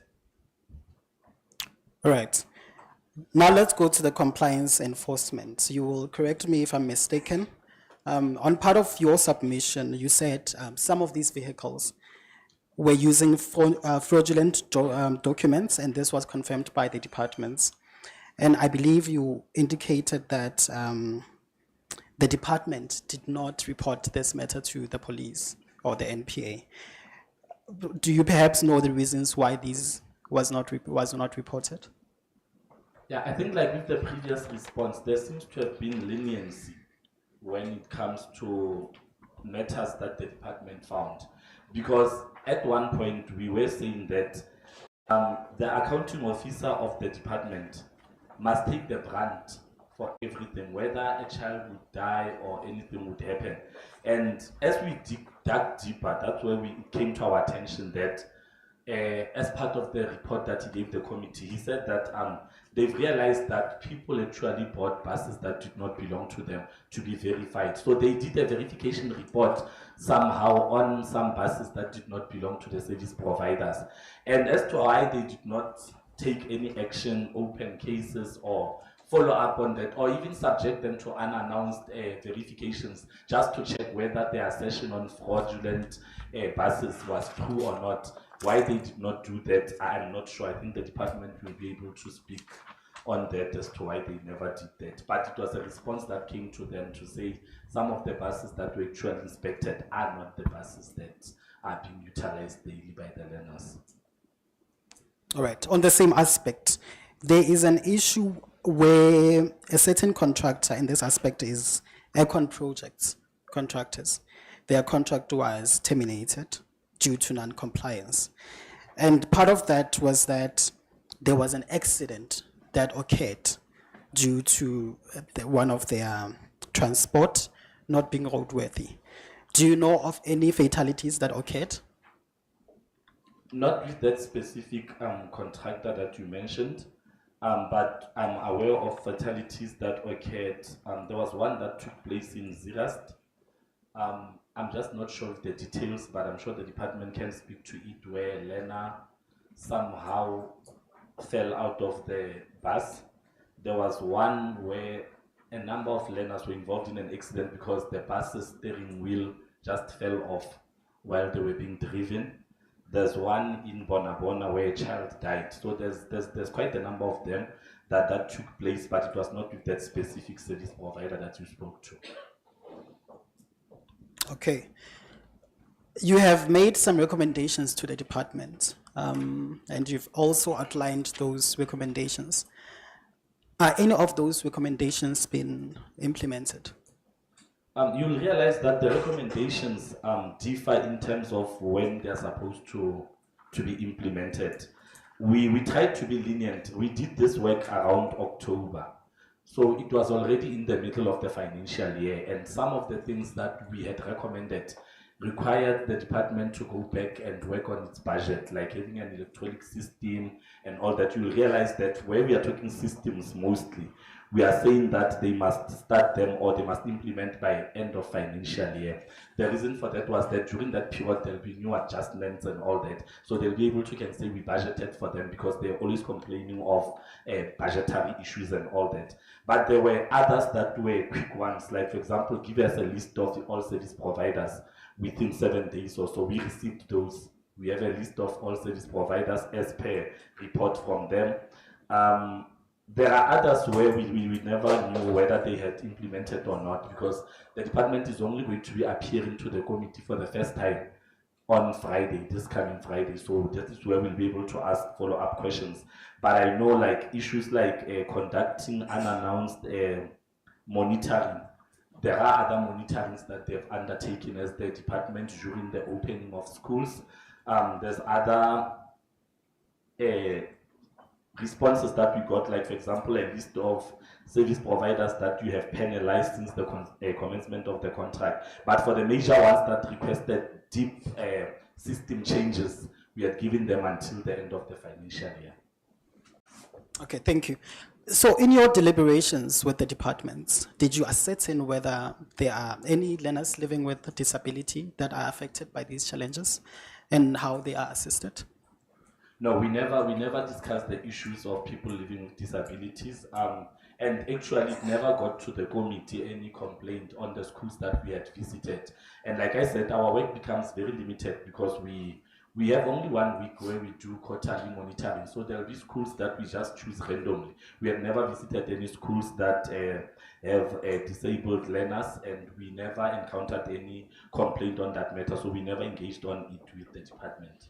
All right. Now let's go to the compliance enforcement. You will correct me if I'm mistaken. On part of your submission, you said some of these vehicles were using fraudulent documents, and this was confirmed by the departments. And I believe you indicated that the department did not report this matter to the police or the NPA. Do you perhaps know the reasons why this was not reported? Yeah, I think like with the previous response, there seems to have been leniency when it comes to matters that the department found. Because at one point we were saying that the accounting officer of the department must take the brunt for everything, whether a child would die or anything would happen. And as we dug deeper, that's where it came to our attention that as part of the report that he gave the committee, he said that they've realized that people actually bought buses that did not belong to them to be verified. So they did a verification report somehow on some buses that did not belong to the service providers. And as to why they did not take any action, open cases, or follow up on that, or even subject them to unannounced verifications just to check whether their assertion on fraudulent buses was true or not. Why they did not do that, I am not sure. I think the department will be able to speak on that as to why they never did that. But it was a response that came to them to say some of the buses that were actually inspected are not the buses that are being utilized daily by the learners. All right. On the same aspect, there is an issue where a certain contractor in this aspect is Econ Projects contractors. Their contract was terminated due to non-compliance. And part of that was that there was an accident that occurred due to one of their transport not being roadworthy. Do you know of any fatalities that occurred? Not with that specific contractor that you mentioned, but I'm aware of fatalities that occurred. There was one that took place in Zirast. I'm just not sure of the details, but I'm sure the department can speak to it, where a learner somehow fell out of the bus. There was one where a number of learners were involved in an accident because the bus's steering wheel just fell off while they were being driven. There's one in Bonabona where a child died. So there's quite a number of them that took place, but it was not with that specific service provider that you spoke to. Okay. You have made some recommendations to the department, and you've also outlined those recommendations. Are any of those recommendations been implemented? You'll realize that the recommendations differ in terms of when they're supposed to be implemented. We tried to be lenient. We did this work around October. So it was already in the middle of the financial year, and some of the things that we had recommended required the department to go back and work on its budget, like having an electronic system and all that. You'll realize that where we are talking systems mostly, we are saying that they must start them or they must implement by end of financial year. The reason for that was that during that period there'll be new adjustments and all that. So they'll be able to can say we budgeted for them because they're always complaining of budgetary issues and all that. But there were others that were quick ones, like for example, give us a list of all service providers within 7 days or so. We received those. We have a list of all service providers as per report from them. There are others where we never knew whether they had implemented or not, because the department is only going to be appearing to the committee for the first time on Friday, this coming Friday. So that is where we'll be able to ask follow-up questions. But I know like issues like conducting unannounced monitoring. There are other monitorings that they've undertaken as the department during the opening of schools. There's other responses that we got, like for example, a list of service providers that you have penalized since the commencement of the contract. But for the major ones that requested deep system changes, we had given them until the end of the financial year. Okay, thank you. So in your deliberations with the departments, did you ascertain whether there are any learners living with a disability that are affected by these challenges and how they are assisted? No, we never discussed the issues of people living with disabilities. And actually it never got to the committee any complaint on the schools that we had visited. And like I said, our work becomes very limited because we have only 1 week where we do quarterly monitoring. So there'll be schools that we just choose randomly. We have never visited any schools that have disabled learners, and we never encountered any complaint on that matter. So we never engaged on it with the department.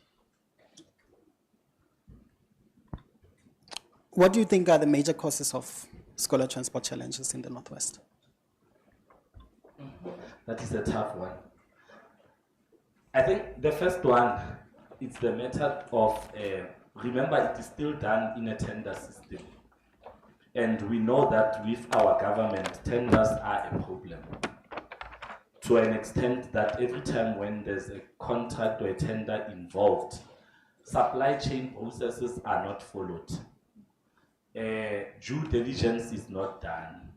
What do you think are the major causes of scholar transport challenges in the Northwest? That is a tough one. I think the first one, it's the method of, remember it is still done in a tender system. And we know that with our government, tenders are a problem. To an extent that every time when there's a contract or a tender involved, supply chain processes are not followed. Due diligence is not done.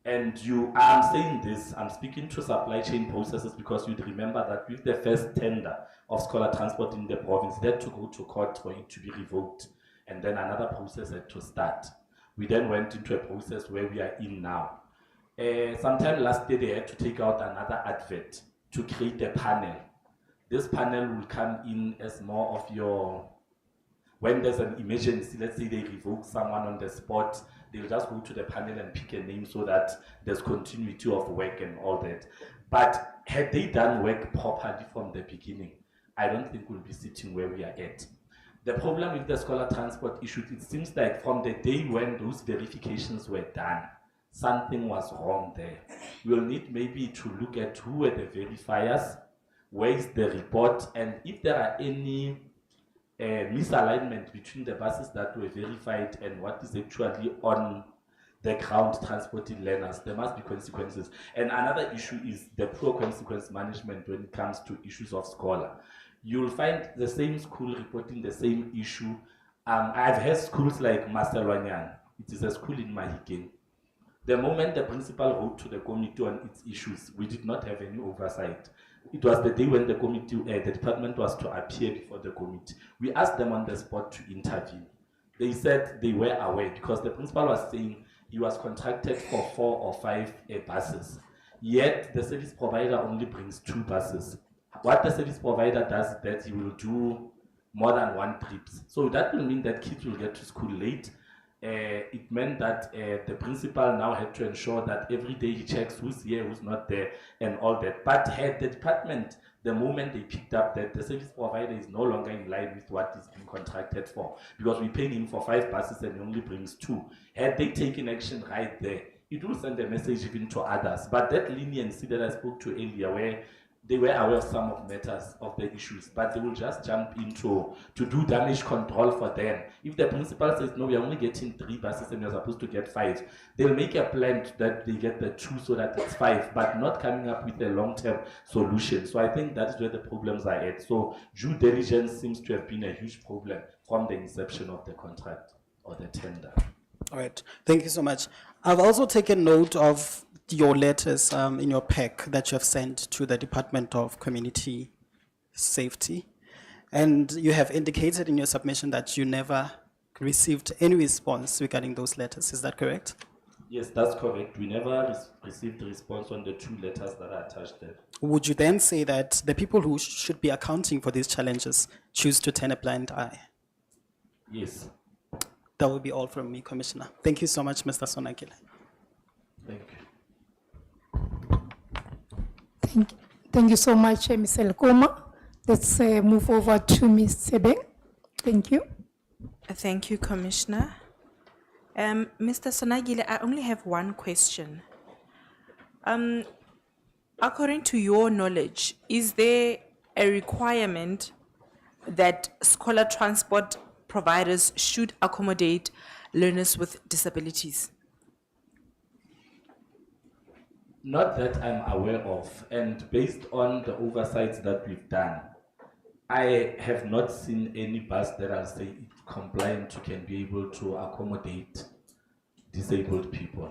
And I'm saying this, I'm speaking to supply chain processes because you'd remember that with the first tender of scholar transport in the province, they had to go to court for it to be revoked. And then another process had to start. We then went into a process where we are in now. Sometime last year, they had to take out another advert to create a panel. This panel will come in as more of your, when there's an emergency, let's say they revoke someone on the spot, they'll just go to the panel and pick a name so that there's continuity of work and all that. But had they done work properly from the beginning, I don't think we'll be sitting where we are at. The problem with the scholar transport issue, it seems like from the day when those verifications were done, something was wrong there. We'll need maybe to look at who were the verifiers, where is the report, and if there are any misalignment between the buses that were verified and what is actually on the ground transporting learners, there must be consequences. And another issue is the poor consequence management when it comes to issues of scholar. You'll find the same school reporting the same issue. I've had schools like Maselwanyan. It is a school in Mahikeng. The moment the principal wrote to the committee on its issues, we did not have any oversight. It was the day when the committee, the department was to appear before the committee. We asked them on the spot to intervene. They said they were aware because the principal was saying he was contracted for 4 or 5 buses. Yet the service provider only brings 2 buses. What the service provider does is that he will do more than 1 trip. So that will mean that kids will get to school late. It meant that the principal now had to ensure that every day he checks who's here, who's not there, and all that. But had the department, the moment they picked up that the service provider is no longer in line with what is being contracted for, because we pay him for 5 buses and he only brings 2. Had they taken action right there, it will send a message even to others. But that leniency that I spoke to earlier, where they were aware of some of matters of the issues, but they will just jump into to do damage control for them. If the principal says, no, we are only getting 3 buses and you're supposed to get 5, they'll make a plan that they get the 2 so that it's 5, but not coming up with a long-term solution. So I think that's where the problems are at. So due diligence seems to have been a huge problem from the inception of the contract or the tender. All right, thank you so much. I've also taken note of your letters in your pack that you have sent to the Department of Community Safety. And you have indicated in your submission that you never received any response regarding those letters. Is that correct? Yes, that's correct. We never received a response on the 2 letters that are attached there. Would you then say that the people who should be accounting for these challenges choose to turn a blind eye? Yes. That will be all from me, Commissioner. Thank you so much, Mr. Sonakile. Thank you. Thank you so much, Ms. Elkoma. Let's move over to Ms. Sebeng. Thank you. Thank you, Commissioner. Mr. Sonagile, I only have one question. According to your knowledge, is there a requirement that scholar transport providers should accommodate learners with disabilities? Not that I'm aware of, and based on the oversights that we've done, I have not seen any bus that I'll say it's compliant to can be able to accommodate disabled people.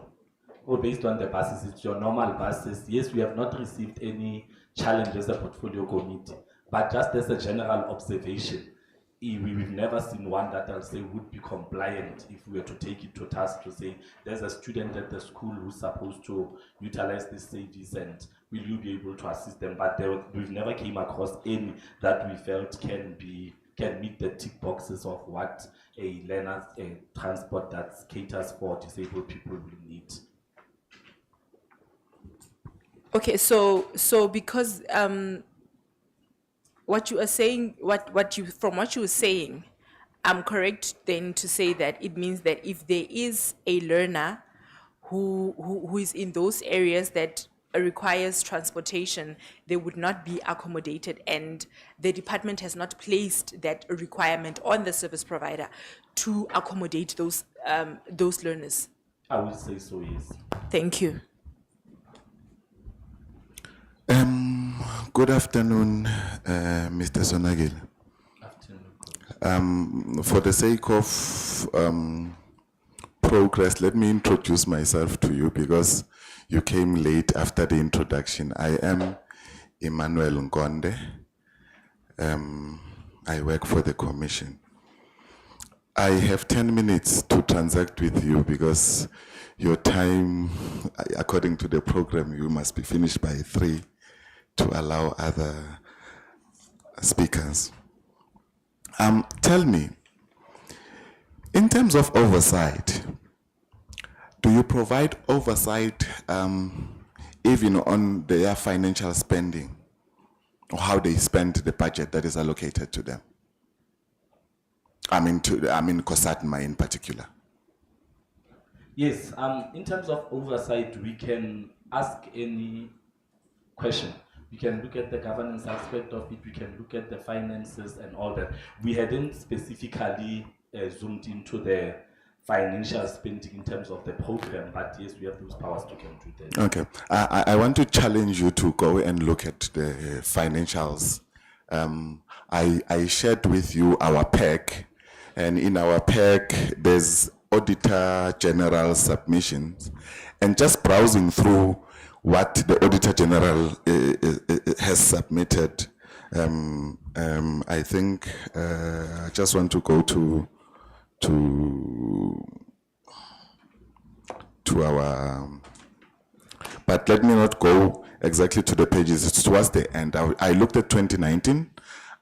Or based on the buses, it's your normal buses. Yes, we have not received any challenge as a portfolio committee, but just as a general observation, we've never seen one that I'll say would be compliant if we were to take it to task to say there's a student at the school who's supposed to utilize these services and will you be able to assist them? But we've never came across any that we felt can meet the tick boxes of what a learner transport that caters for disabled people will need. Okay, so because what you are saying, from what you were saying, I'm correct then to say that it means that if there is a learner who is in those areas that requires transportation, they would not be accommodated, and the department has not placed that requirement on the service provider to accommodate those learners. I would say so, yes. Thank you. Good afternoon, Mr. Sonagile. Afternoon. For the sake of progress, let me introduce myself to you because you came late after the introduction. I am Emmanuel Ngonde. I work for the Commission. I have 10 minutes to transact with you because your time, according to the program, you must be finished by 3 to allow other speakers. Tell me, in terms of oversight, do you provide oversight even on their financial spending or how they spend the budget that is allocated to them? I mean COSATMA in particular. Yes, in terms of oversight, we can ask any question. We can look at the governance aspect of it, we can look at the finances and all that. We hadn't specifically zoomed into the financial spending in terms of the program, but yes, we have those powers to can do that. Okay, I want to challenge you to go and look at the financials. I shared with you our pack, and in our pack, there's Auditor General submissions, and just browsing through what the Auditor General has submitted, I think I just want to go to our, but let me not go exactly to the pages, it's towards the end. I looked at 2019,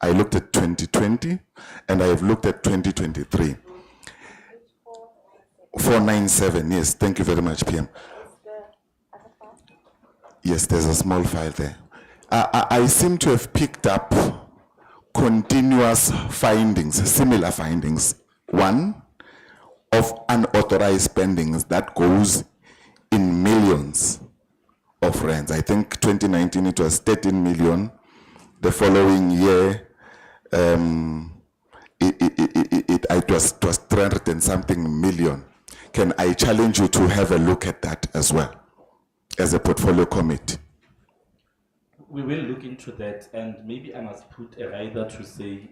I looked at 2020, and I have looked at 2023. 497, yes, thank you very much, PM. Yes, there's a small file there. I seem to have picked up continuous findings, similar findings. One, of unauthorized spendings that goes in millions of rands. I think 2019 it was 13 million. The following year, it was 300 and something million. Can I challenge you to have a look at that as well, as a portfolio committee? We will look into that, and maybe I must put a rider to say,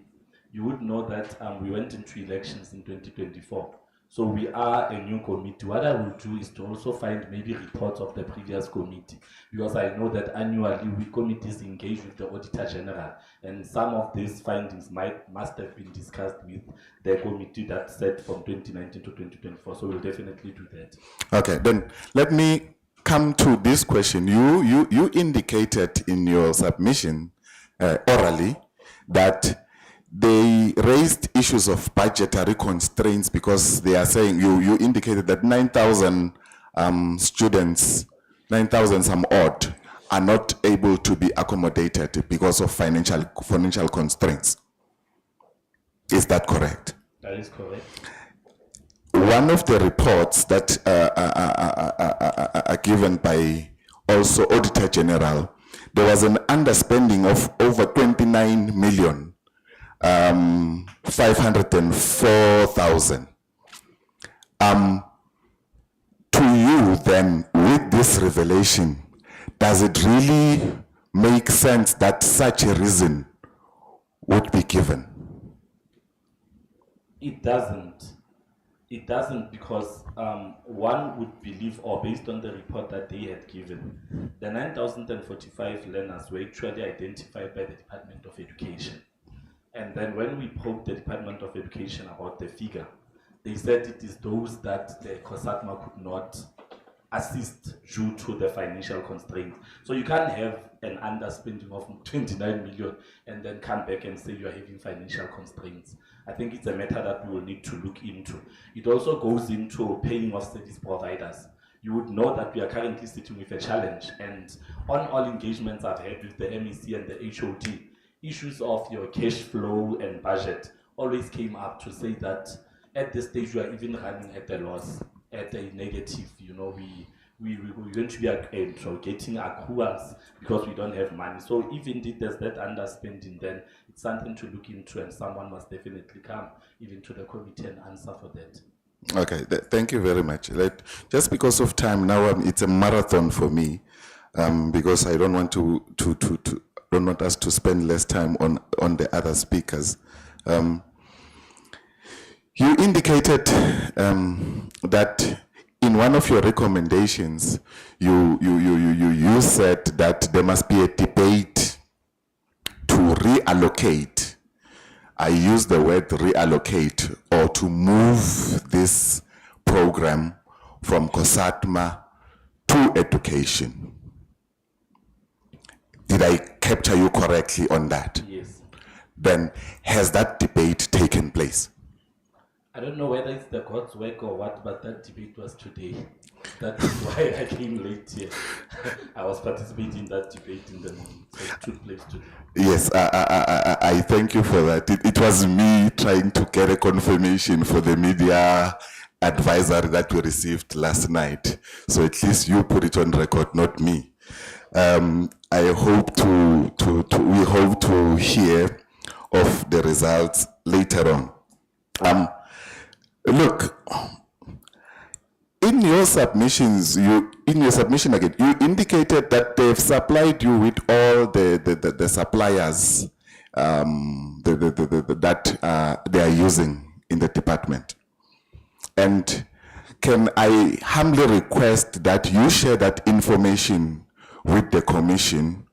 you would know that we went into elections in 2024. So we are a new committee. What I will do is to also find maybe reports of the previous committee, because I know that annually we committees engage with the Auditor General, and some of these findings must have been discussed with the committee that set from 2019 to 2024. So we'll definitely do that. Okay, then let me come to this question. You indicated in your submission orally that they raised issues of budgetary constraints because they are saying, you indicated that 9,000 students, 9,000 some odd, are not able to be accommodated because of financial constraints. Is that correct? That is correct. One of the reports that are given by also Auditor General, there was an underspending of over 29 million. 504,000. To you then, with this revelation, does it really make sense that such a reason would be given? It doesn't. It doesn't, because one would believe, or based on the report that they had given, the 9,045 learners were actually identified by the Department of Education. And then when we probed the Department of Education about the figure, they said it is those that the COSATMA could not assist due to the financial constraint. So you can't have an underspending of 29 million and then come back and say you are having financial constraints. I think it's a matter that we will need to look into. It also goes into paying of service providers. You would know that we are currently sitting with a challenge, and on all engagements I've had with the MEC and the HOD, issues of your cash flow and budget always came up to say that at this stage we are even running at a loss, at a negative. You know, we're going to be getting accruals because we don't have money. So if indeed there's that underspending, then it's something to look into, and someone must definitely come even to the committee and answer for that. Okay, thank you very much. Just because of time now, it's a marathon for me, because I don't want don't want us to spend less time on the other speakers. You indicated that in one of your recommendations, you said that there must be a debate to reallocate. I use the word reallocate, or to move this program from COSATMA to education. Did I capture you correctly on that? Yes. Then has that debate taken place? I don't know whether it's the God's work or what, but that debate was today. That is why I came late here. I was participating in that debate in the morning, so it took place today. Yes, I thank you for that. It was me trying to get a confirmation for the media advisory that we received last night. So at least you put it on record, not me. I hope we hope to hear of the results later on. Look, in your submissions, in your submission again, you indicated that they've supplied you with all the suppliers that they are using in the department. And can I humbly request that you share that information with the commission?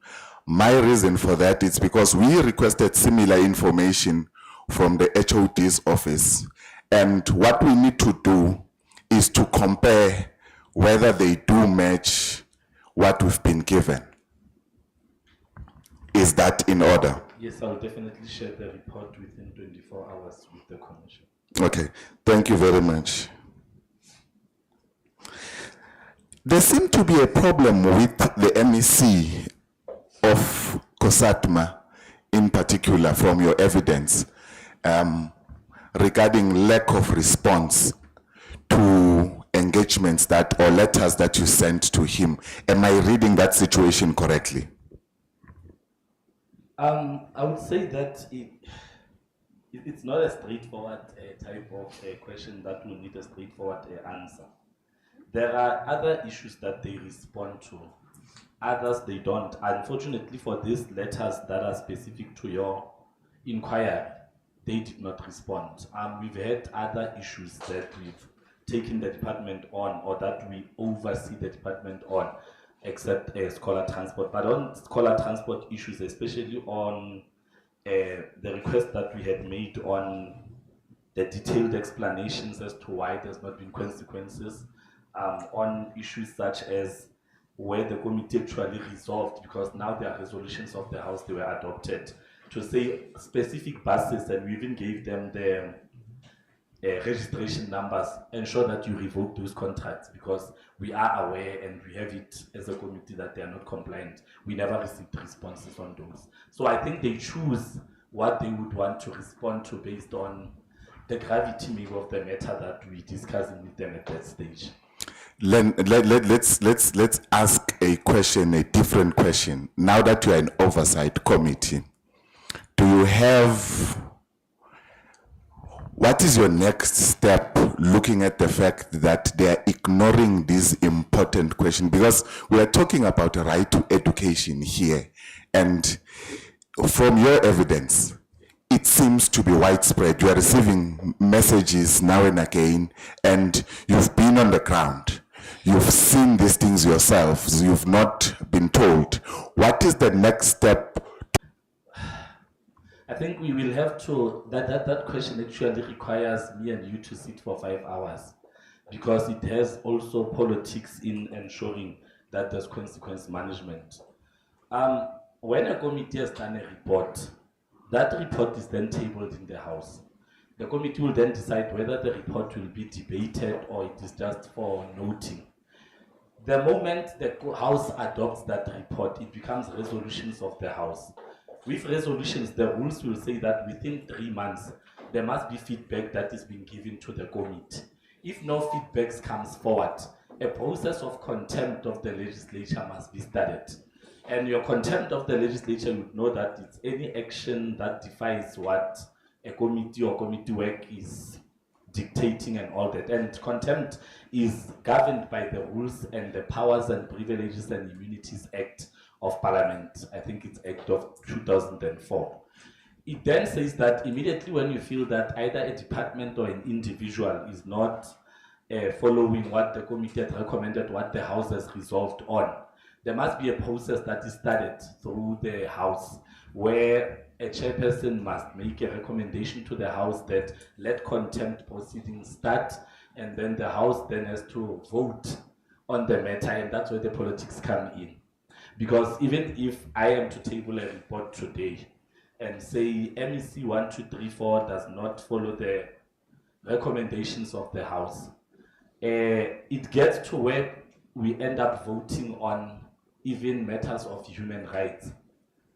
My reason for that is because we requested similar information from the HOD's office, and what we need to do is to compare whether they do match what we've been given. Is that in order? Yes, I'll definitely share the report within 24 hours with the commission. Okay, thank you very much. There seemed to be a problem with the MEC of COSATMA in particular from your evidence regarding lack of response to engagement engagements that or letters that you sent to him. Am I reading that situation correctly? I would say that it's not a straightforward type of question that will need a straightforward answer. There are other issues that they respond to, others they don't. Unfortunately, for these letters that are specific to your inquiry, they did not respond. We've had other issues that we've taken the department on, or that we oversee the department on, except scholar transport. But on scholar transport issues, especially on the request that we had made on the detailed explanations as to why there's not been consequences, on issues such as where the committee actually resolved, because now there are resolutions of the House, they were adopted to say specific buses, and we even gave them the registration numbers, ensure that you revoke those contracts, because we are aware and we have it as a committee that they are not compliant. We never received responses on those. So I think they choose what they would want to respond to based on the gravity maybe of the matter that we're discussing with them at that stage. Let's ask a question, a different question. Now that you are an oversight committee, do you have, what is your next step looking at the fact that they are ignoring this important question? Because we are talking about a right to education here, and from your evidence, it seems to be widespread. You are receiving messages now and again, and you've been on the ground. You've seen these things yourselves. You've not been told. What is the next step? I think we will have to, that question actually requires me and you to sit for 5 hours, because it has also politics in ensuring that there's consequence management. When a committee has done a report, that report is then tabled in the House. The committee will then decide whether the report will be debated or it is just for noting. The moment the House adopts that report, it becomes resolutions of the House. With resolutions, the rules will say that within 3 months, there must be feedback that is being given to the committee. If no feedback comes forward, a process of contempt of the legislature must be started. And your contempt of the legislature would know that it's any action that defies what a committee or committee work is dictating and all that. And contempt is governed by the rules and the Powers and Privileges and Immunities Act of Parliament. I think it's Act of 2004. It then says that immediately when you feel that either a department or an individual is not following what the committee had recommended, what the House has resolved on, there must be a process that is started through the House, where a chairperson must make a recommendation to the House that let contempt proceedings start, and then the House then has to vote on the matter, and that's where the politics come in. Because even if I am to table a report today and say MEC 1234 does not follow the recommendations of the House, it gets to where we end up voting on even matters of human rights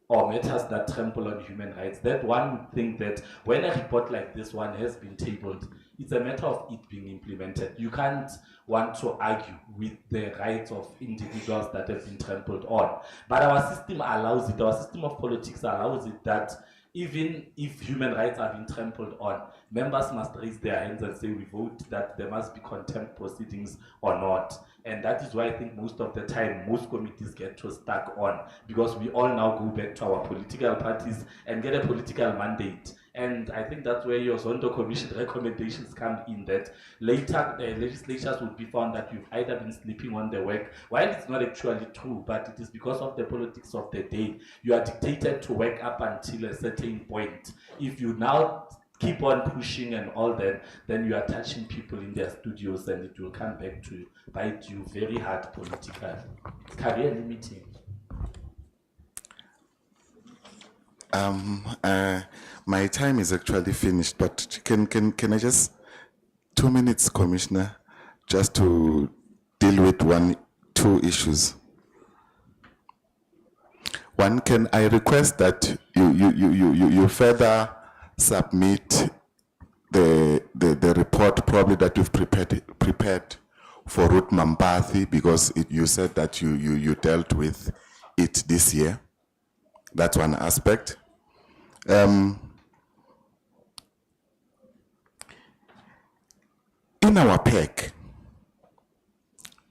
or matters that trample on human rights. That one would think that when a report like this one has been tabled, it's a matter of it being implemented. You can't want to argue with the rights of individuals that have been trampled on. But our system allows it, our system of politics allows it that even if human rights are being trampled on, members must raise their hands and say we vote that there must be contempt proceedings or not. And that is why I think most of the time, most committees get to stuck on, because we all now go back to our political parties and get a political mandate. And I think that's where your Zondo Commission recommendations come in, that later legislatures would be found that you've either been sleeping on the work, while it's not actually true, but it is because of the politics of the day. You are dictated to work up until a certain point. If you now keep on pushing and all that, then you are touching people in their studios, and it will come back to bite you very hard politically. It's career limiting. My time is actually finished, but can I just 2 minutes, Commissioner, just to deal with two issues. One, can I request that you further submit the report probably that you've prepared for Ruth Mampathi, because you said that you dealt with it this year. That's one aspect. In our pack,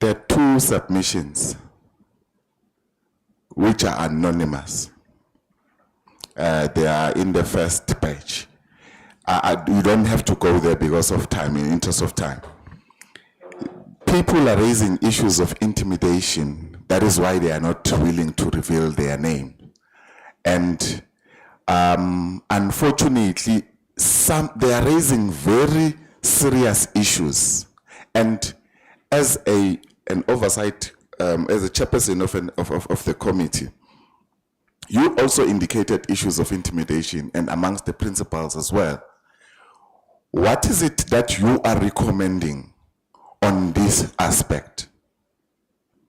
there are 2 submissions which are anonymous. They are in the first page. You don't have to go there because of time, in interest of time. People are raising issues of intimidation. That is why they are not willing to reveal their name. And unfortunately, they are raising very serious issues. And as an oversight, as a chairperson of the committee, you also indicated issues of intimidation and amongst the principals as well. What is it that you are recommending on this aspect?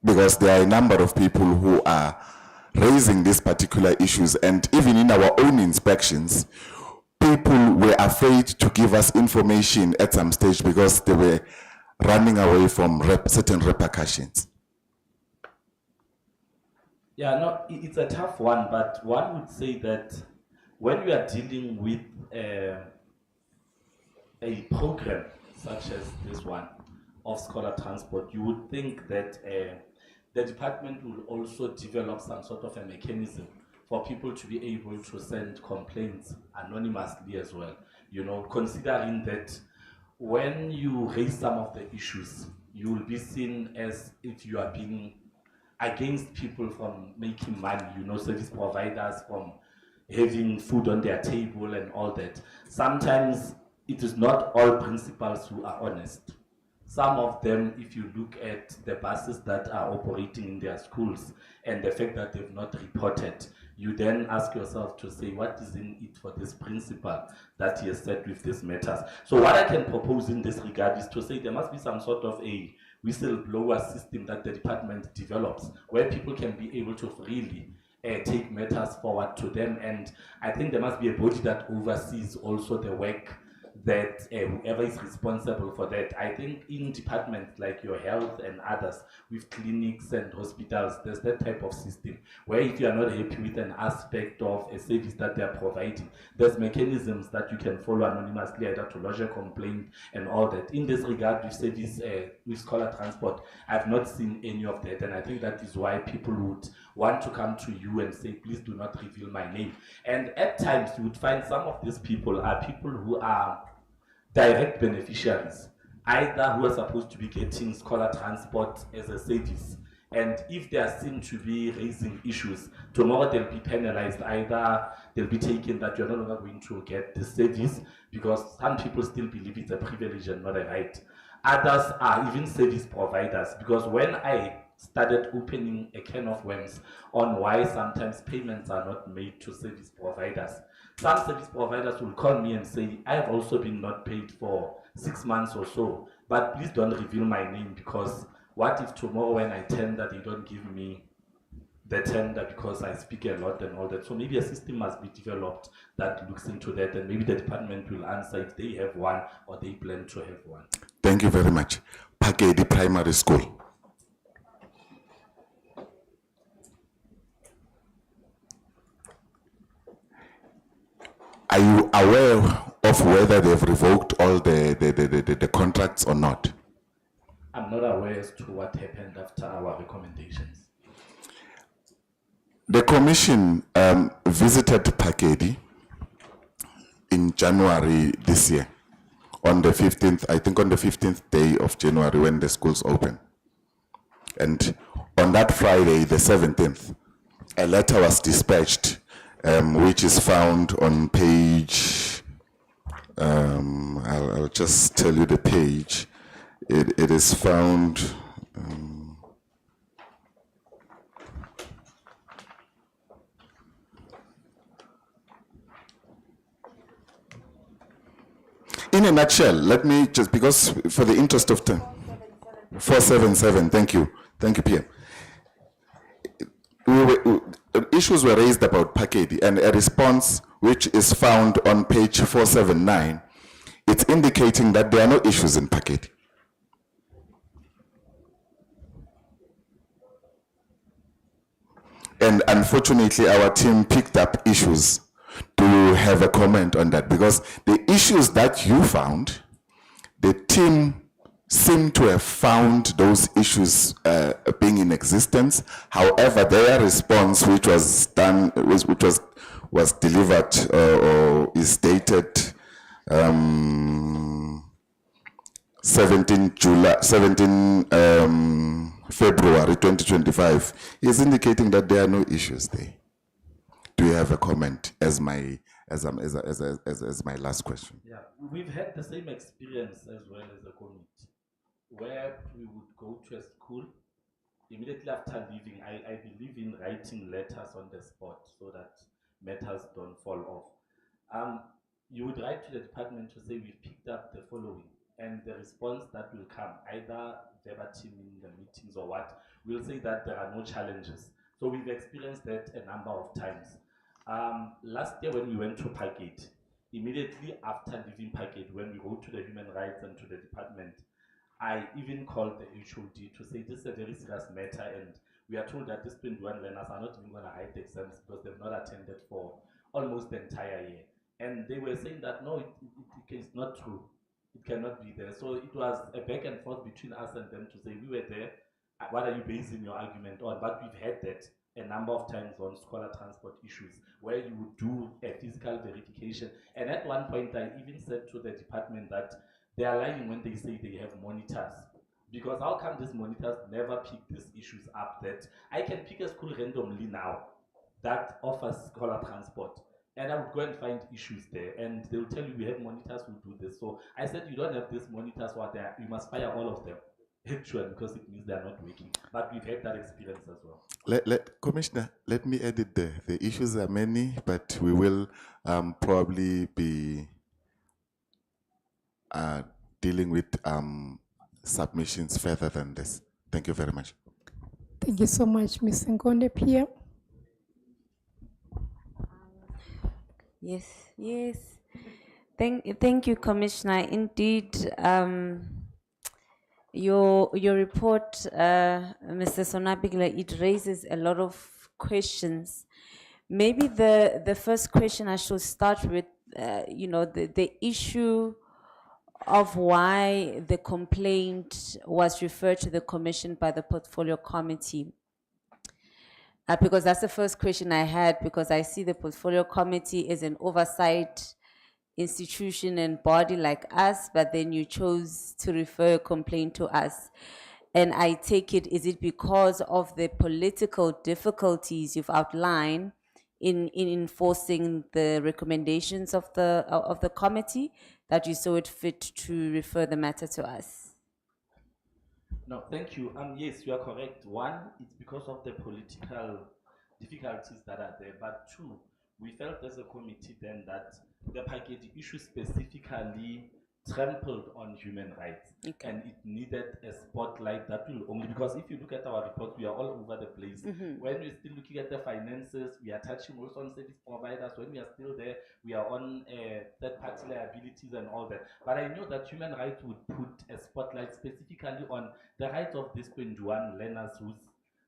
Because there are a number of people who are raising these particular issues, and even in our own inspections, people were afraid to give us information at some stage because they were running away from certain repercussions. Yeah, no, it's a tough one, but one would say that when we are dealing with a program such as this one of scholar transport, you would think that the department will also develop some sort of a mechanism for people to be able to send complaints anonymously as well. You know, considering that when you raise some of the issues, you will be seen as if you are being against people from making money, you know, service providers from having food on their table and all that. Sometimes it is not all principals who are honest. Some of them, if you look at the buses that are operating in their schools and the fact that they've not reported, you then ask yourself to say, what is in it for this principal that he has said with these matters? So what I can propose in this regard is to say there must be some sort of a whistleblower system that the department develops where people can be able to freely take matters forward to them. And I think there must be a body that oversees also the work that whoever is responsible for that. I think in departments like your health and others with clinics and hospitals, there's that type of system where if you are not happy with an aspect of a service that they are providing, there's mechanisms that you can follow anonymously, either to lodge a complaint and all that. In this regard, with service, with scholar transport, I've not seen any of that, and I think that is why people would want to come to you and say, please do not reveal my name. And at times you would find some of these people are people who are direct beneficiaries, either who are supposed to be getting scholar transport as a service, and if they are seen to be raising issues, tomorrow they'll be penalized. Either they'll be taken that you're no longer going to get the service, because some people still believe it's a privilege and not a right. Others are even service providers, because when I started opening a can of worms on why sometimes payments are not made to service providers, some service providers will call me and say, I have also been not paid for 6 months or so, but please don't reveal my name, because what if tomorrow when I tender, they don't give me the tender because I speak a lot and all that? So maybe a system must be developed that looks into that, and maybe the department will answer if they have one or they plan to have one. Thank you very much. Pakedi Primary School. Are you aware of whether they've revoked all the contracts or not? I'm not aware as to what happened after our recommendations. The commission visited Pakedi in January this year, on the 15th, I think on the 15th day of January when the schools open. And on that Friday, the 17th, a letter was dispatched, which is found on page, I'll just tell you the page. It is found, in a nutshell, let me just, because for the interest of time, 477, thank you, PM. Issues were raised about Pakedi, and a response which is found on page 479, it's indicating that there are no issues in Pakedi. and unfortunately our team picked up issues to have a comment on that, because the issues that you found, the team seem to have found those issues being in existence. However, their response, which was done, was delivered or is dated 17 February 2025, is indicating that there are no issues there. Do you have a comment as my last question? Yeah, we've had the same experience as well as a committee, where we would go to a school immediately after leaving. I believe in writing letters on the spot so that matters don't fall off. You would write to the department to say we've picked up the following, and the response that will come, either verbatim in the meetings or what, will say that there are no challenges. So we've experienced that a number of times. Last year when we went to Parkgate, immediately after leaving Parkgate, when we go to the human rights and to the department, I even called the HOD to say this is a very serious matter, and we are told that these 21 learners are not even going to write exams because they've not attended for almost the entire year. And they were saying that no, it is not true. It cannot be there. So it was a back and forth between us and them to say we were there. What are you basing your argument on? But we've had that a number of times on scholar transport issues where you would do a physical verification. And at one point, I even said to the department that they are lying when they say they have monitors. Because how come these monitors never pick these issues up? That I can pick a school randomly now that offers scholar transport, and I would go and find issues there, and they will tell you we have monitors who do this. So I said you don't have these monitors, what there, you must fire all of them. Actually, because it means they are not working. But we've had that experience as well. Commissioner, let me edit there. The issues are many, but we will probably be dealing with submissions further than this. Thank you very much. Thank you so much, Ms. Nkonde Pierre. Yes, yes. Thank you, Commissioner. Indeed, your report, Mr. Sonabigla, it raises a lot of questions. Maybe the first question I should start with, the issue of why the complaint was referred to the commission by the portfolio committee. Because that's the first question I had, because I see the portfolio committee as an oversight institution and body like us, but then you chose to refer a complaint to us. And I take it, is it because of the political difficulties you've outlined in enforcing the recommendations of the committee that you saw it fit to refer the matter to us? No, thank you. Yes, you are correct. One, it's because of the political difficulties that are there. But two, we felt as a committee then that the package issue specifically trampled on human rights. Okay. And it needed a spotlight that will only, because if you look at our report, we are all over the place. When we're still looking at the finances, we are touching also on service providers. When we are still there, we are on third-party liabilities and all that. But I know that human rights would put a spotlight specifically on the rights of these 21 learners whose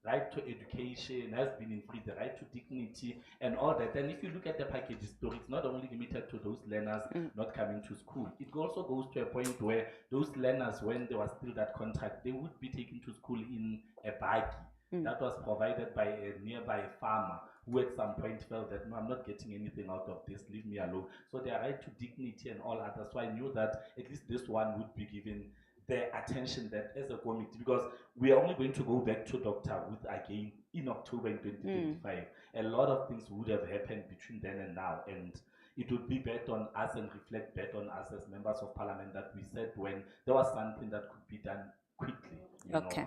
right to education has been increased, the right to dignity and all that. And if you look at the package story, it's not only limited to those learners not coming to school. It also goes to a point where those learners, when there was still that contract, they would be taken to school in a buggy that was provided by a nearby farmer who at some point felt that, no, I'm not getting anything out of this, leave me alone. So their right to dignity and all others. So I knew that at least this one would be given the attention that as a committee, because we are only going to go back to Dr. Wood again in October in 2025. A lot of things would have happened between then and now, and it would be better on us and reflect better on us as members of parliament that we said when there was something that could be done quickly. Okay.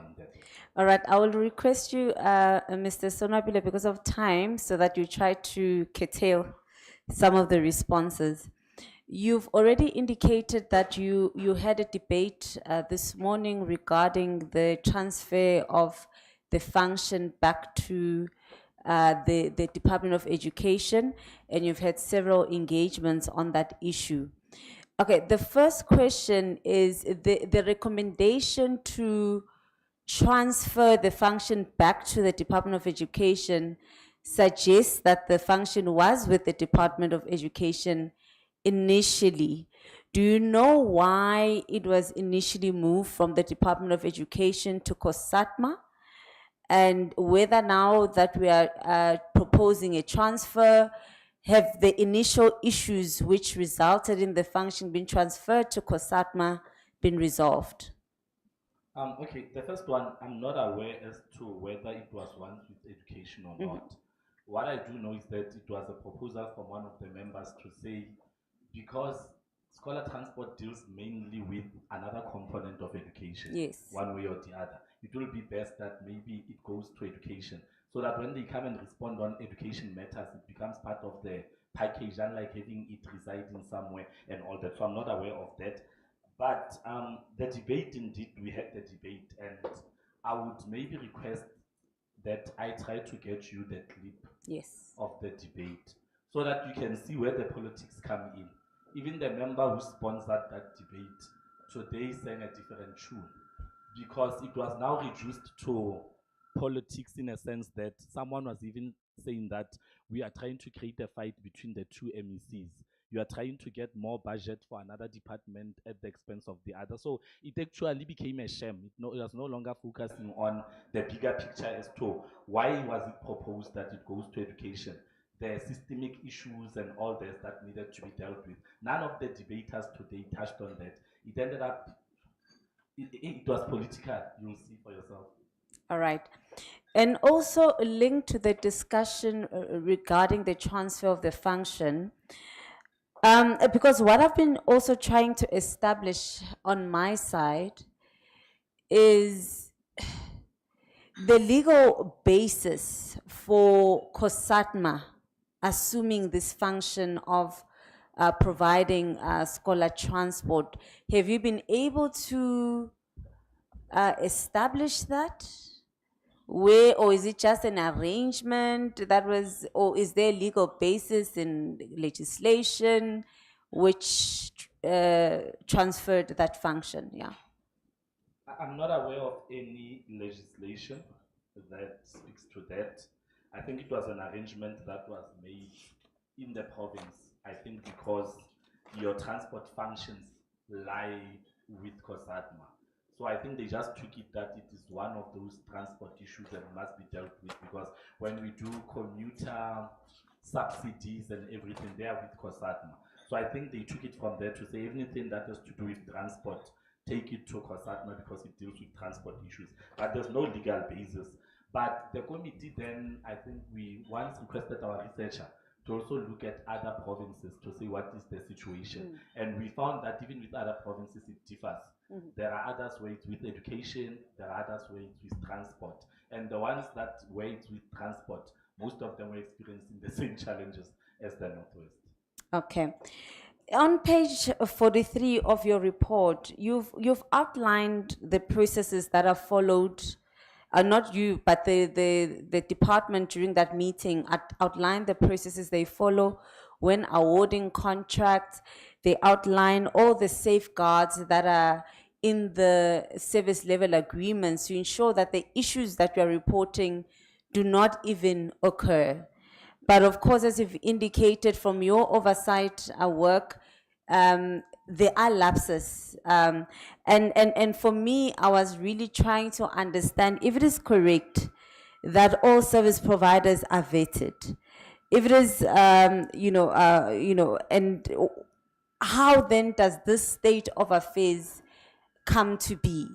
All right. I will request you, Mr. Sonabile, because of time, so that you try to curtail some of the responses. You've already indicated that you had a debate this morning regarding the transfer of the function back to the Department of Education, and you've had several engagements on that issue. Okay, the first question is the recommendation to transfer the function back to the Department of Education suggests that the function was with the Department of Education initially. Do you know why it was initially moved from the Department of Education to COSATMA? And whether now that we are proposing a transfer, have the initial issues which resulted in the function being transferred to COSATMA been resolved? Okay, the first one, I'm not aware as to whether it was once with education or not. What I do know is that it was a proposal from one of the members to say, because scholar transport deals mainly with another component of education, Yes. one way or the other, it will be best that maybe it goes to education, so that when they come and respond on education matters, it becomes part of the package, unlike having it residing somewhere and all that. So I'm not aware of that. But the debate, indeed, we had the debate, and I would maybe request that I try to get you the clip Yes. of the debate so that you can see where the politics come in. Even the member who sponsored that debate today sang a different tune, because it was now reduced to politics, in a sense that someone was even saying that we are trying to create a fight between the two MECs. You are trying to get more budget for another department at the expense of the other. So it actually became a shame. It was no longer focusing on the bigger picture as to why was it proposed that it goes to education. The systemic issues and all this that needed to be dealt with. None of the debaters today touched on that. It ended up, it was political. You'll see for yourself. All right. And also linked to the discussion regarding the transfer of the function, because what I've been also trying to establish on my side is the legal basis for COSATMA assuming this function of providing scholar transport. Have you been able to establish that? Where, or is it just an arrangement that was, or is there legal basis in legislation which transferred that function? Yeah. I'm not aware of any legislation that speaks to that. I think it was an arrangement that was made in the province. I think because your transport functions lie with COSATMA. So I think they just took it that it is one of those transport issues that must be dealt with, because when we do commuter subsidies and everything, they are with COSATMA. So I think they took it from there to say anything that has to do with transport, take it to COSATMA because it deals with transport issues. But there's no legal basis. But the committee then, I think we once requested our researcher to also look at other provinces to see what is the situation. And we found that even with other provinces, it differs. There are others where it's with education, there are others where it's with transport. And the ones that where it's with transport, most of them were experiencing the same challenges as the Northwest. Okay. On page 43 of your report, you've outlined the processes that are followed, not you, but the department during that meeting outlined the processes they follow when awarding contracts. They outline all the safeguards that are in the service level agreements to ensure that the issues that we are reporting do not even occur. But of course, as you've indicated from your oversight work, there are lapses. And for me, I was really trying to understand if it is correct that all service providers are vetted. If it is, and how then does this state of affairs come to be?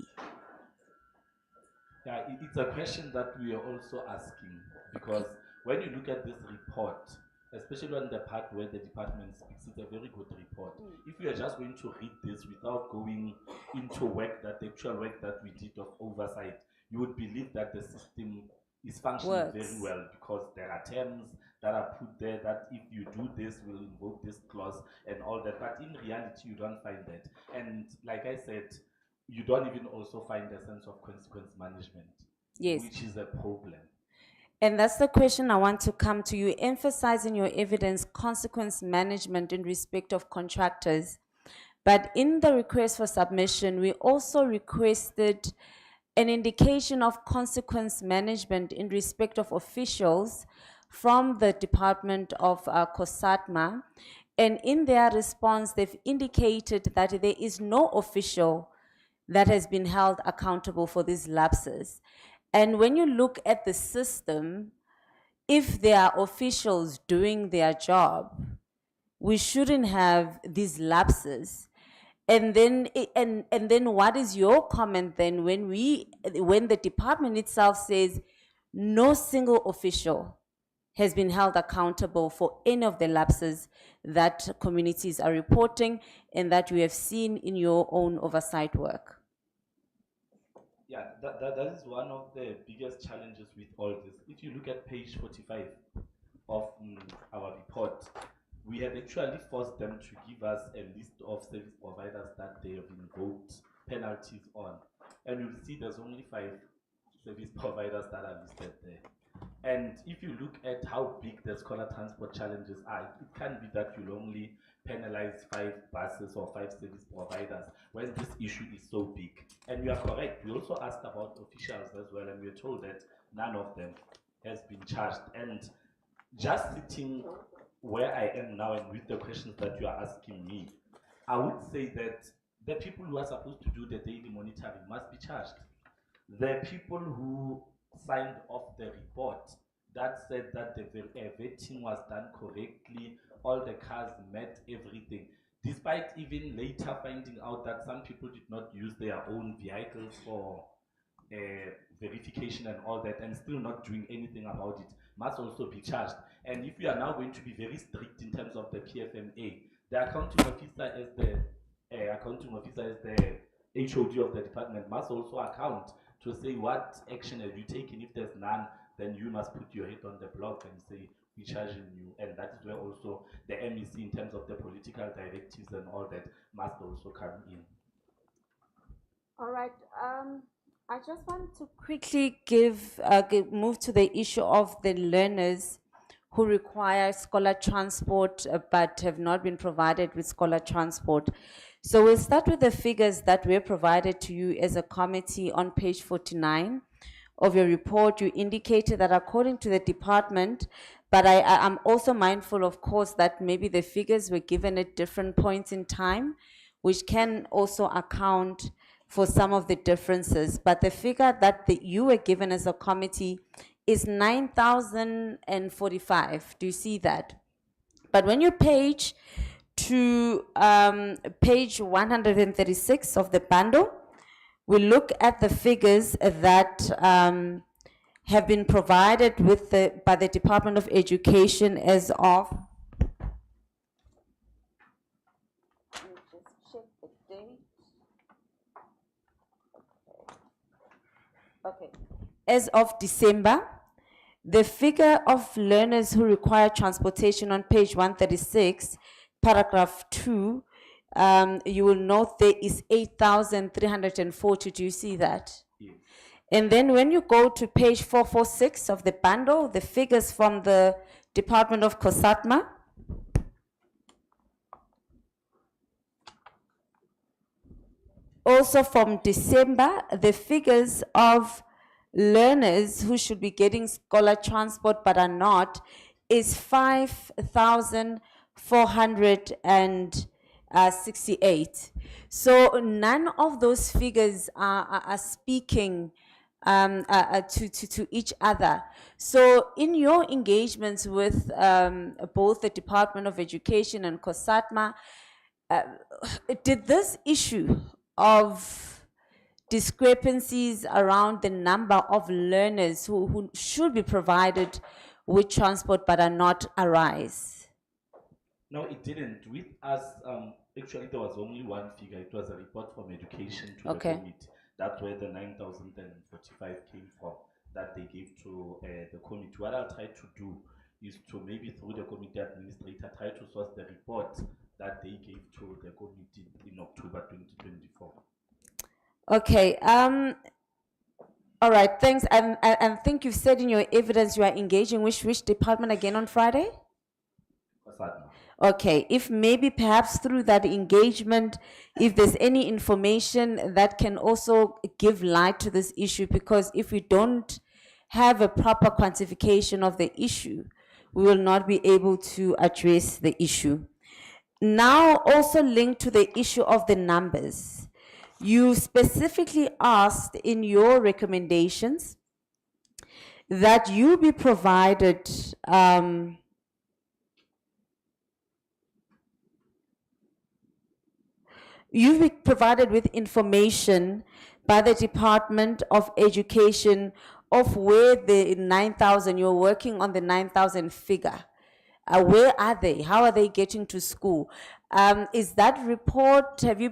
Yeah, it's a question that we are also asking, because when you look at this report, especially on the part where the department speaks, it's a very good report. If you are just going to read this without going into work, that the actual work that we did of oversight, you would believe that the system is functioning very well, because there are terms that are put there that if you do this, will invoke this clause and all that. But in reality, you don't find that. And like I said, you don't even also find a sense of consequence management, Yes. which is a problem. And that's the question I want to come to you. Emphasize in your evidence consequence management in respect of contractors. But in the request for submission, we also requested an indication of consequence management in respect of officials from the Department of COSATMA, and in their response, they've indicated that there is no official that has been held accountable for these lapses. And when you look at the system, if there are officials doing their job, we shouldn't have these lapses. And then, and then what is your comment then when the department itself says no single official has been held accountable for any of the lapses that communities are reporting and that you have seen in your own oversight work? Yeah, that is one of the biggest challenges with all this. If you look at page 45 of our report, we have actually forced them to give us a list of service providers that they have invoked penalties on. And you'll see there's only 5 service providers that are listed there. And if you look at how big the scholar transport challenges are, it can't be that you'll only penalize 5 buses or 5 service providers when this issue is so big. And you are correct. We also asked about officials as well, and we were told that none of them has been charged. And just sitting where I am now and with the questions that you are asking me, I would say that the people who are supposed to do the daily monitoring must be charged. The people who signed off the report that said that the vetting was done correctly, all the cars met everything, despite even later finding out that some people did not use their own vehicles for verification and all that, and still not doing anything about it, must also be charged. And if we are now going to be very strict in terms of the PFMA, the accounting officer as the HOD of the department must also account to say what action have you taken. If there's none, then you must put your head on the block and say we're charging you. And that is where also the MEC, in terms of the political directives and all that, must also come in. All right. I just want to quickly move to the issue of the learners who require scholar transport but have not been provided with scholar transport. So we'll start with the figures that were provided to you as a committee on page 49 of your report. You indicated that according to the department, but I'm also mindful, of course, that maybe the figures were given at different points in time, which can also account for some of the differences. But the figure that you were given as a committee is 9,045. Do you see that? But when you page to page 136 of the bundle, we look at the figures that have been provided by the Department of Education as of, let me just check the date. Okay. As of December, the figure of learners who require transportation on page 136, paragraph 2, you will note there is 8,340. Do you see that? Yes. And then when you go to page 446 of the bundle, the figures from the Department of COSATMA, also from December, the figures of learners who should be getting scholar transport but are not is 5,468. So none of those figures are speaking to each other. So in your engagements with both the Department of Education and COSATMA, did this issue of discrepancies around the number of learners who should be provided with transport but are not arise? No, it didn't. With us, actually, there was only one figure. It was a report from education to Okay. the committee. That's where the 9,045 came from, that they gave to the committee. What I'll try to do is to, maybe through the committee administrator, try to source the report that they gave to the committee in October 2024. Okay. All right. Thanks. And I think you've said in your evidence you are engaging which department again on Friday? COSATMA. Okay. If maybe perhaps through that engagement, if there's any information that can also give light to this issue, because if we don't have a proper quantification of the issue, we will not be able to address the issue. Now, also linked to the issue of the numbers, you specifically asked in your recommendations that you be provided you've been provided with information by the Department of Education of where the 9,000, you're working on the 9,000 figure. Where are they? How are they getting to school? Is that report, have you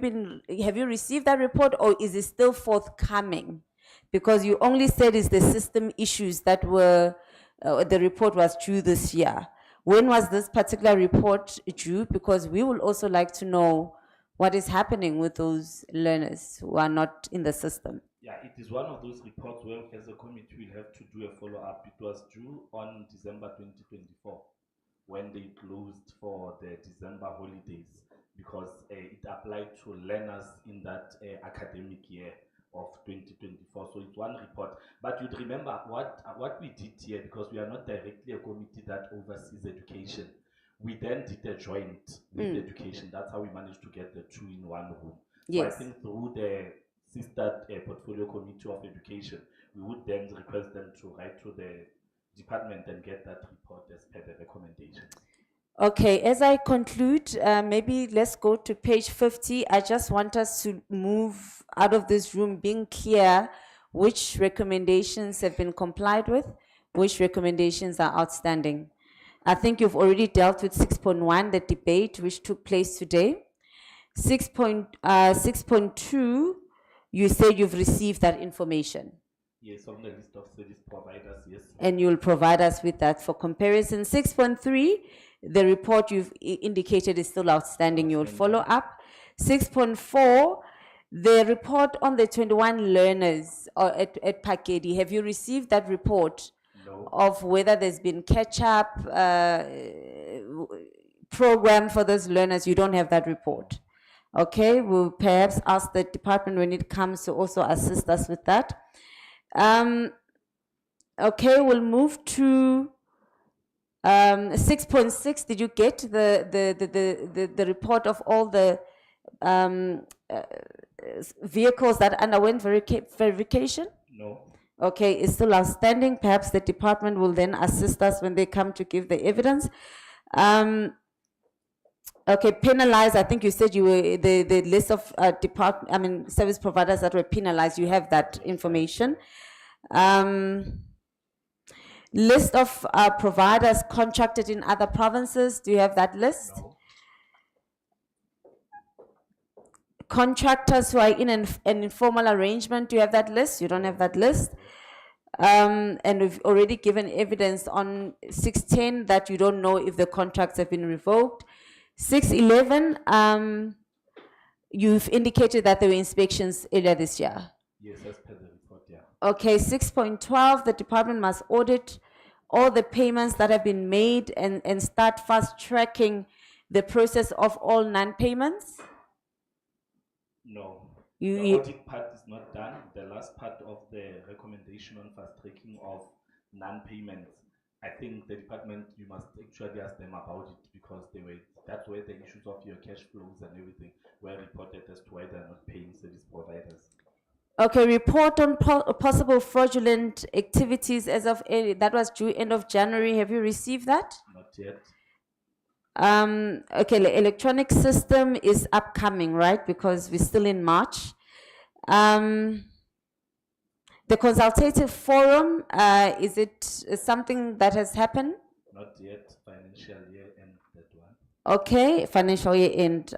received that report, or is it still forthcoming? Because you only said it's the system issues that were, the report was due this year. When was this particular report due? Because we would also like to know what is happening with those learners who are not in the system. Yeah, it is one of those reports where as a committee we'll have to do a follow-up. It was due on December 2024 when they closed for the December holidays, because it applied to learners in that academic year of 2024. So it's one report. But you'd remember what we did here, because we are not directly a committee that oversees education. We then did a joint with education. That's how we managed to get the two in one room. Yes. So I think through the sister portfolio committee of education, we would then request them to write to the department and get that report as per the recommendations. Okay, as I conclude, maybe let's go to page 50. I just want us to move out of this room being clear which recommendations have been complied with, which recommendations are outstanding. I think you've already dealt with 6.1, the debate which took place today. 6.2, you said you've received that information. Yes, on the list of service providers, yes. And you'll provide us with that for comparison. 6.3, the report you've indicated is still outstanding. You'll follow up. 6.4, the report on the 21 learners at Pakedi. Have you received that report? No. Of whether there's been catch-up program for those learners? You don't have that report. Okay, we'll perhaps ask the department when it comes to also assist us with that. Okay, we'll move to 6.6. Did you get the report of all the vehicles that underwent verification? No. Okay, it's still outstanding. Perhaps the department will then assist us when they come to give the evidence. Okay, penalized, I think you said you were, the list of service providers that were penalized, you have that information. List of providers contracted in other provinces, do you have that list? No. Contractors who are in an informal arrangement, do you have that list? You don't have that list. And we've already given evidence on 610 that you don't know if the contracts have been revoked. 611, you've indicated that there were inspections earlier this year. Yes, as per the report, yeah. Okay, 6.12, the department must audit all the payments that have been made and start fast tracking the process of all non-payments. No. The audit part is not done. The last part of the recommendation on fast tracking of non-payments, I think the department, you must actually ask them about it, because that's where the issues of your cash flows and everything were reported as to why they're not paying service providers. Okay, report on possible fraudulent activities as of, that was due end of January. Have you received that? Not yet. Okay, the electronic system is upcoming, right? Because we're still in March. The consultative forum, is it something that has happened? Not yet. Financial year end, that one. Okay, financial year end.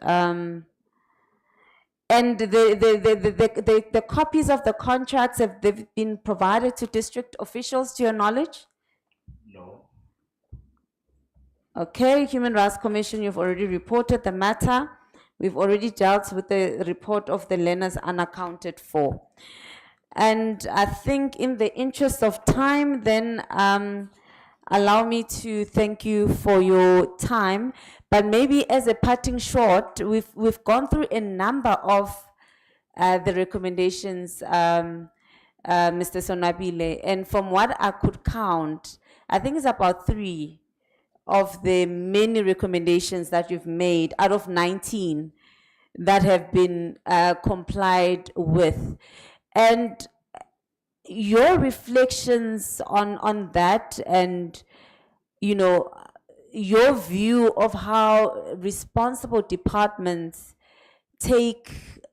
And the copies of the contracts, have they been provided to district officials, to your knowledge? No. Okay, Human Rights Commission, you've already reported the matter. We've already dealt with the report of the learners unaccounted for. And I think in the interest of time, then allow me to thank you for your time. But maybe as a parting shot, we've gone through a number of the recommendations, Mr. Sonabile, and from what I could count, I think it's about 3 of the many recommendations that you've made out of 19 that have been complied with. And your reflections on that, and you know, your view of how responsible departments take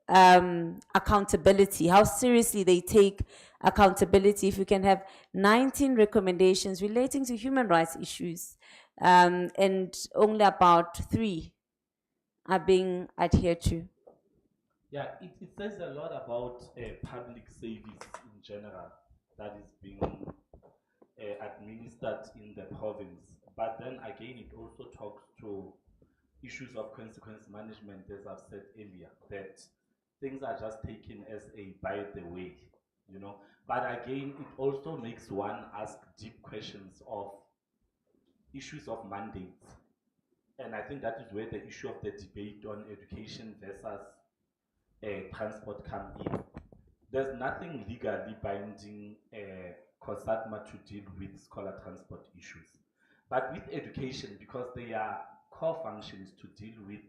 accountability, how seriously they take accountability. If you can have 19 recommendations relating to human rights issues, and only about 3 are being adhered to. Yeah, it says a lot about public service in general that is being administered in the province. But then again, it also talks to issues of consequence management, as I've said earlier, that things are just taken as a by the way, you know. But again, it also makes one ask deep questions of issues of mandates. And I think that is where the issue of the debate on education versus transport come in. There's nothing legally binding COSATMA to deal with scholar transport issues. But with education, because their core function is to deal with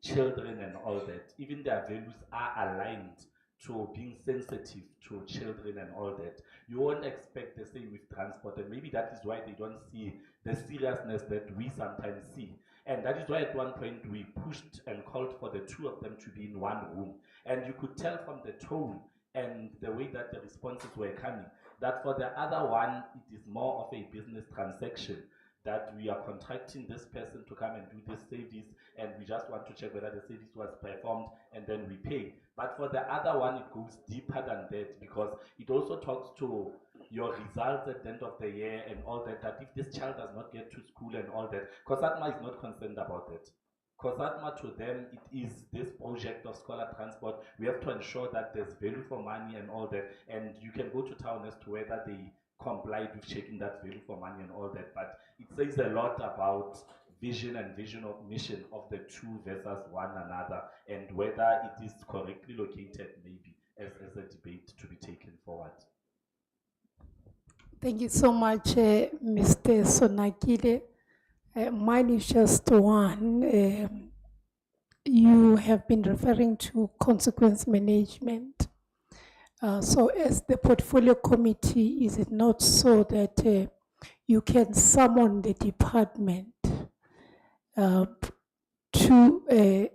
children and all that, even their values are aligned to being sensitive to children and all that. You won't expect the same with transport, and maybe that is why they don't see the seriousness that we sometimes see. And that is why at one point we pushed and called for the two of them to be in one room. And you could tell from the tone and the way that the responses were coming that for the other one, it is more of a business transaction, that we are contracting this person to come and do this service, and we just want to check whether the service was performed, and then we pay. But for the other one, it goes deeper than that, because it also talks to your results at the end of the year and all that, that if this child does not get to school and all that, COSATMA is not concerned about that. COSATMA, to them, it is this project of scholar transport. We have to ensure that there's value for money and all that, and you can go to town as to whether they complied with checking that value for money and all that. But it says a lot about vision and vision of mission of the two versus one another, and whether it is correctly located, maybe as a debate to be taken forward. Thank you so much, Mr. Sonakile. Mine is just one. You have been referring to consequence management. So as the portfolio committee, is it not so that you can summon the department to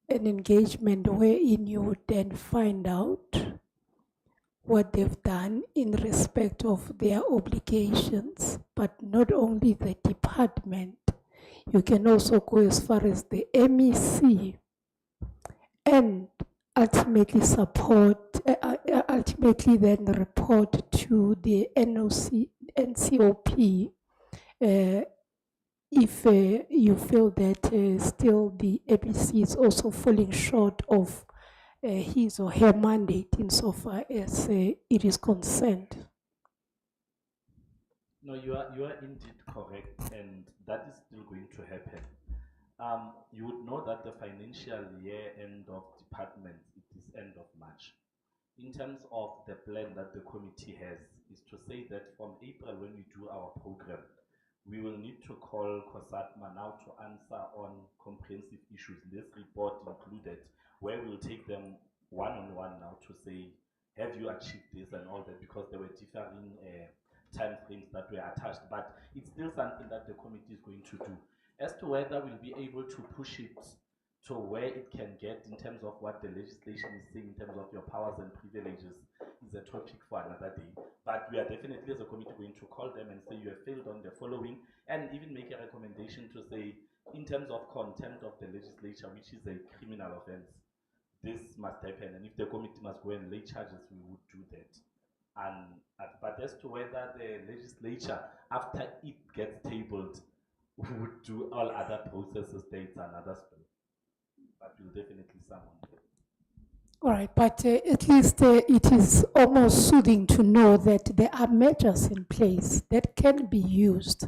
an engagement wherein you would then find out what they've done in respect of their obligations, but not only the department, you can also go as far as the MEC and ultimately ultimately then report to the NCOP if you feel that still the MEC is also falling short of his or her mandate insofar as it is concerned. No, you are indeed correct, and that is still going to happen. You would know that the financial year end of departments, it is end of March. In terms of the plan that the committee has, is to say that from April, when we do our program, we will need to call COSATMA now to answer on comprehensive issues, this report included, where we'll take them one-on-one now to say, have you achieved this and all that, because there were differing time frames that were attached. But it's still something that the committee is going to do. As to whether we'll be able to push it to where it can get in terms of what the legislation is saying in terms of your powers and privileges is a topic for another day. But we are definitely as a committee going to call them and say you have failed on the following, and even make a recommendation to say in terms of contempt of the legislature, which is a criminal offense, this must happen, and if the committee must go and lay charges, we would do that. But as to whether the legislature, after it gets tabled, would do all other processes, dates, and other stuff, but we'll definitely summon them. All right, but at least it is almost soothing to know that there are measures in place that can be used.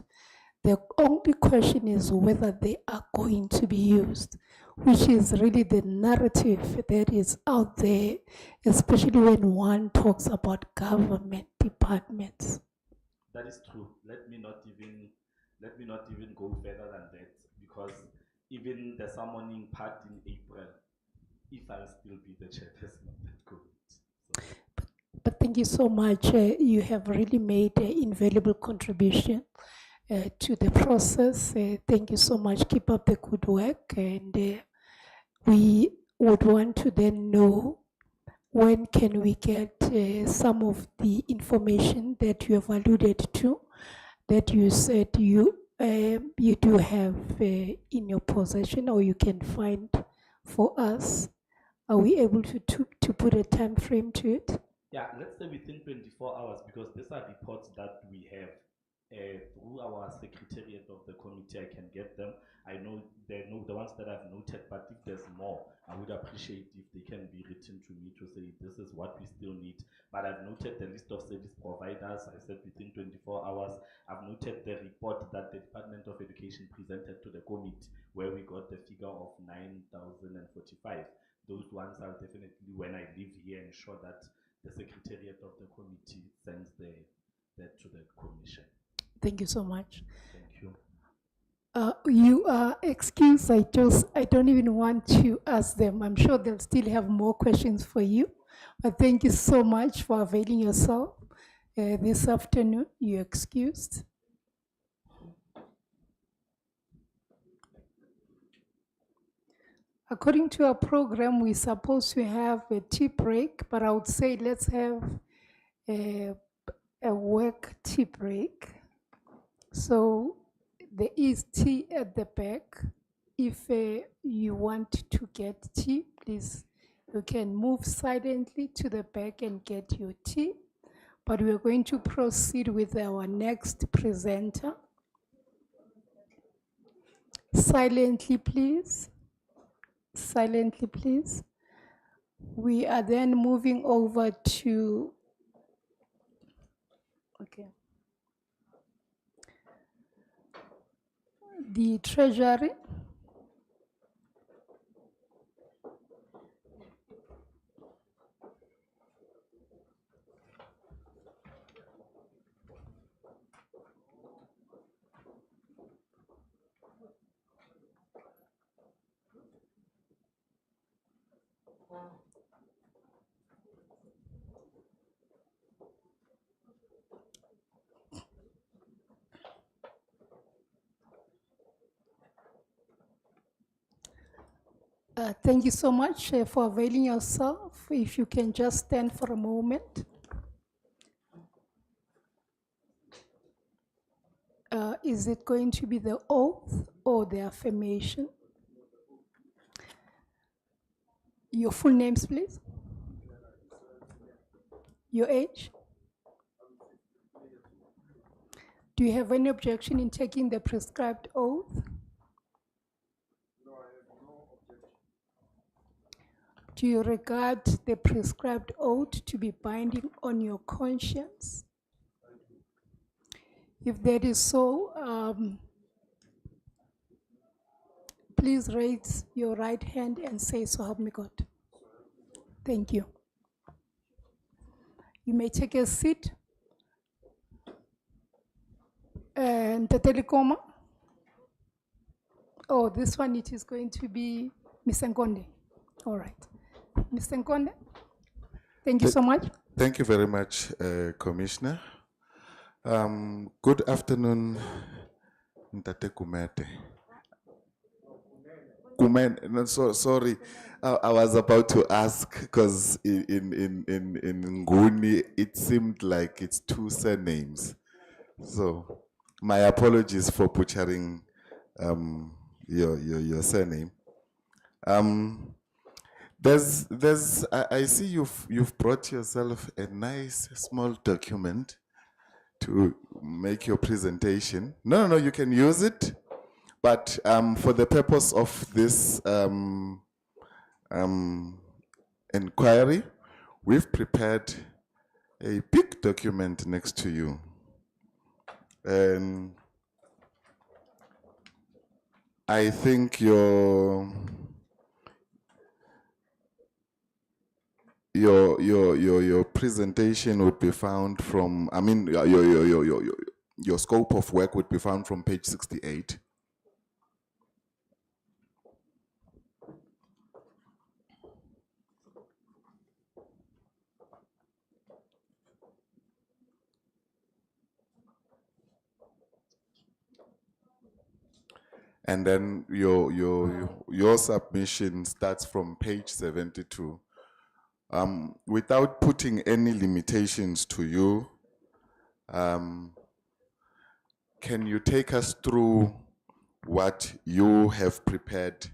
The only question is whether they are going to be used, which is really the narrative that is out there, especially when one talks about government departments. That is true. Let me not even let me not even go further than that, because even the summoning part in April, if I'll still be the chairperson of that committee. So, But thank you so much. You have really made an invaluable contribution to the process. Thank you so much. Keep up the good work. And we would want to then know, when can we get some of the information that you have alluded to, that you said you do have in your possession, or you can find for us? Are we able to put a time frame to it? yeah, let's say within 24 hours, because these are reports that we have. Through our secretariat of the committee, I can get them. I know the ones that I've noted, but if there's more, I would appreciate if they can be written to me to say this is what we still need. But I've noted the list of service providers. I said within 24 hours. I've noted the report that the Department of Education presented to the committee, where we got the figure of 9,045. Those ones are definitely, when I leave here, ensure that the secretariat of the committee sends that to the commission. Thank you so much. Thank you. You are excused. I don't even want to ask them. I'm sure they'll still have more questions for you. But thank you so much for availing yourself this afternoon. You're excused. According to our program, we're supposed to have a tea break, but I would say let's have a work tea break. So there is tea at the back. If you want to get tea, please, you can move silently to the back and get your tea. But we're going to proceed with our next presenter. Silently, please. Silently, please. We are then moving over to, the Treasury. Thank you so much for availing yourself. If you can just stand for a moment. Is it going to be the oath or the affirmation? Your full names, please. Your age? Do you have any objection in taking the prescribed oath? Do you regard the prescribed oath to be binding on your conscience? If that is so, please raise your right hand and say, "So help me God." Thank you. You may take a seat. And the telecom. Oh, this one, it is going to be Mr. Nkonde. All right. Mr. Nkonde, thank you so much. Thank you very much, Commissioner. Good afternoon, Ntate Kumete. No, sorry, I was about to ask because in Nguni it seemed like it's two surnames. So my apologies for butchering your surname. I see you've brought yourself a nice small document to make your presentation. No, you can use it, but for the purpose of this inquiry, we've prepared a big document next to you. And I think your presentation would be found from, I mean, your your scope of work would be found from page 68. And then your submission starts from page 72. Without putting any limitations to you, can you take us through what you have prepared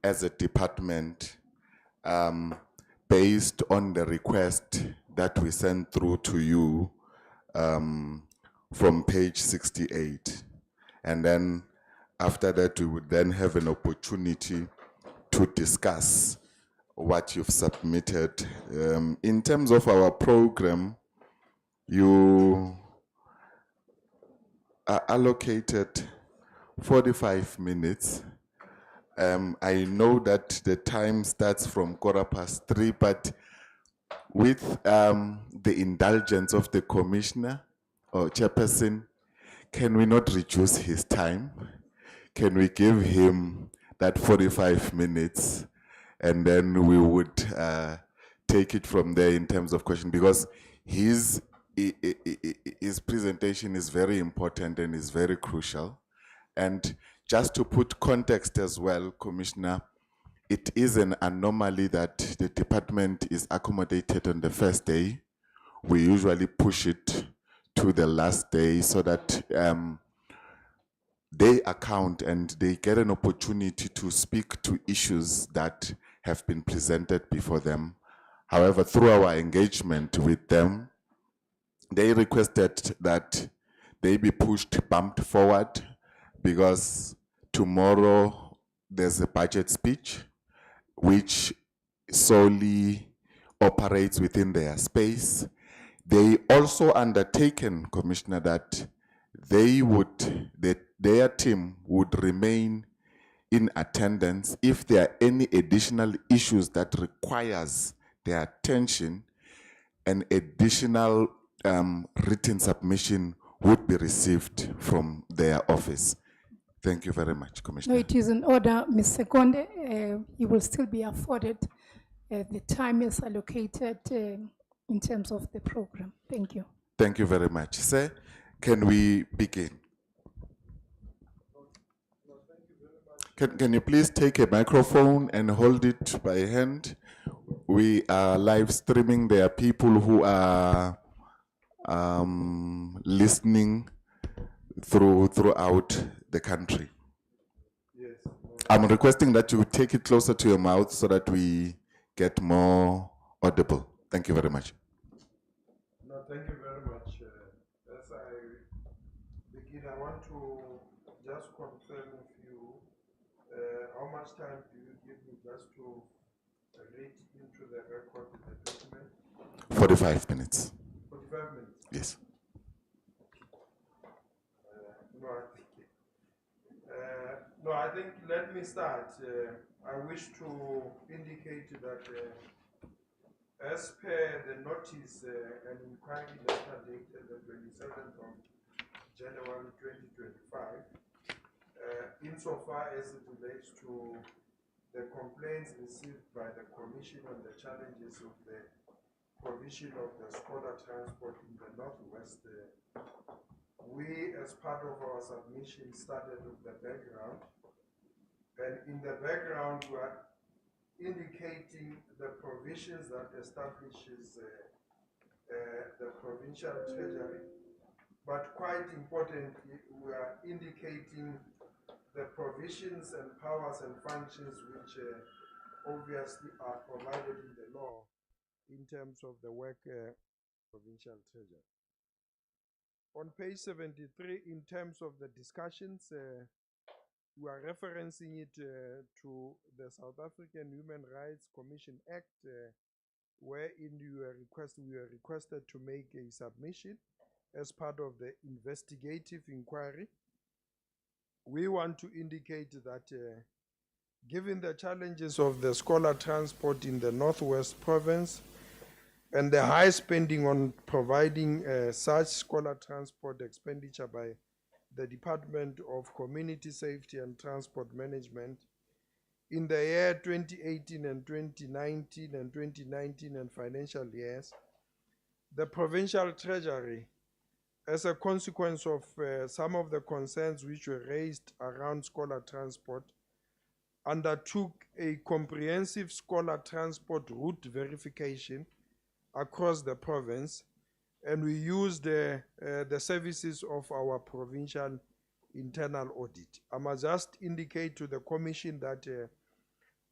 as a department based on the request that we sent through to you from page 68? And then after that, we would then have an opportunity to discuss what you've submitted. In terms of our program, you are allocated 45 minutes. I know that the time starts from 3:15, but with the indulgence of the commissioner or chairperson, can we not reduce his time? Can we give him that 45 minutes and then we would take it from there in terms of question, because his presentation is very important and is very crucial. And just to put context as well, Commissioner, it is an anomaly that the department is accommodated on the first day. We usually push it to the last day so that they account and they get an opportunity to speak to issues that have been presented before them. However, through our engagement with them, they requested that they be bumped forward, because tomorrow there's a budget speech which solely operates within their space. They also undertaken, Commissioner, that their team would remain in attendance. If there are any additional issues that requires their attention, an additional written submission would be received from their office. Thank you very much, Commissioner. No, it is in order, Ms. Sekonde. You will still be afforded the time is allocated in terms of the program. Thank you. Thank you very much. Sir, can we begin? Can you please take a microphone and hold it by hand? We are live streaming. There are people who are listening throughout the country. Yes. I'm requesting that you take it closer to your mouth so that we get more audible. Thank you very much. No, thank you very much. As I begin, I want to just confirm with you, how much time do you give me just to read into the record the document? 45 minutes. 45 minutes? Yes. No, I think, let me start. I wish to indicate that as per the notice and inquiry letter dated the 27th of January 2025, insofar as it relates to the complaints received by the Commission on the challenges of the provision of the scholar transport in the Northwest, we, as part of our submission, started with the background. And in the background, we are indicating the provisions that establishes the provincial treasury. But quite importantly, we are indicating the provisions and powers and functions which obviously are provided in the law in terms of the work provincial treasury. On page 73, in terms of the discussions, we are referencing it to the South African Human Rights Commission Act, wherein we were requested to make a submission as part of the investigative inquiry. We want to indicate that given the challenges of the scholar transport in the Northwest Province, and the high spending on providing such scholar transport expenditure by the Department of Community Safety and Transport Management in the year 2018 and 2019 and financial years, the Provincial Treasury, as a consequence of some of the concerns which were raised around scholar transport, undertook a comprehensive scholar transport route verification across the province, and we used the services of our provincial internal audit. I must just indicate to the Commission that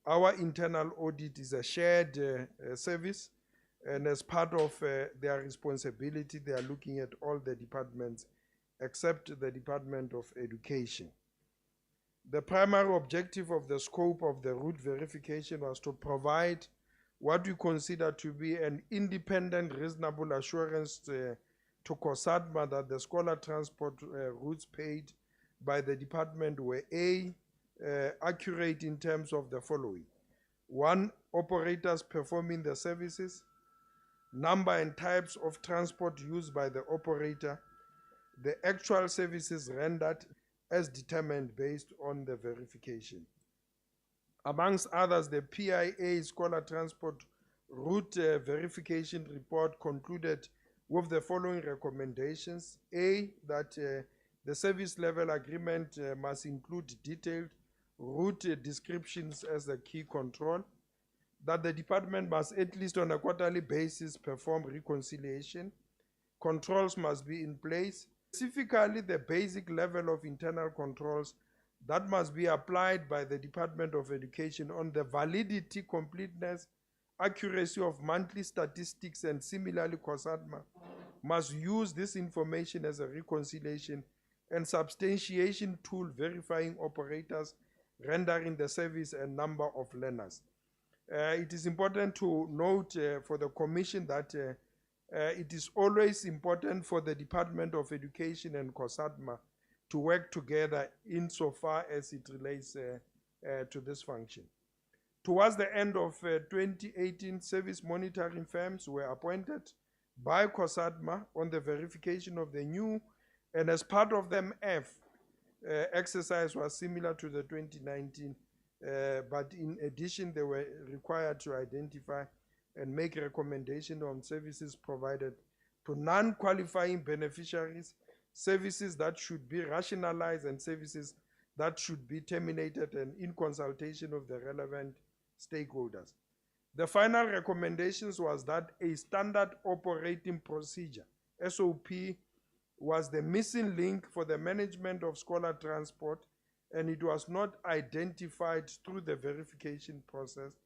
our internal audit is a shared service, and as part of their responsibility, they are looking at all the departments except the Department of Education. The primary objective of the scope of the route verification was to provide what we consider to be an independent, reasonable assurance to COSATMA that the scholar transport routes paid by the department were accurate in terms of the following: 1, operators performing the services, number and types of transport used by the operator, the actual services rendered as determined based on the verification. Amongst others, the PIA Scholar Transport Route Verification Report concluded with the following recommendations. A, that the service level agreement must include detailed route descriptions as a key control, that the department must at least on a quarterly basis perform reconciliation, controls must be in place, specifically the basic level of internal controls that must be applied by the Department of Education on the validity, completeness, accuracy of monthly statistics, and similarly COSATMA must use this information as a reconciliation and substantiation tool verifying operators rendering the service and number of learners. It is important to note for the Commission that it is always important for the Department of Education and COSATMA to work together insofar as it relates to this function. Towards the end of 2018, service monitoring firms were appointed by COSATMA on the verification of the new, and as part of the MF exercise was similar to the 2019, but in addition they were required to identify and make recommendations on services provided to non-qualifying beneficiaries, services that should be rationalized, and services that should be terminated, and in consultation of the relevant stakeholders. The final recommendations was that a standard operating procedure, SOP, was the missing link for the management of scholar transport, and it was not identified through the verification process.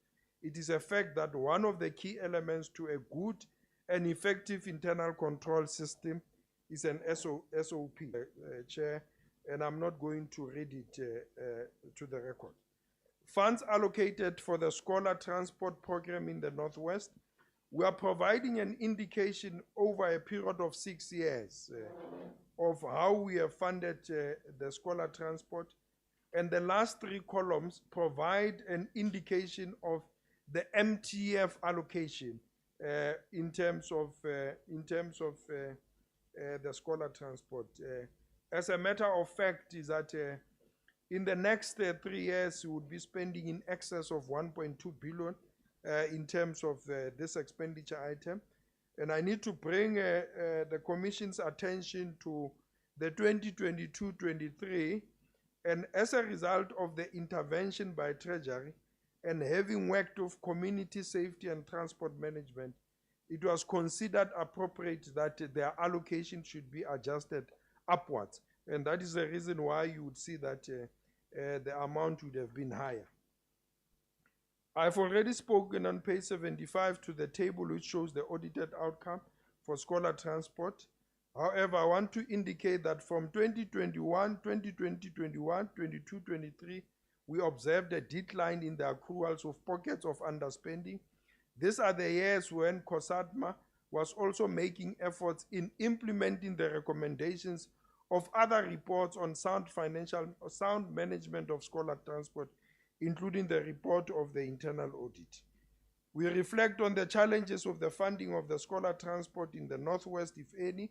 It is a fact that one of the key elements to a good and effective internal control system is an SOP, Chair, and I'm not going to read it to the record. Funds allocated for the scholar transport program in the Northwest, we are providing an indication over a period of 6 years of how we have funded the scholar transport, and the last 3 columns provide an indication of the MTF allocation in terms of the scholar transport. As a matter of fact, is that in the next 3 years, we would be spending in excess of 1.2 billion in terms of this expenditure item. And I need to bring the Commission's attention to the 2022-23, and as a result of the intervention by Treasury and having worked with community safety and transport management, it was considered appropriate that their allocation should be adjusted upwards. And that is the reason why you would see that the amount would have been higher. I've already spoken on page 75 to the table which shows the audited outcome for scholar transport. However, I want to indicate that from 2021, 2020-21, 22-23, we observed a decline in the accruals of pockets of underspending. These are the years when COSATMA was also making efforts in implementing the recommendations of other reports on sound management of scholar transport, including the report of the internal audit. We reflect on the challenges of the funding of the scholar transport in the Northwest, if any.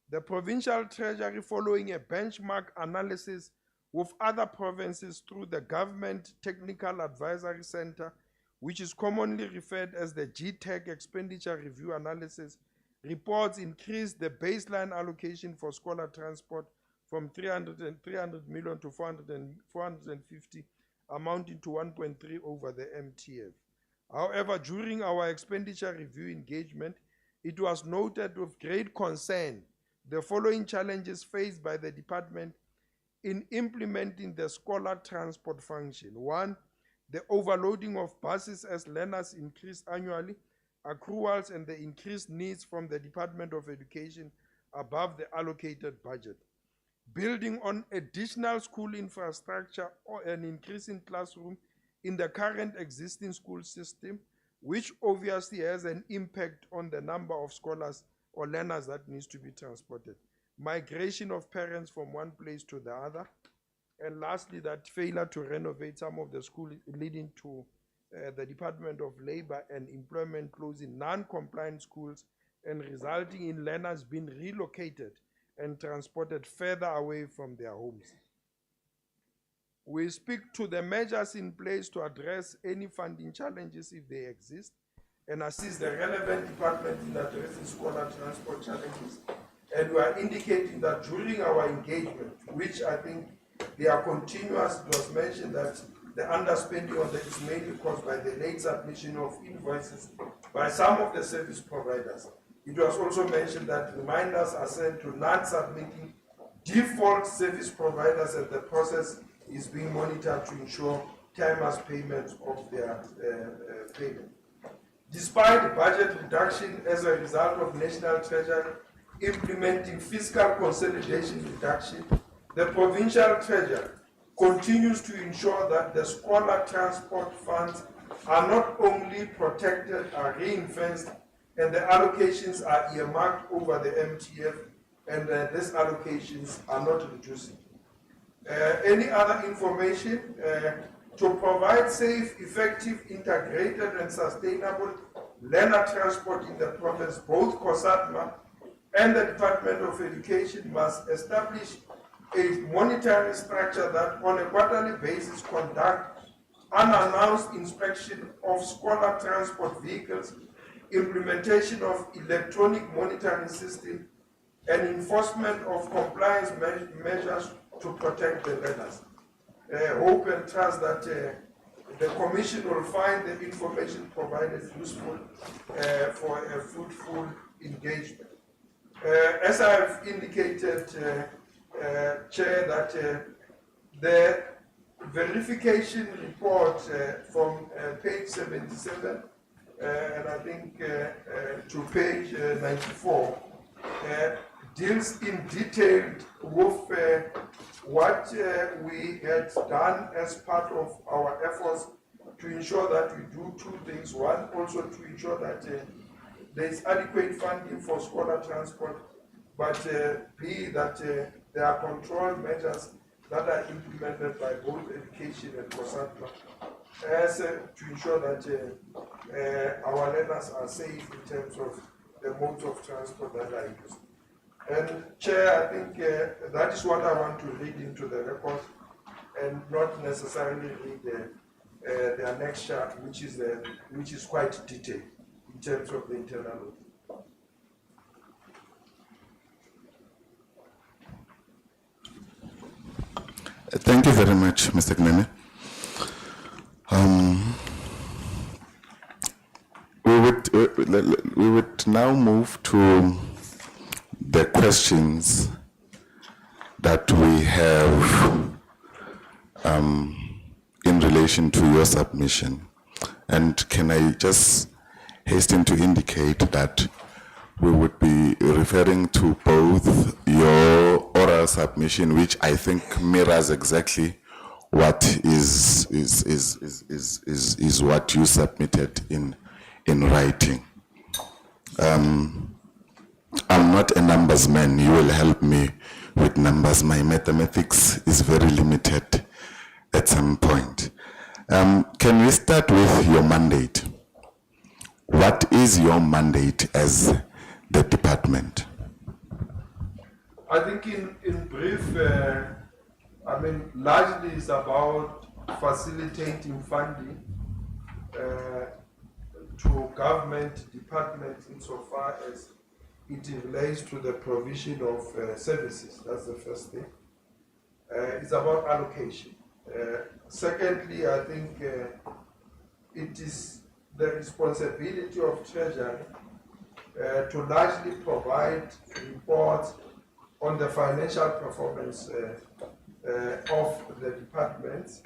The Provincial Treasury, following a benchmark analysis with other provinces through the Government Technical Advisory Center, which is commonly referred as the GTEC Expenditure Review Analysis, reports increased the baseline allocation for scholar transport from 300 million to 450, amounting to 1.3 over the MTF. However, during our expenditure review engagement, it was noted with great concern the following challenges faced by the department in implementing the scholar transport function. One, the overloading of buses as learners increase annually, accruals and the increased needs from the Department of Education above the allocated budget. Building on additional school infrastructure or an increase in classroom in the current existing school system, which obviously has an impact on the number of scholars or learners that needs to be transported. Migration of parents from one place to the other. And lastly, that failure to renovate some of the schools, leading to the Department of Labor and Employment closing non-compliant schools and resulting in learners being relocated and transported further away from their homes. We speak to the measures in place to address any funding challenges if they exist and assist the relevant departments in addressing scholar transport challenges. And we are indicating that during our engagement, which I think they are continuous, it was mentioned that the underspending on that is mainly caused by the late submission of invoices by some of the service providers. It was also mentioned that reminders are sent to non-submitting default service providers, and the process is being monitored to ensure timely payments of their payment. Despite budget reduction as a result of National Treasury implementing fiscal consolidation reduction, the Provincial Treasury continues to ensure that the scholar transport funds are not only protected, are ring-fenced, and the allocations are earmarked over the MTF, and these allocations are not reducing. Any other information to provide safe, effective, integrated, and sustainable learner transport in the province, both COSATMA and the Department of Education must establish a monitoring structure that on a quarterly basis conduct unannounced inspection of scholar transport vehicles, implementation of electronic monitoring system, and enforcement of compliance measures to protect the learners. Hope and trust that the Commission will find the information provided useful for a fruitful engagement. As I have indicated, Chair, that the verification report from page 77 and I think to page 94 deals in detail with what we had done as part of our efforts to ensure that we do two things. One, also to ensure that there is adequate funding for scholar transport, but B, that there are control measures that are implemented by both education and COSATMA as to ensure that our learners are safe in terms of the modes of transport that are used. And Chair, I think that is what I want to read into the report and not necessarily read the annexure, which is quite detailed in terms of the internal audit. Thank you very much, Mr. Gnene. We would now move to the questions that we have in relation to your submission. And can I just hasten to indicate that we would be referring to both your oral submission, which I think mirrors exactly what is what you submitted in writing. I'm not a numbers man. You will help me with numbers. My mathematics is very limited at some point. Can we start with your mandate? What is your mandate as the department? I think in brief, largely it's about facilitating funding to government departments insofar as it relates to the provision of services. That's the first thing. It's about allocation. Secondly, I think it is the responsibility of Treasury to largely provide reports on the financial performance of the departments.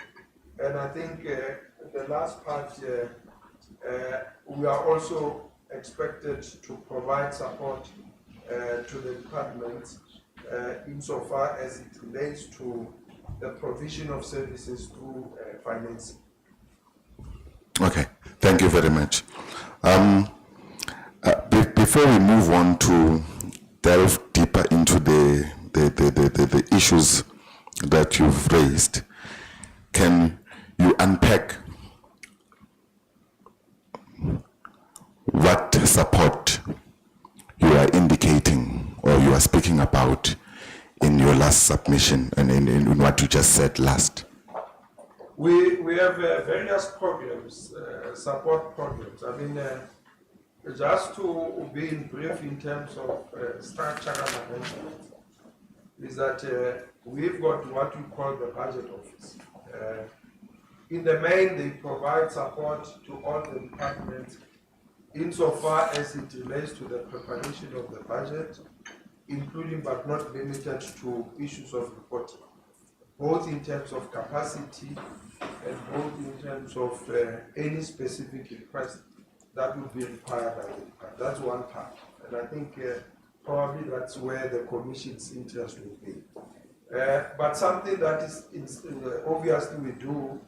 And I think the last part, we are also expected to provide support to the departments insofar as it relates to the provision of services through financing. Okay, thank you very much. Before we move on to delve deeper into the issues that you've raised, can you unpack what support you are indicating or you are speaking about in your last submission and in what you just said last? We have various programs, support programs. Just to be in brief in terms of structural arrangement, is that we've got what we call the budget office. In the main, they provide support to all the departments insofar as it relates to the preparation of the budget, including but not limited to issues of reporting, both in terms of capacity and both in terms of any specific request that would be required by the department. That's one part. And I think probably that's where the Commission's interest will be. But something that is obviously we do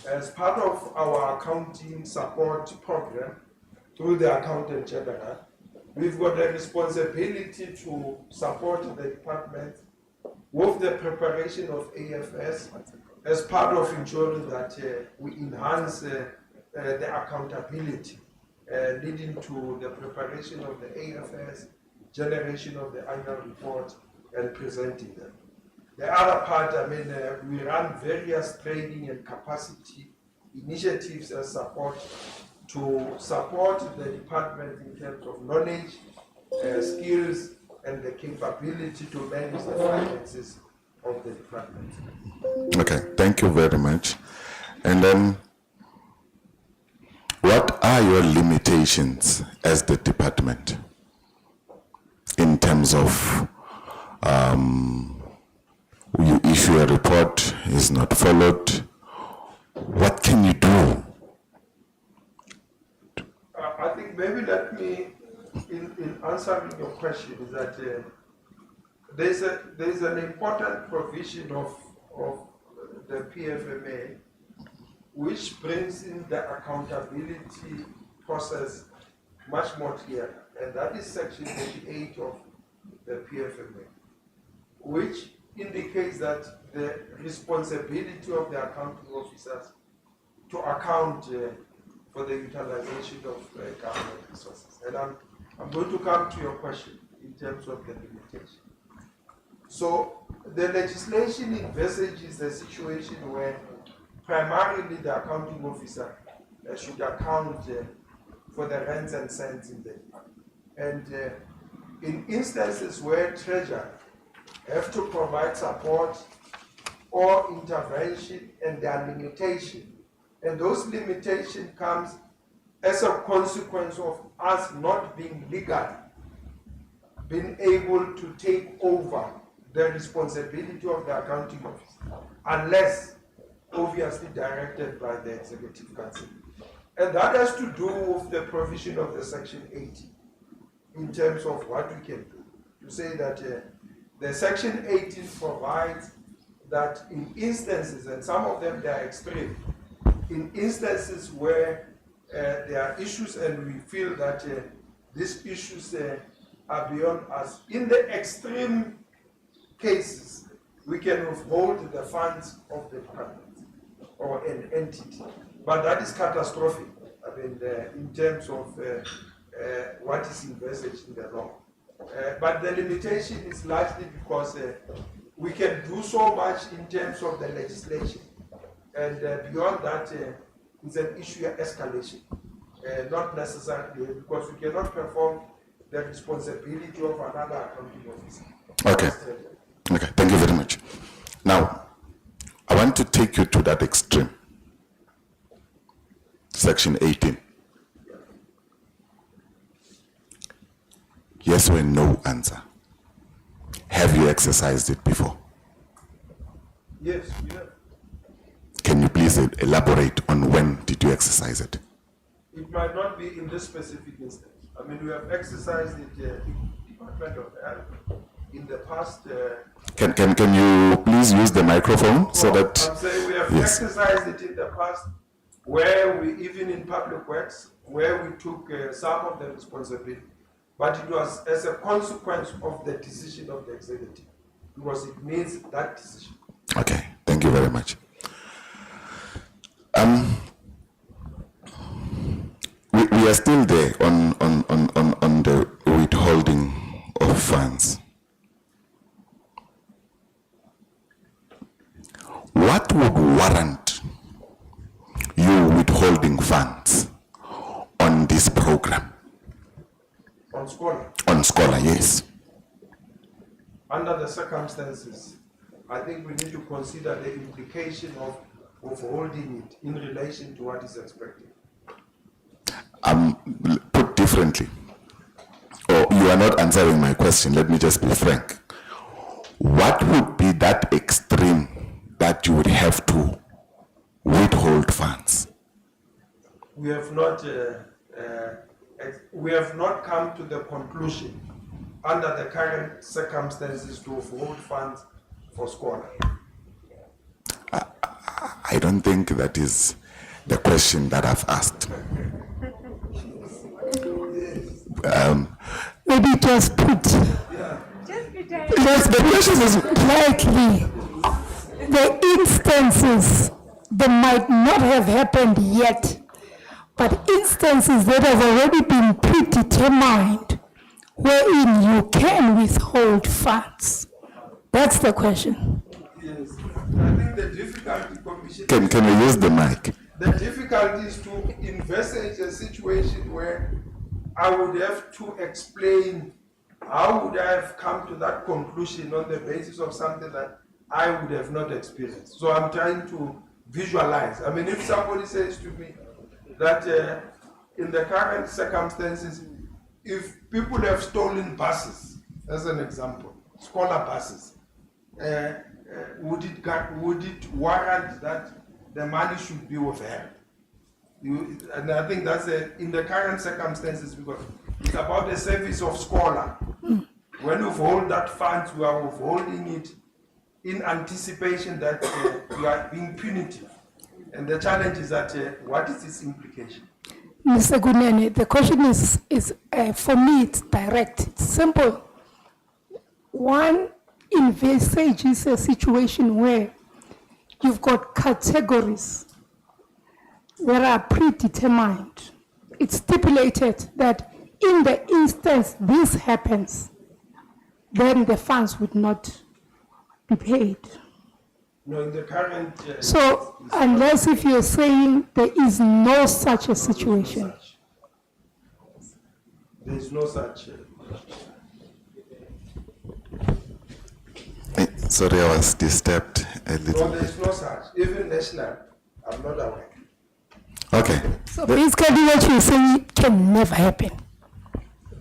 as part of our accounting support program through the Accountant General, we've got a responsibility to support the department with the preparation of AFS as part of ensuring that we enhance the accountability leading to the preparation of the AFS, generation of the annual report, and presenting them. The other part, we run various training and capacity initiatives as support to support the department in terms of knowledge, skills, and the capability to manage the finances of the department. Okay, thank you very much. And then, what are your limitations as the department in terms of you issue a report, is not followed? What can you do? I think maybe let me, in answering your question, is that there's an important provision of the PFMA which brings in the accountability process much more clear, and that is section 88 of the PFMA, which indicates that the responsibility of the accounting officers to account for the utilization of government resources. And I'm going to come to your question in terms of the limitation. So the legislation envisages a situation where primarily the accounting officer should account for the rents and cents in the department. And in instances where treasury have to provide support or intervention and their limitation, and those limitations comes as a consequence of us not being legal, being able to take over the responsibility of the accounting office, unless obviously directed by the Executive Council. And that has to do with the provision of the Section 80 in terms of what we can do. To say that the Section 18 provides that in instances, and some of them they are extreme, in instances where there are issues and we feel that these issues are beyond us, in the extreme cases, we can withhold the funds of the department or an entity. But that is catastrophic. I mean, in terms of what is envisaged in the law. But the limitation is largely because we can do so much in terms of the legislation. And beyond that, it's an issue of escalation. Not necessarily because we cannot perform the responsibility of another accounting officer. Okay. Okay, thank you very much. Now, I want to take you to that extreme. Section 18. Yes or no answer. Have you exercised it before? Yes, yeah. Can you please elaborate on when did you exercise it? It might not be in this specific instance. I mean, we have exercised it in the Department of Health in the past. Can you please use the microphone so that... I'm saying we have yes. exercised it in the past where we, even in public works, where we took some of the responsibility. But it was as a consequence of the decision of the executive, because it means that decision. Okay, thank you very much. We are still there on the withholding of funds. What would warrant you withholding funds on this program? On Scholar, On Scholar, yes. under the circumstances, I think we need to consider the implication of holding it in relation to what is expected. Put differently, or you are not answering my question, let me just be frank. What would be that extreme that you would have to withhold funds? We have not come to the conclusion under the current circumstances to withhold funds for Scholar. I don't think that is the question that I've asked. Maybe just put Yes, the question is lightly, the instances that might not have happened yet, but instances that have already been predetermined, wherein you can withhold funds. That's the question. Yes, I think the difficulty, Commissioner, Can we use the mic? the difficulty is to envisage a situation where I would have to explain how would I have come to that conclusion on the basis of something that I would have not experienced. So I'm trying to visualize. I mean, if somebody says to me that in the current circumstances, if people have stolen buses, as an example, Scholar buses, would it warrant that the money should be withheld? And I think that's in the current circumstances, because it's about the service of Scholar. When you withhold that funds, we are withholding it in anticipation that we are being punitive. And the challenge is that what is its implication? Mr. Gunene, the question is for me, it's direct, it's simple. One envisages a situation where you've got categories that are predetermined. It's stipulated that in the instance this happens, then the funds would not be paid. No, in the current... So unless if you're saying there is no such a situation. There is no such... Sorry, I was disturbed a little. No, there is no such. Even national, I'm not aware. Okay. So basically what you're saying can never happen.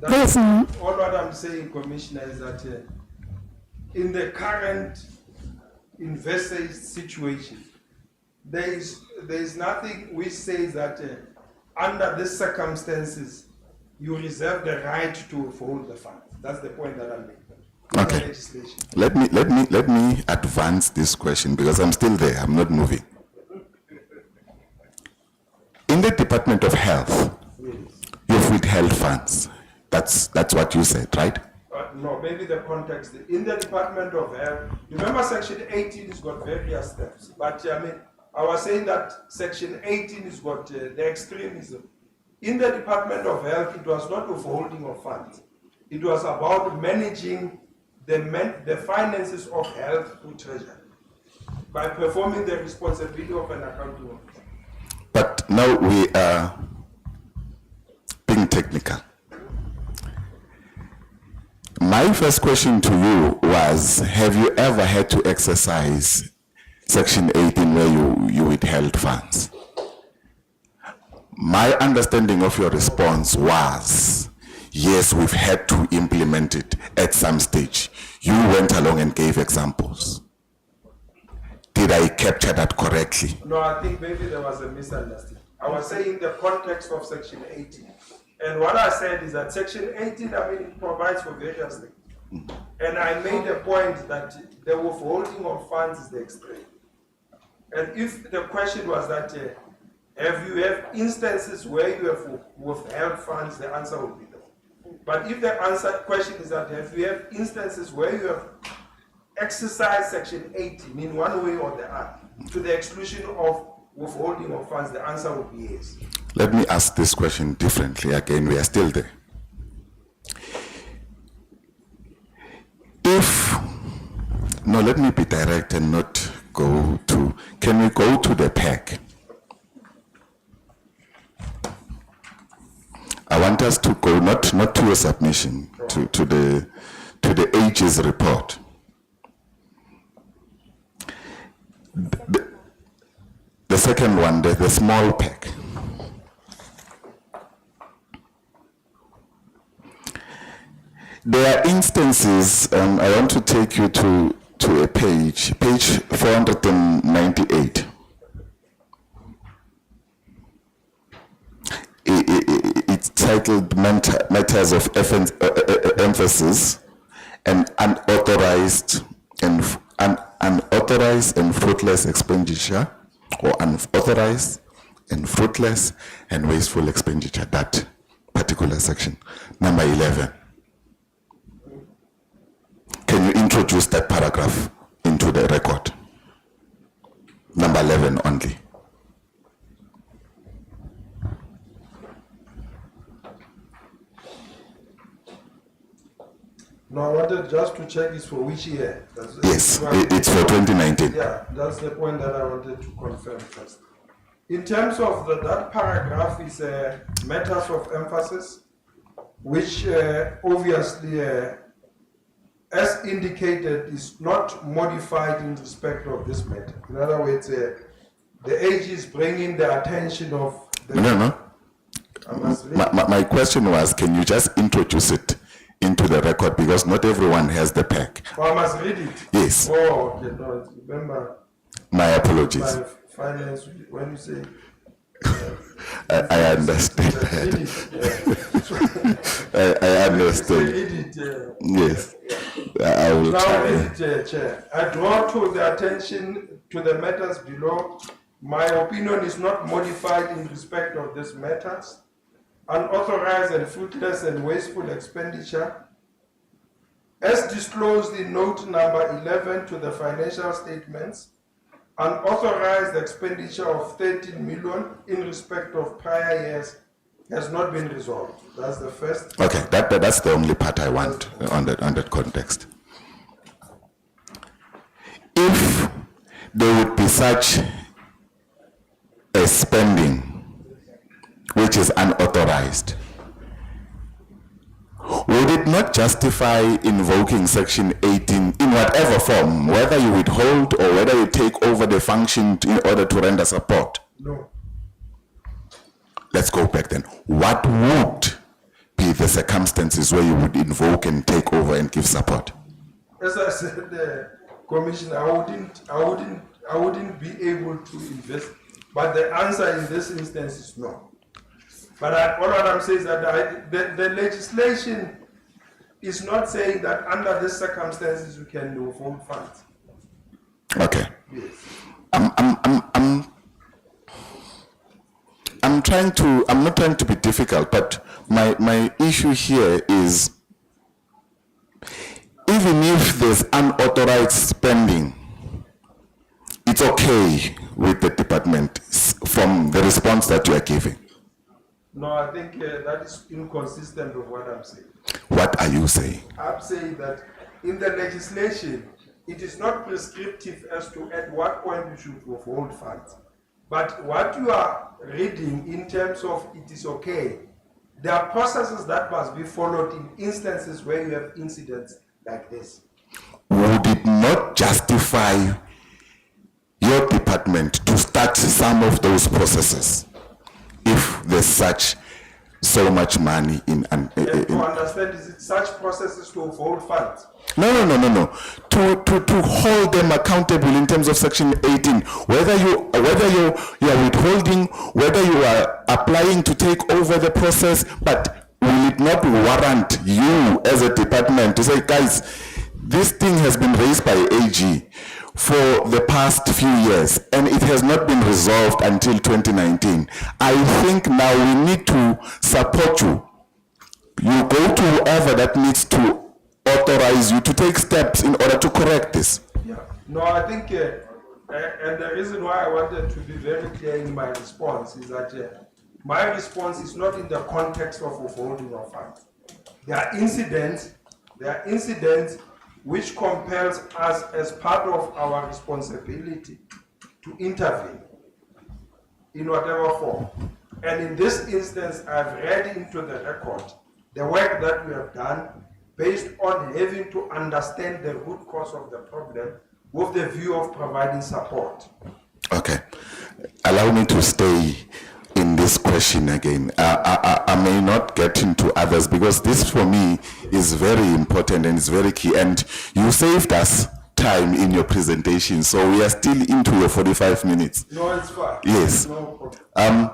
There's All what I'm saying, Commissioner, is that in the current envisaged situation, there is nothing which says that under these circumstances, you reserve the right to withhold the funds. That's the point that I'm making. Okay. Let me advance this question because I'm still there. I'm not moving. In the Department of Health, you've withheld funds. That's what you said, right? No, maybe the context. In the Department of Health, remember Section 18 has got various steps. But I mean, I was saying that Section 18 has got the extreme is In the Department of Health, it was not withholding of funds. It was about managing the finances of health through treasury by performing the responsibility of an accounting officer. But now we are being technical. My first question to you was, have you ever had to exercise Section 18 where you withheld funds? My understanding of your response was, yes, we've had to implement it at some stage. You went along and gave examples. Did I capture that correctly? No, I think maybe there was a misunderstanding. I was saying the context of Section 18. And what I said is that Section 18, it provides for various things. And I made a point that the withholding of funds is the extreme. And if the question was that, have you have instances where you have withheld funds, the answer would be no. But if the question is that, have you have instances where you have exercised Section 18 in one way or the other, to the exclusion of withholding of funds, the answer would be yes. Let me ask this question differently. Again, we are still there. No, let me be direct and not go to, can we go to the PAC? I want us to go not to your submission, to the ages report. The second one, the small PAC. There are instances, I want to take you to a page 498. It's titled Matters of Emphasis and Unauthorized and Fruitless Expenditure, or unauthorized and fruitless and wasteful expenditure, that particular section, number 11. Can you introduce that paragraph into the record? Number 11 only. No, I wanted just to check is for which year. Yes, it's for 2019. Yeah, that's the point that I wanted to confirm first. In terms of that paragraph is matters of emphasis, which obviously, as indicated, is not modified in respect of this matter. In other words, the age is bringing the attention of the... No. My question was, can you just introduce it into the record, because not everyone has the pack. Oh, I must read it? Yes. Oh, okay, no, remember... My apologies. My finance, when you say... I understand that. I understand. Yes. I will now try. read it, Chair. I draw to the attention to the matters below. My opinion is not modified in respect of these matters. Unauthorized and fruitless and wasteful expenditure, as disclosed in note number 11 to the financial statements, unauthorized expenditure of 13 million in respect of prior years has not been resolved. That's the first. Okay, that's the only part I want on that context. If there would be such a spending which is unauthorized, would it not justify invoking Section 18 in whatever form, whether you withhold or whether you take over the function in order to render support? No. Let's go back then. What would be the circumstances where you would invoke and take over and give support? As I said, Commissioner, I wouldn't be able to invest. But the answer in this instance is no. But all what I'm saying is that the legislation is not saying that under these circumstances you can withhold funds. Okay. Yes. I'm not trying to be difficult, but my issue here is, even if there's unauthorized spending, it's okay with the department from the response that you are giving. No, I think that is inconsistent with what I'm saying. What are you saying? I'm saying that in the legislation, it is not prescriptive as to at what point you should withhold funds. But what you are reading in terms of it is okay, there are processes that must be followed in instances where you have incidents like this. Would it not justify your department to start some of those processes if there's so much money in And to understand, is it such processes to withhold funds? No. To hold them accountable in terms of Section 18, whether you are withholding, whether you are applying to take over the process, but will it not warrant you as a department to say, guys, this thing has been raised by AG for the past few years and it has not been resolved until 2019. I think now we need to support you. You go to whoever that needs to authorize you to take steps in order to correct this. Yeah. No, I think, and the reason why I wanted to be very clear in my response is that my response is not in the context of withholding of funds. There are incidents which compels us as part of our responsibility to intervene in whatever form. And in this instance, I've read into the record the work that we have done based on having to understand the root cause of the problem with the view of providing support. Okay. Allow me to stay in this question again. I may not get into others because this for me is very important and it's very key. And you saved us time in your presentation, so we are still into your 45 minutes. No, it's fine. Yes. No problem.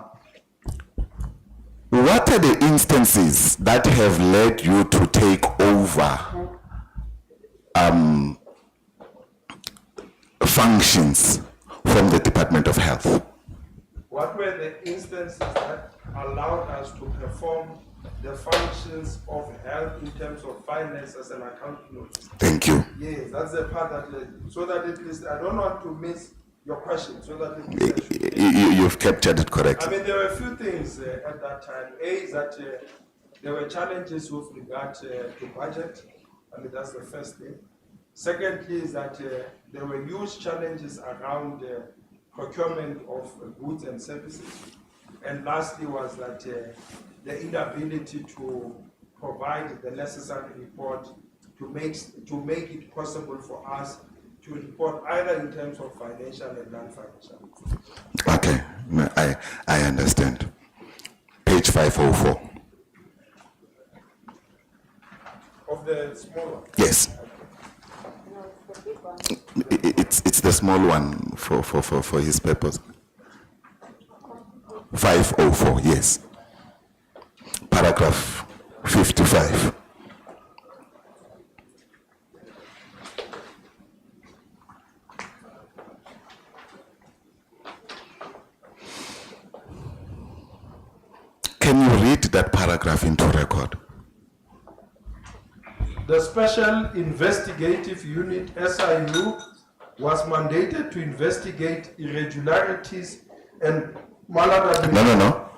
What are the instances that have led you to take over functions from the Department of Health? What were the instances that allowed us to perform the functions of health in terms of finances and accounting? Thank you. Yes, that's the part that, so that at least, I don't want to miss your question, so that at least You've captured it correctly. I mean, there were a few things at that time. A is that there were challenges with regard to budget. I mean, that's the first thing. Secondly is that there were huge challenges around procurement of goods and services. And lastly was that the inability to provide the necessary report to make it possible for us to report either in terms of financial and non-financial. Okay, no, I understand. Page 504. Of the small one? Yes. It's the small one for his purpose. 504, yes. Paragraph 55. Can you read that paragraph into record? The Special Investigative Unit, SIU, was mandated to investigate irregularities and maladministration. No.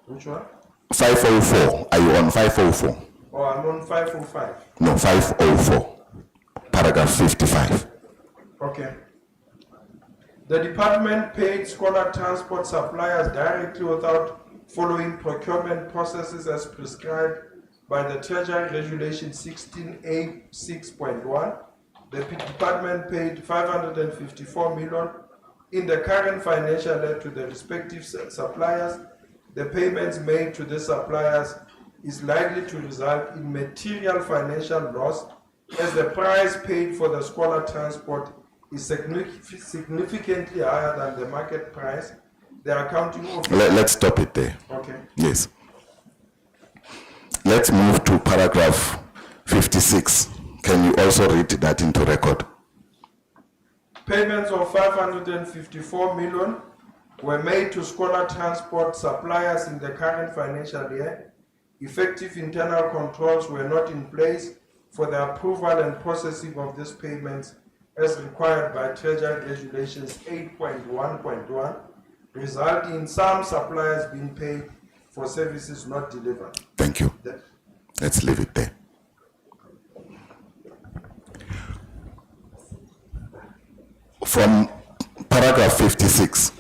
Which one? 504. Are you on 504? Oh, I'm on 505. No, 504. Paragraph 55. Okay. The department paid scholar transport suppliers directly without following procurement processes as prescribed by the Treasury Regulation 16A 6.1. The department paid 554 million in the current financial year to the respective suppliers. The payments made to the suppliers is likely to result in material financial loss as the price paid for the scholar transport is significantly higher than the market price. The accounting officer... Let's stop it there. Okay. Yes. Let's move to paragraph 56. Can you also read that into record? Payments of 554 million were made to scholar transport suppliers in the current financial year. Effective internal controls were not in place for the approval and processing of these payments as required by Treasury Regulations 8.1.1, resulting in some suppliers being paid for services not delivered. Thank you. That- Let's leave it there. From paragraph 56,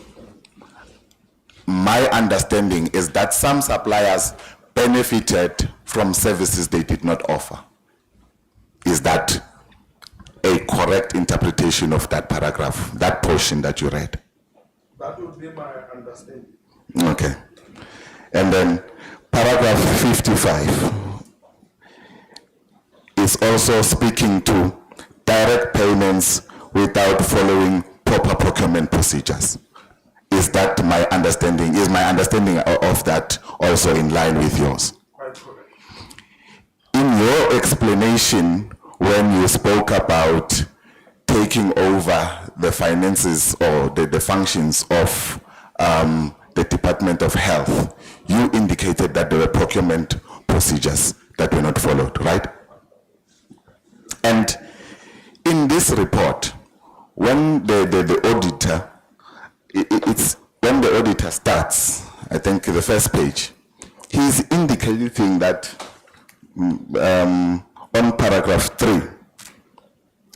my understanding is that some suppliers benefited from services they did not offer. Is that a correct interpretation of that paragraph, that portion that you read? That would be my understanding. Okay. And then paragraph 55 is also speaking to direct payments without following proper procurement procedures. Is that my understanding? Is my understanding of that also in line with yours? Quite correct. In your explanation, when you spoke about taking over the finances or the functions of the Department of Health, you indicated that there were procurement procedures that were not followed, right? And in this report, when the auditor, it's when the auditor starts, I think the first page, he's indicating that on paragraph 3,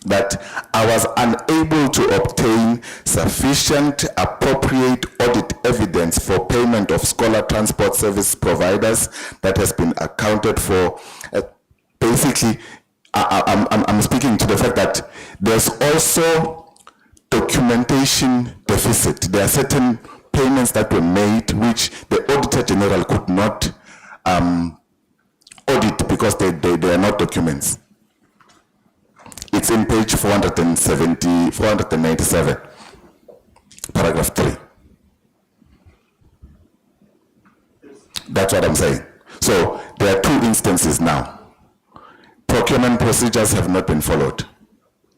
that I was unable to obtain sufficient appropriate audit evidence for payment of scholar transport service providers that has been accounted for. Basically, I'm speaking to the fact that there's also documentation deficit. There are certain payments that were made which the Auditor General could not audit because they are not documents. It's in page 497, paragraph 3. That's what I'm saying. So there are 2 instances now. Procurement procedures have not been followed.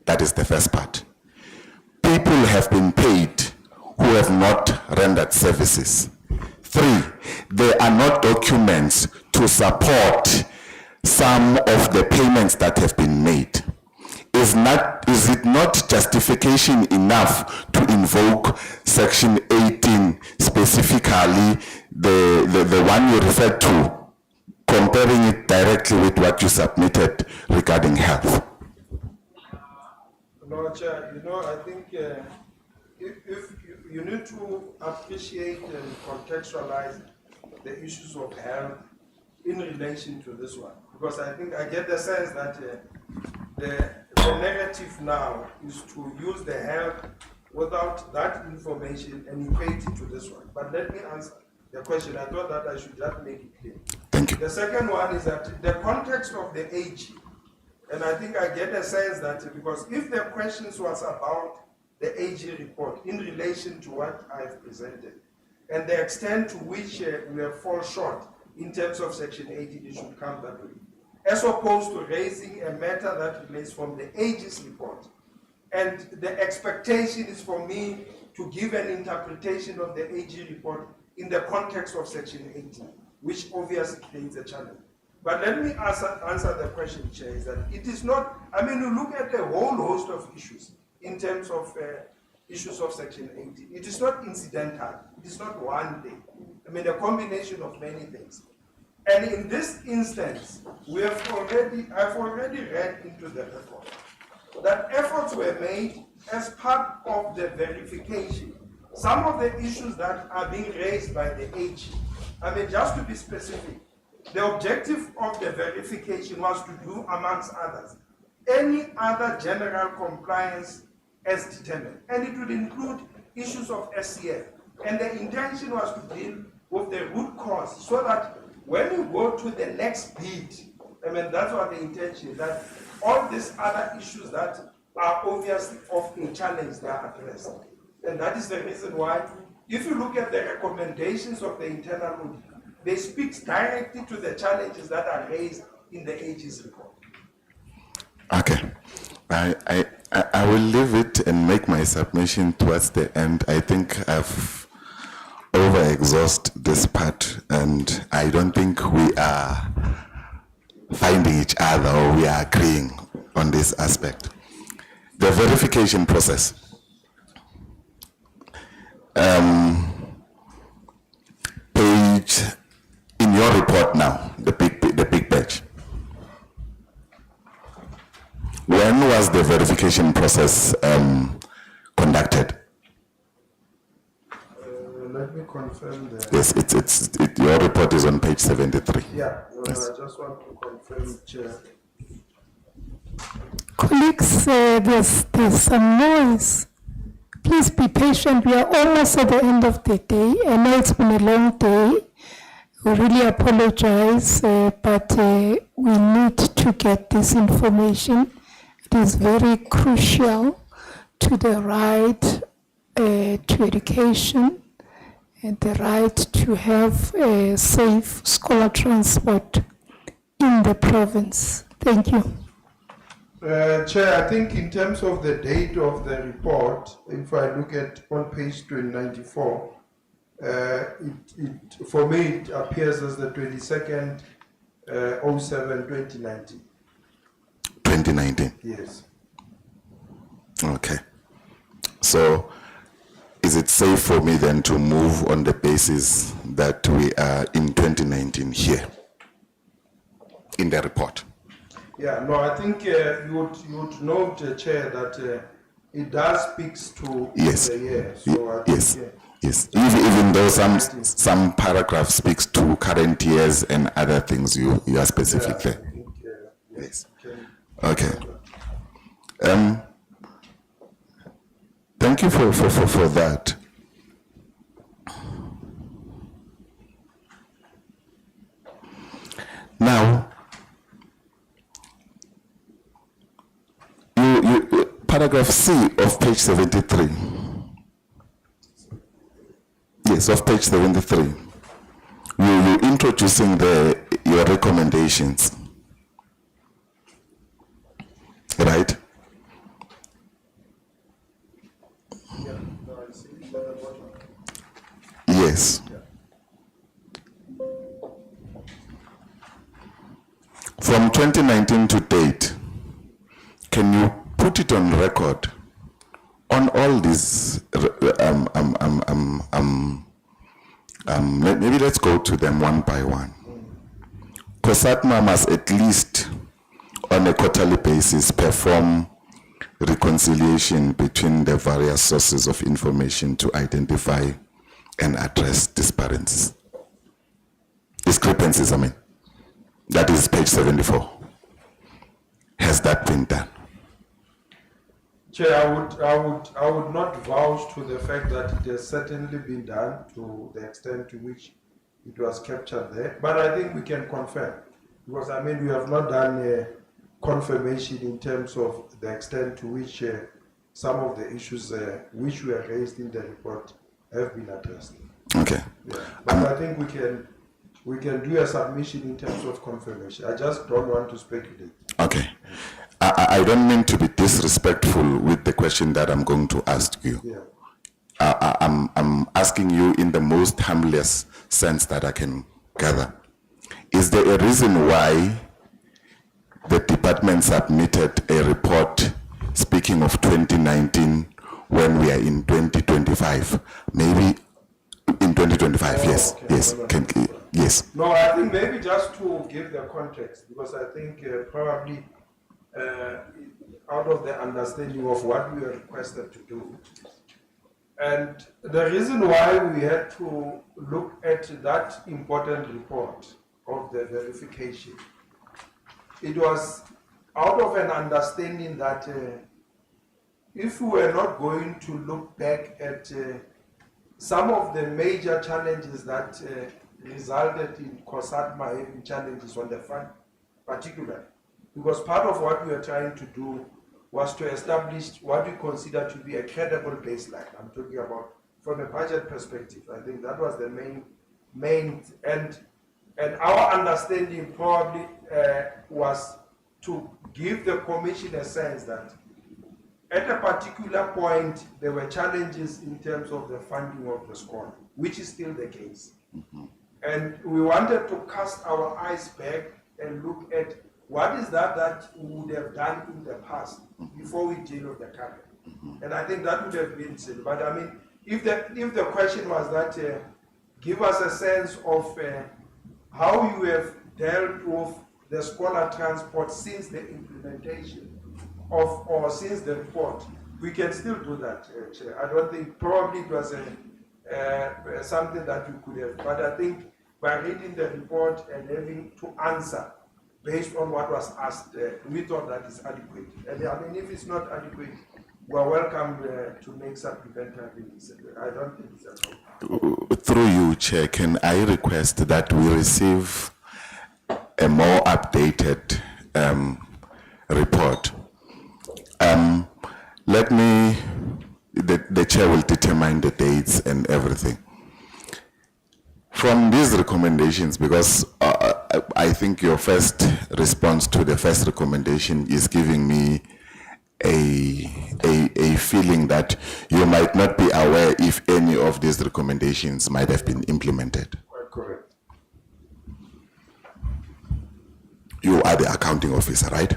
That is the first part. People have been paid who have not rendered services. 3, there are not documents to support some of the payments that have been made. Is it not justification enough to invoke section 18, specifically the one you referred to, comparing it directly with what you submitted regarding health? No, Chair, I think if you need to appreciate and contextualize the issues of health in relation to this one, because I think I get the sense that the narrative now is to use the health without that information and equate it to this one. But let me answer the question. I thought that I should just make it clear. Thank you. The second one is that the context of the AG, and I think I get a sense that because if the questions was about the AG report in relation to what I've presented, and the extent to which we have fall short in terms of section 18, it should come that way, as opposed to raising a matter that relates from the AG's report. And the expectation is for me to give an interpretation of the AG report in the context of section 18, which obviously creates a challenge. But let me answer the question, Chair, is that it is not, you look at a whole host of issues in terms of issues of section 18. It is not incidental. It is not one thing. A combination of many things. And in this instance, I've already read into the report that efforts were made as part of the verification. Some of the issues that are being raised by the AG, just to be specific, the objective of the verification was to do, amongst others, any other general compliance as determined. And it would include issues of SCF. And the intention was to deal with the root cause so that when you go to the next bid, that's what the intention is, that all these other issues that are obviously of a challenge, they are addressed. And that is the reason why, if you look at the recommendations of the internal audit, they speak directly to the challenges that are raised in the AG's report. Okay. I will leave it and make my submission towards the end. I think I've over-exhausted this part, and I don't think we are finding each other or we are agreeing on this aspect. The verification process. Page your report now, the big batch. When was the verification process conducted? Let me confirm that. Yes, your report is on page 73. Yeah, Yes. I just want to confirm, Chair. Colleagues, there's some noise. Please be patient. We are almost at the end of the day. I know it's been a long day. We really apologize, but we need to get this information. It is very crucial to the right to education and the right to have a safe scholar transport in the province. Thank you. Chair, I think in terms of the date of the report, if I look at on page 294, for me it appears as the 22nd 07/2019. 2019. Yes. Okay. So, is it safe for me then to move on the basis that we are in 2019 here in the report? Yeah, no, I think you would note, Chair, that it does speaks to Yes. the year. So I think, Yes. Yes. Even though some paragraph speaks to current years and other things, you are specific yeah, there. I think, Yes. can- Okay. Thank you for that. Now, paragraph C of page 73. Yes, of page 73. You introducing your recommendations, right? Yeah, no, I see it at the bottom. Yes. From 2019 to date, can you put it on record on all these? Maybe let's go to them one by one. COSATMA must at least, on a quarterly basis, perform reconciliation between the various sources of information to identify and address discrepancies. I mean. That is page 74. Has that been done? Chair, I would not vouch to the fact that it has certainly been done to the extent to which it was captured there, but I think we can confirm, because I mean we have not done a confirmation in terms of the extent to which some of the issues which were raised in the report have been addressed. Okay. Yeah. But I think we can do a submission in terms of confirmation. I just don't want to speculate. Okay. I don't mean to be disrespectful with the question that I'm going to ask you. Yeah. I'm asking you in the most humblest sense that I can gather. Is there a reason why the department submitted a report speaking of 2019 when we are in 2025? Maybe in 2025, yes, okay. yes, yes. No, I think maybe just to give the context, because I think probably out of the understanding of what we are requested to do, and the reason why we had to look at that important report of the verification, it was out of an understanding that if we were not going to look back at some of the major challenges that resulted in COSATMA having challenges on the front, particularly, because part of what we are trying to do was to establish what we consider to be a credible baseline. I'm talking about from a budget perspective. I think that was the main and our understanding probably was to give the commission a sense that at a particular point there were challenges in terms of the funding of the scholar, which is still the case. Mm-hmm. And we wanted to cast our eyes back and look at what is that we would have done in the past before we deal with the current. Mm-hmm. And I think that would have been said. But I mean, if the question was that give us a sense of how you have dealt with the scholar transport since the implementation of, or since the report. We can still do that, Chair. I don't think, probably it was something that we could have, but I think by reading the report and having to answer based on what was asked, we thought that is adequate. And I mean, if it's not adequate, we are welcome to make supplementary. I don't think it's a problem. Through you, Chair, can I request that we receive a more updated report? Let me, the Chair will determine the dates and everything. From these recommendations, because I think your first response to the first recommendation is giving me a feeling that you might not be aware if any of these recommendations might have been implemented. Quite correct. You are the accounting officer, right?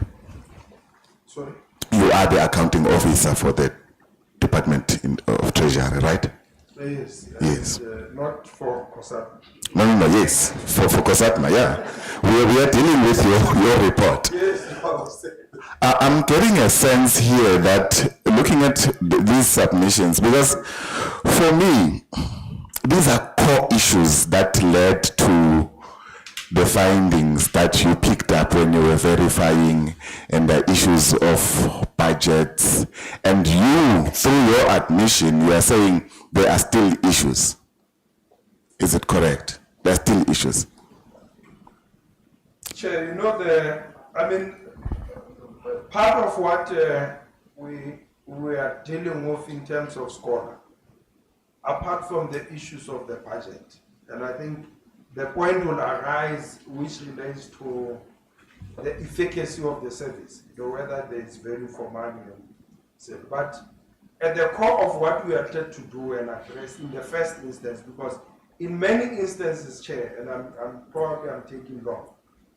Sorry? You are the accounting officer for the Department of Treasury, right? Yes. Yes. And, not for COSAP. No, yes, for COSATMA, yeah. We are dealing with your report. Yes, I'm getting a sense here that looking at these submissions, because for me, these are core issues that led to the findings that you picked up when you were verifying and the issues of budgets. And you, through your admission, you are saying there are still issues. Is it correct? There are still issues. Chair, you know, part of what we are dealing with in terms of scholar, apart from the issues of the budget, and I think the point will arise which relates to the efficacy of the service, whether there is value for money. But at the core of what we are trying to do and address in the first instance, because in many instances, Chair, and I'm taking long,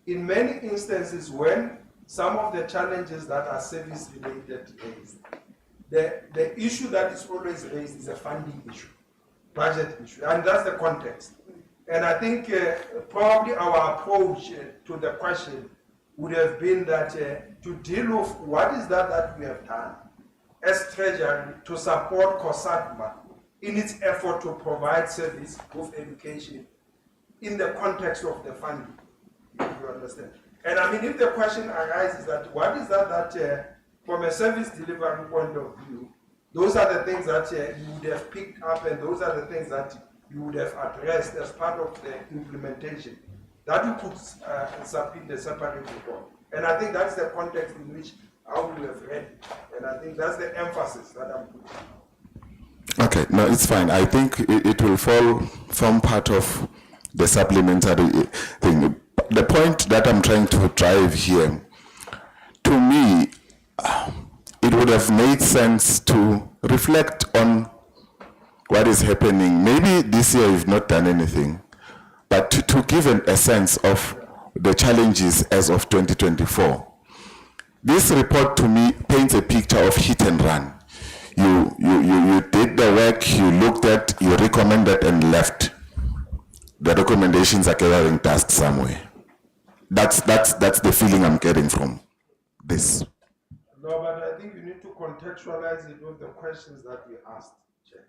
in many instances when some of the challenges that are service related raised, the issue that is always raised is a funding issue, budget issue, and that's the context. And I think probably our approach to the question would have been that to deal with what is that we have done as Treasury to support COSATMA in its effort to provide service of education in the context of the funding. You understand? And I mean, if the question arises that what is that from a service delivery point of view, those are the things that you would have picked up, and those are the things that you would have addressed as part of the implementation. That you could submit the separate report. And I think that's the context in which I would have read it. And I think that's the emphasis that I'm putting. Okay, no, it's fine. I think it will fall from part of the supplementary thing. The point that I'm trying to drive here, to me, it would have made sense to reflect on what is happening. Maybe this year you've not done anything, but to give a sense of the challenges as of 2024. This report to me paints a picture of hit and run. You did the work, you looked at, you recommended and left. The recommendations are gathering dust somewhere. That's the feeling I'm getting from this. No, but I think you need to contextualize it with the questions that we asked, Chair.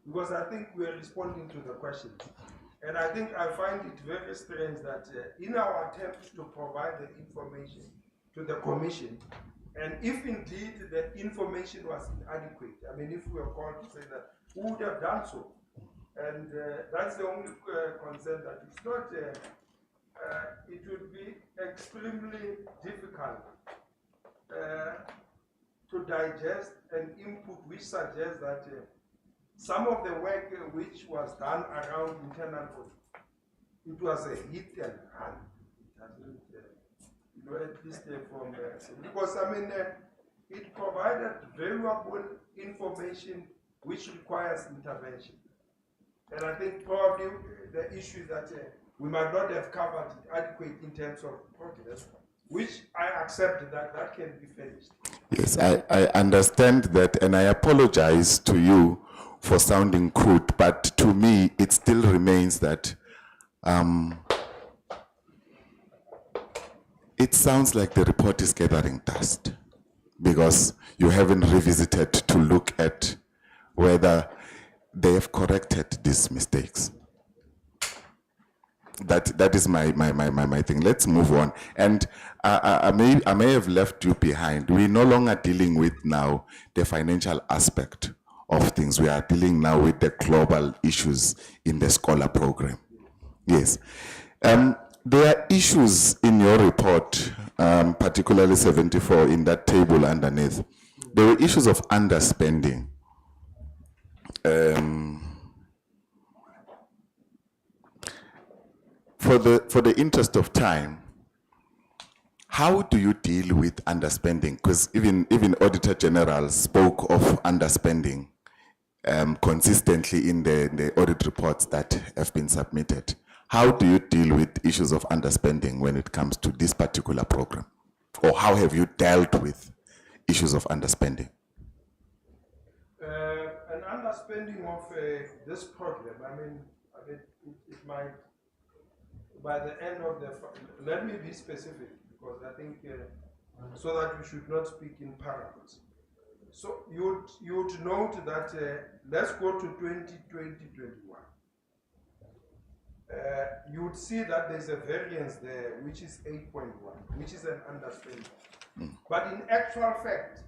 Because I think we're responding to the questions. And I think I find it very strange that in our attempt to provide the information to the Commission, and if indeed the information was inadequate, I mean, if we were called to say that, we would have done so. And that's the only concern, that it's not, it would be extremely difficult to digest an input which suggests that some of the work which was done around internal audit, it was a hit and run. It hasn't, at least from, because I mean, it provided valuable information which requires intervention. And I think probably the issue that we might not have covered it adequate in terms of progress, which I accept that can be finished. Yes, I understand that, and I apologize to you for sounding crude, but to me it still remains that it sounds like the report is gathering dust because you haven't revisited to look at whether they have corrected these mistakes. That is my thing. Let's move on. And I may have left you behind. We're no longer dealing with now the financial aspect of things. We are dealing now with the global issues in the scholar program. Yes. There are issues in your report, particularly 74 in that table underneath. There were issues of underspending. For the interest of time, how do you deal with underspending? Because even Auditor General spoke of underspending consistently in the audit reports that have been submitted. How do you deal with issues of underspending when it comes to this particular program? Or how have you dealt with issues of underspending? An underspending of this program, I mean it might, by the end of the, let me be specific, because I think, so that we should not speak in parables. So you would note that, let's go to 2020-21. You would see that there's a variance there, which is 8.1, which is an underspending. But in actual fact,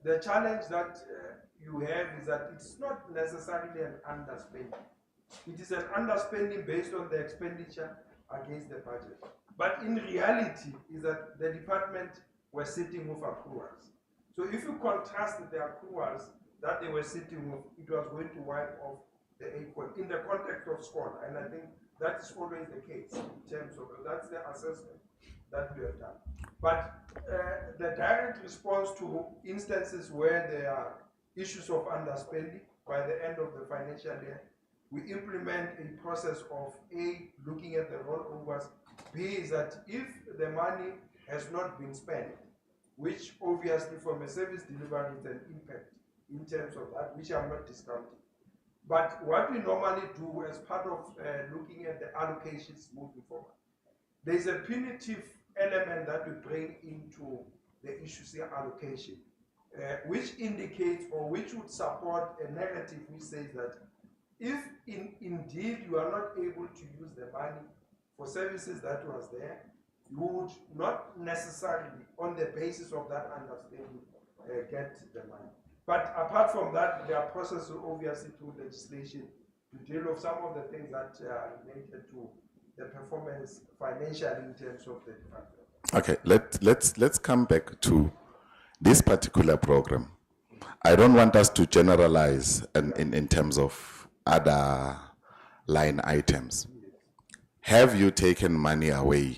the challenge that you have is that it's not necessarily an underspending. It is an underspending based on the expenditure against the budget. But in reality, is that the department were sitting with accruals. So if you contrast the accruals that they were sitting with, it was going to wipe off the 8 in the context of score. And I think that is always the case in terms of, that's the assessment that we have done. But the direct response to instances where there are issues of underspending by the end of the financial year, we implement a process of A, looking at the rollovers, B is that if the money has not been spent, which obviously from a service delivery is an impact in terms of that, which I'm not discounting. But what we normally do as part of looking at the allocations moving forward, there's a punitive element that we bring into the issues allocation, which indicates or which would support a narrative which says that if indeed you are not able to use the money for services that was there, you would not necessarily, on the basis of that understanding, get the money. But apart from that, there are processes obviously through legislation to deal with some of the things that are related to the performance financially in terms of the department. Okay, let's come back to this particular program. I don't want us to generalize in terms of other line items. Have you taken money away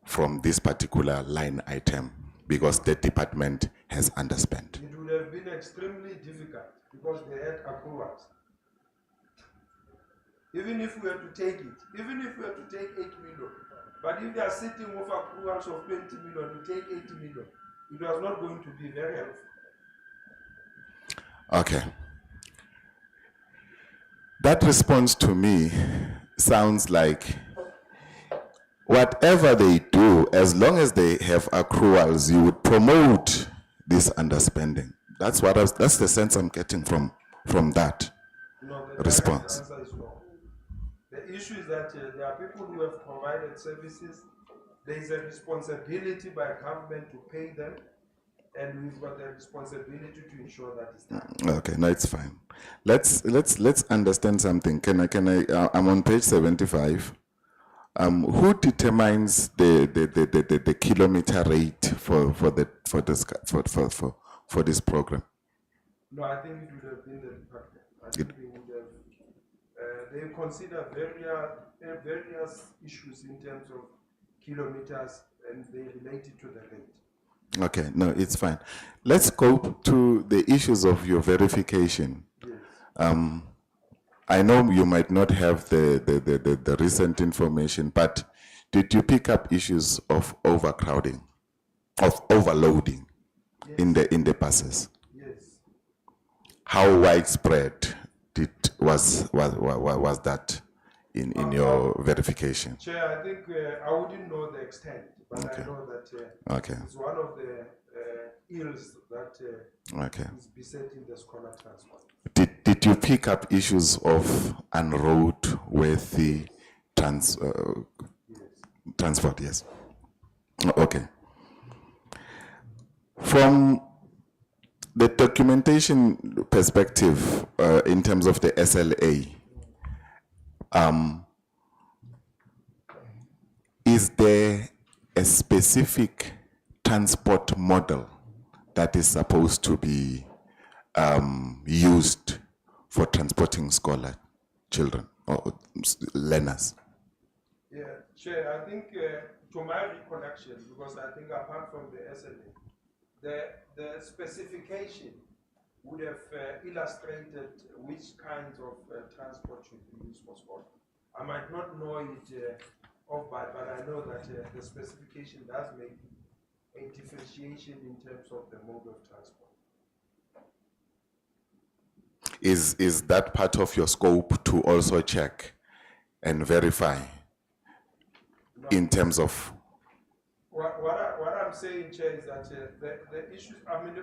from this particular line item because the department has underspent? It would have been extremely difficult because they had accruals. Even if we were to take it, even if we were to take 8 million, but if they are sitting with accruals of 20 million to take 80 million, it was not going to be very helpful. Okay. That response to me sounds like whatever they do, as long as they have accruals, you would promote this underspending. That's the sense I'm getting from that response. Answer is no. The issue is that there are people who have provided services. There is a responsibility by government to pay them, and we've got the responsibility to ensure that it's done. Okay, no, it's fine. Let's understand something. I'm on page 75. Who determines the kilometer rate for this program? No, I think it would have been the department. I think they would have. They consider various issues in terms of kilometers, and they relate it to the rate. Okay, no, it's fine. Let's go to the issues of your verification. Yes. I know you might not have the recent information, but did you pick up issues of overcrowding, of overloading, yes, in the buses? Yes. How widespread was that in your verification? Chair, I think I wouldn't know the extent, but Okay. I know that Okay. it's one of the ills that Okay. is besetting the scholar transport. Did you pick up issues of unroadworthy transport? Yes. Okay. From the documentation perspective, in terms of the SLA, is there a specific transport model that is supposed to be used for transporting scholar children or learners? Yeah, Chair, I think to my recollection, because I think apart from the SLA, the specification would have illustrated which kinds of transport should be used for sport. I might not know it off by, but I know that the specification does make a differentiation in terms of the mode of transport. Is that part of your scope to also check and verify in terms of? What I'm saying, Chair, is that the issues, I mean,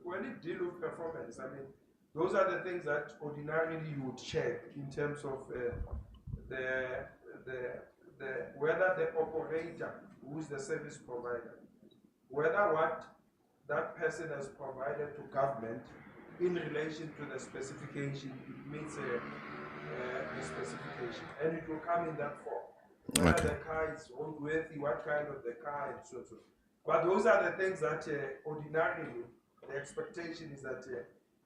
when you deal with performance, I mean, those are the things that ordinarily you would check in terms of whether the operator, who is the service provider, whether what that person has provided to government in relation to the specification, it meets a specification, and it will come in that form. Whether Okay. the car is roadworthy, what kind of the car, and so. But those are the things that ordinarily the expectation is that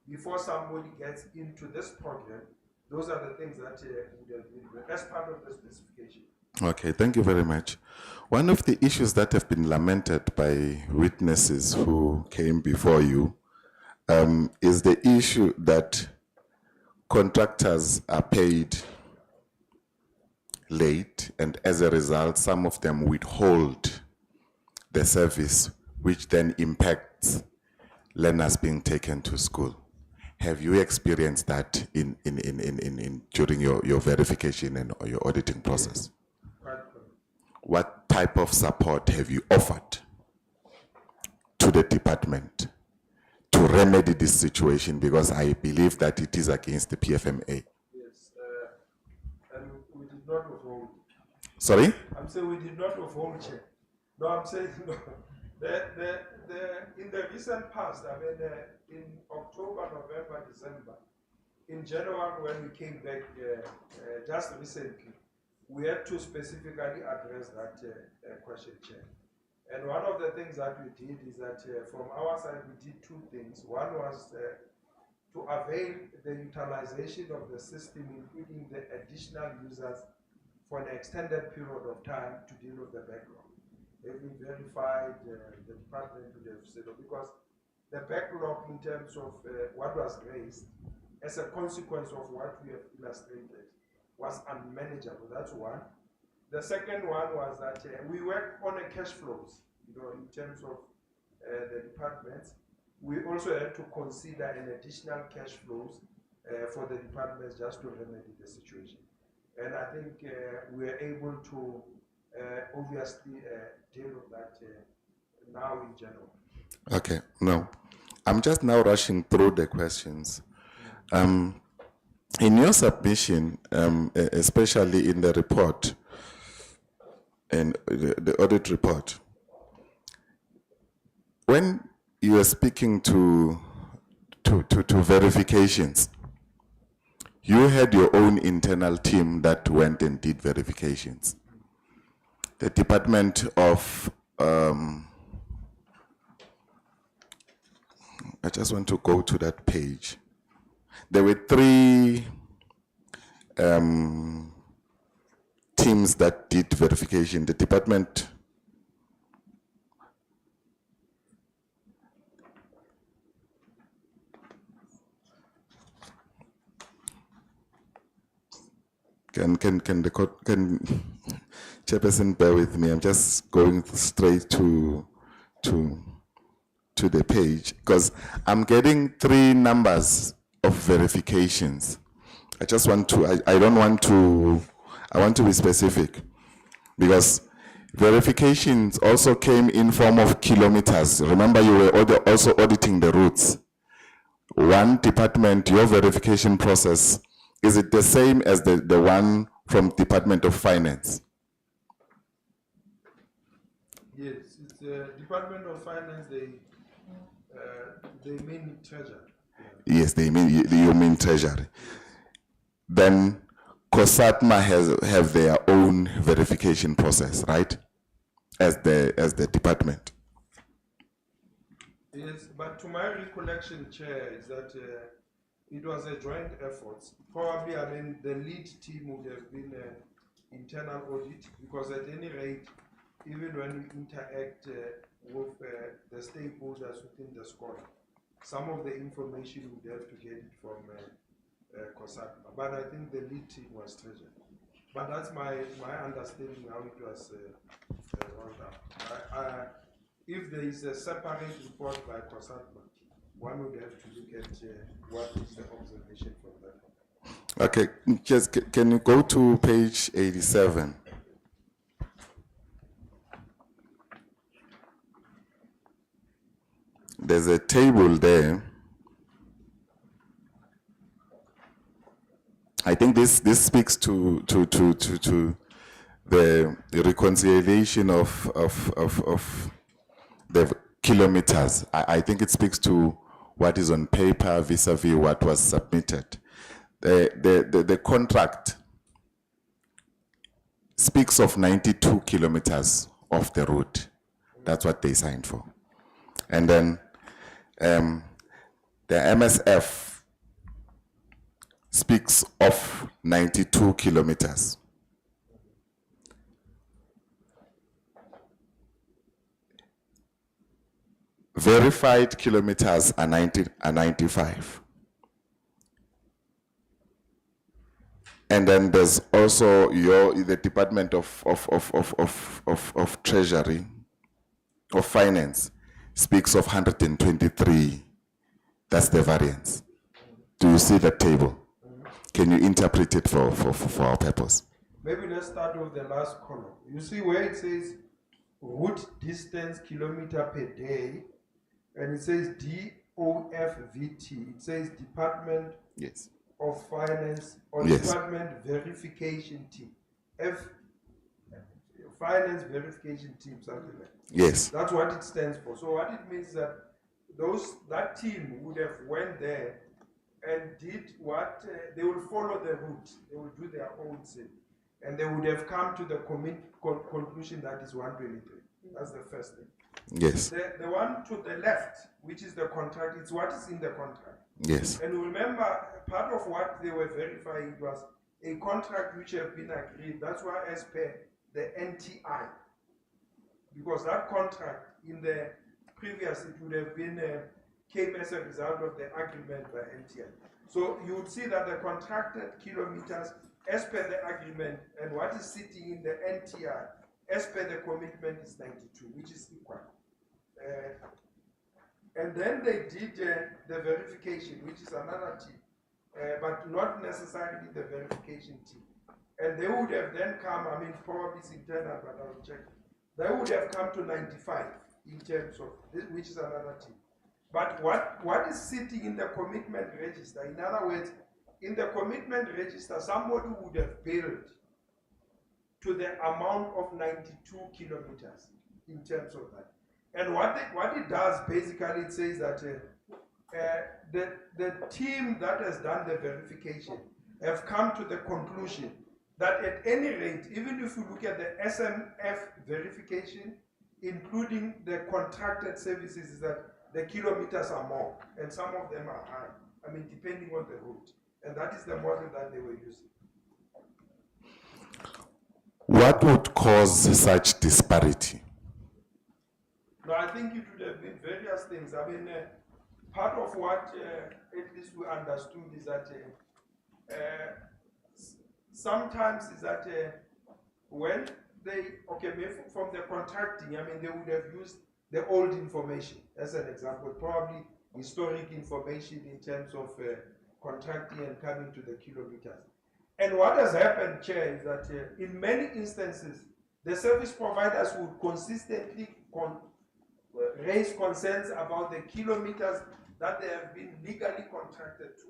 before somebody gets into this program, those are the things that would have been as part of the specification. Okay, thank you very much. One of the issues that have been lamented by witnesses who came before you is the issue that contractors are paid late, and as a result, some of them withhold the service, which then impacts learners being taken to school. Have you experienced that during your verification and your auditing process? What type of support have you offered to the department to remedy this situation? Because I believe that it is against the PFMA. Yes, and we did not withhold. Sorry? I'm saying we did not withhold check. No, I'm saying no. In the recent past, I mean, in October, November, December, in January when we came back just recently, we had to specifically address that question, Chair. And one of the things that we did is that from our side, we did two things. One was to avail the utilization of the system, including the additional users, for an extended period of time to deal with the backlog. If we verified, the department would have said, because the backlog in terms of what was raised as a consequence of what we have illustrated was unmanageable. That's one. The second one was that we work on a cash flows, in terms of the departments. We also had to consider an additional cash flows for the departments just to remedy the situation. And I think we are able to obviously deal with that now in general. Okay, no. I'm just now rushing through the questions. In your submission, especially in the report, and the audit report, when you are speaking to verifications, you had your own internal team that went and did verifications. The Department of, I just want to go to that page. There were three teams that did verification. The department, can Chairperson bear with me? I'm just going straight to the page because I'm getting three numbers of verifications. I just want to, I don't want to I want to be specific because verifications also came in form of kilometers. Remember, you were also auditing the routes. One department, your verification process, is it the same as the one from Department of Finance? Yes, it's Department of Finance, they mean treasure. Yes, you mean treasury. Then COSATMA have their own verification process, right? As the department. Yes, but to my recollection, Chair, is that it was a joint effort. Probably, I mean, the lead team would have been internal audit, because at any rate, even when we interact with the stakeholders within the scholar, some of the information would have to get it from COSATMA. But I think the lead team was treasured. But that's my understanding how it was rolled out. If there is a separate report by COSATMA, one would have to look at what is the observation from that. Okay, just can you go to page 87? There's a table there. I think this speaks to the reconciliation of the kilometers. I think it speaks to what is on paper vis-a-vis what was submitted. The contract speaks of 92 kilometers of the route. That's what they signed for. And then the MSF speaks of 92 kilometers. Verified kilometers are 95. And then there's also the Department of Treasury, of Finance, speaks of 123. That's the variance. Do you see that table? Can you interpret it for our purpose? Maybe let's start with the last column. You see where it says route distance kilometer per day, and it says DOFVT. It says Department of Finance or Department Verification Team. Finance Verification Team, something like that. Yes. That's what it stands for. So what it means is that that team would have went there and did what they will follow the route. They will do their own thing, and they would have come to the conclusion that is 123. That's the first thing. Yes. The one to the left, which is the contract, it's what is in the contract. Yes. And remember, part of what they were verifying was a contract which have been agreed. That's why, as per the NTI, because that contract in the previous, it would have been came as a result of the agreement by NTI. So you would see that the contracted kilometers, as per the agreement, and what is sitting in the NTI, as per the commitment, is 92, which is equal. And then they did the verification, which is another team, but not necessarily the verification team. And they would have then come, I mean, probably it's internal, but I'll check. They would have come to 95 in terms of this, which is another team. But what is sitting in the commitment register, in other words, in the commitment register, somebody would have billed to the amount of 92 kilometers in terms of that. And what it does, basically, it says that the team that has done the verification have come to the conclusion that at any rate, even if you look at the SMF verification, including the contracted services, is that the kilometers are more, and some of them are high. I mean, depending on the route. And that is the model that they were using. What would cause such disparity? No, I think it would have been various things. I mean, part of what at least we understood is that sometimes is that when they, maybe from the contracting, I mean, they would have used the old information as an example, probably historic information in terms of contracting and coming to the kilometers. And what has happened, Chair, is that in many instances, the service providers would consistently raise concerns about the kilometers that they have been legally contracted to.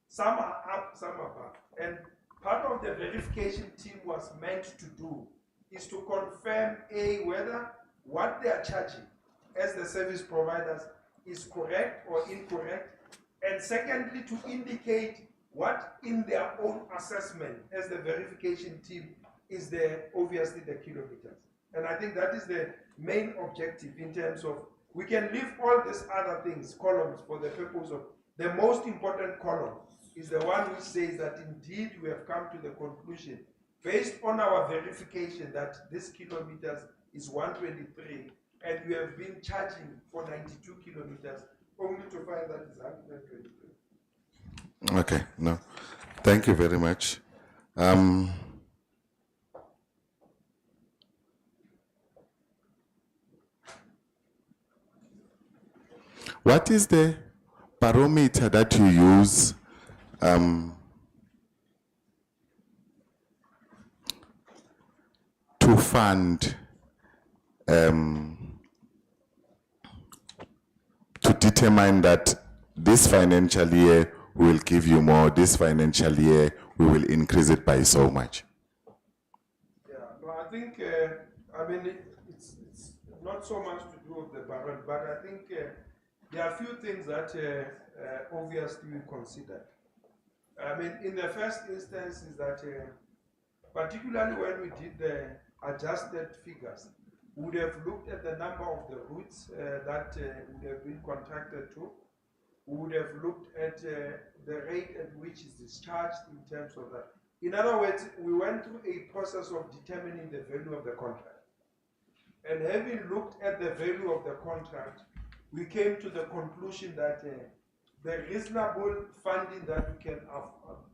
Some are up, some are back. And part of the verification team was meant to do is to confirm, A, whether what they are charging as the service providers is correct or incorrect, and secondly, to indicate what in their own assessment as the verification team is obviously the kilometers. And I think that is the main objective in terms of, we can leave all these other things, columns, for the purpose of, the most important column is the one which says that indeed we have come to the conclusion, based on our verification, that this kilometers is 123, and we have been charging for 92 kilometers, only to find that it's 123. Okay, no. Thank you very much. What is the barometer that you use to fund, to determine that this financial year will give you more, this financial year we will increase it by so much? Yeah, no, I think, I mean, it's not so much to do with the baron, but I think there are a few things that obviously we considered. I mean, in the first instance is that, particularly when we did the adjusted figures, we would have looked at the number of the routes that would have been contracted to. We would have looked at the rate at which is discharged in terms of that. In other words, we went through a process of determining the value of the contract. And having looked at the value of the contract, we came to the conclusion that the reasonable funding that we can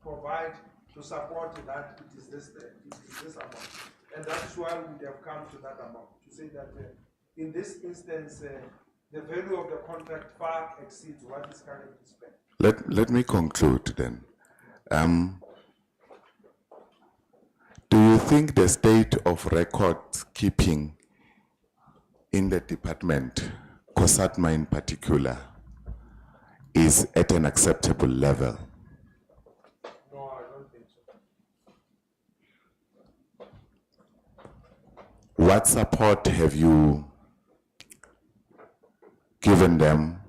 provide to support that, it is this amount. And that is why we have come to that amount, to say that in this instance, the value of the contract far exceeds what is currently spent. Let me conclude then. Do you think the state of record keeping in the department, COSATMA in particular, is at an acceptable level? No, I don't think so. What support have you given them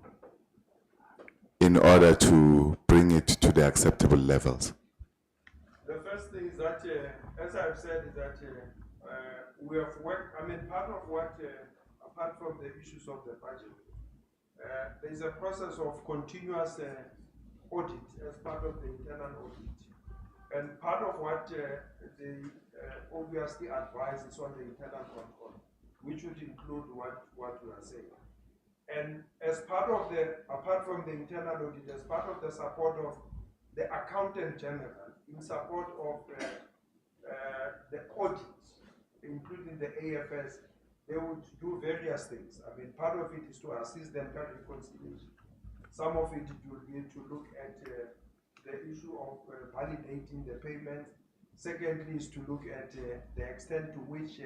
in order to bring it to the acceptable levels? The first thing is that, as I've said, is that we have worked, I mean, part of what, apart from the issues of the budget, there is a process of continuous audit as part of the internal audit. And part of what they obviously advise is on the internal control, which would include what we are saying. And as part of apart from the internal audit, as part of the support of the Accountant General, in support of the audit, including the AFS, they would do various things. I mean, part of it is to assist them in reconciliation. Some of it will be to look at the issue of validating the payments. Secondly is to look at the extent to which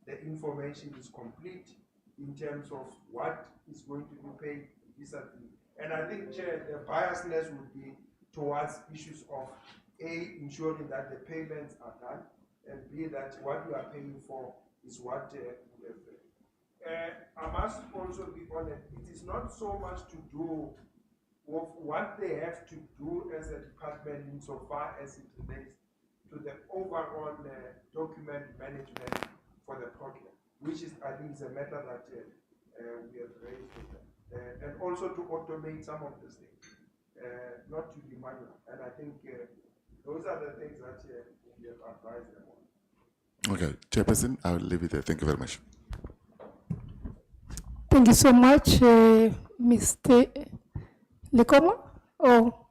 the information is complete in terms of what is going to be paid recently. And I think, Chair, the biasness would be towards issues of A, ensuring that the payments are done, and B, that what we are paying for is what we have paid. I must also be honest, it is not so much to do with what they have to do as a department insofar as it relates to the overall document management for the program, which is, I think, is a matter that we have raised with them. And also to automate some of these things, not to be manual. And I think those are the things that we have advised them on. Okay, Chairperson, I'll leave it there. Thank you very much. Thank you so much, Mr. Lekomo. Oh,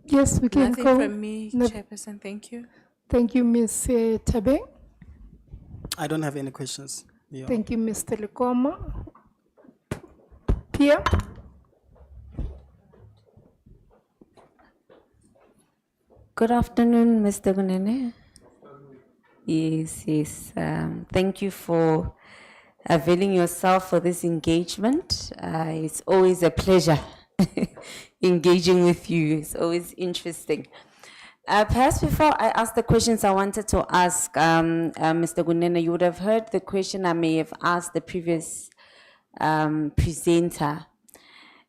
yes, we can Nothing go. from me, No, Chairperson, thank you. thank you, Ms. Tabe. I don't have any questions. Yeah. Thank you, Mr. Lekomo. Pia? Good afternoon, Mr. Gunene. Yes. Thank you for availing yourself for this engagement. It's always a pleasure engaging with you. It's always interesting. Perhaps before I ask the questions I wanted to ask Mr. Gunene, you would have heard the question I may have asked the previous presenter,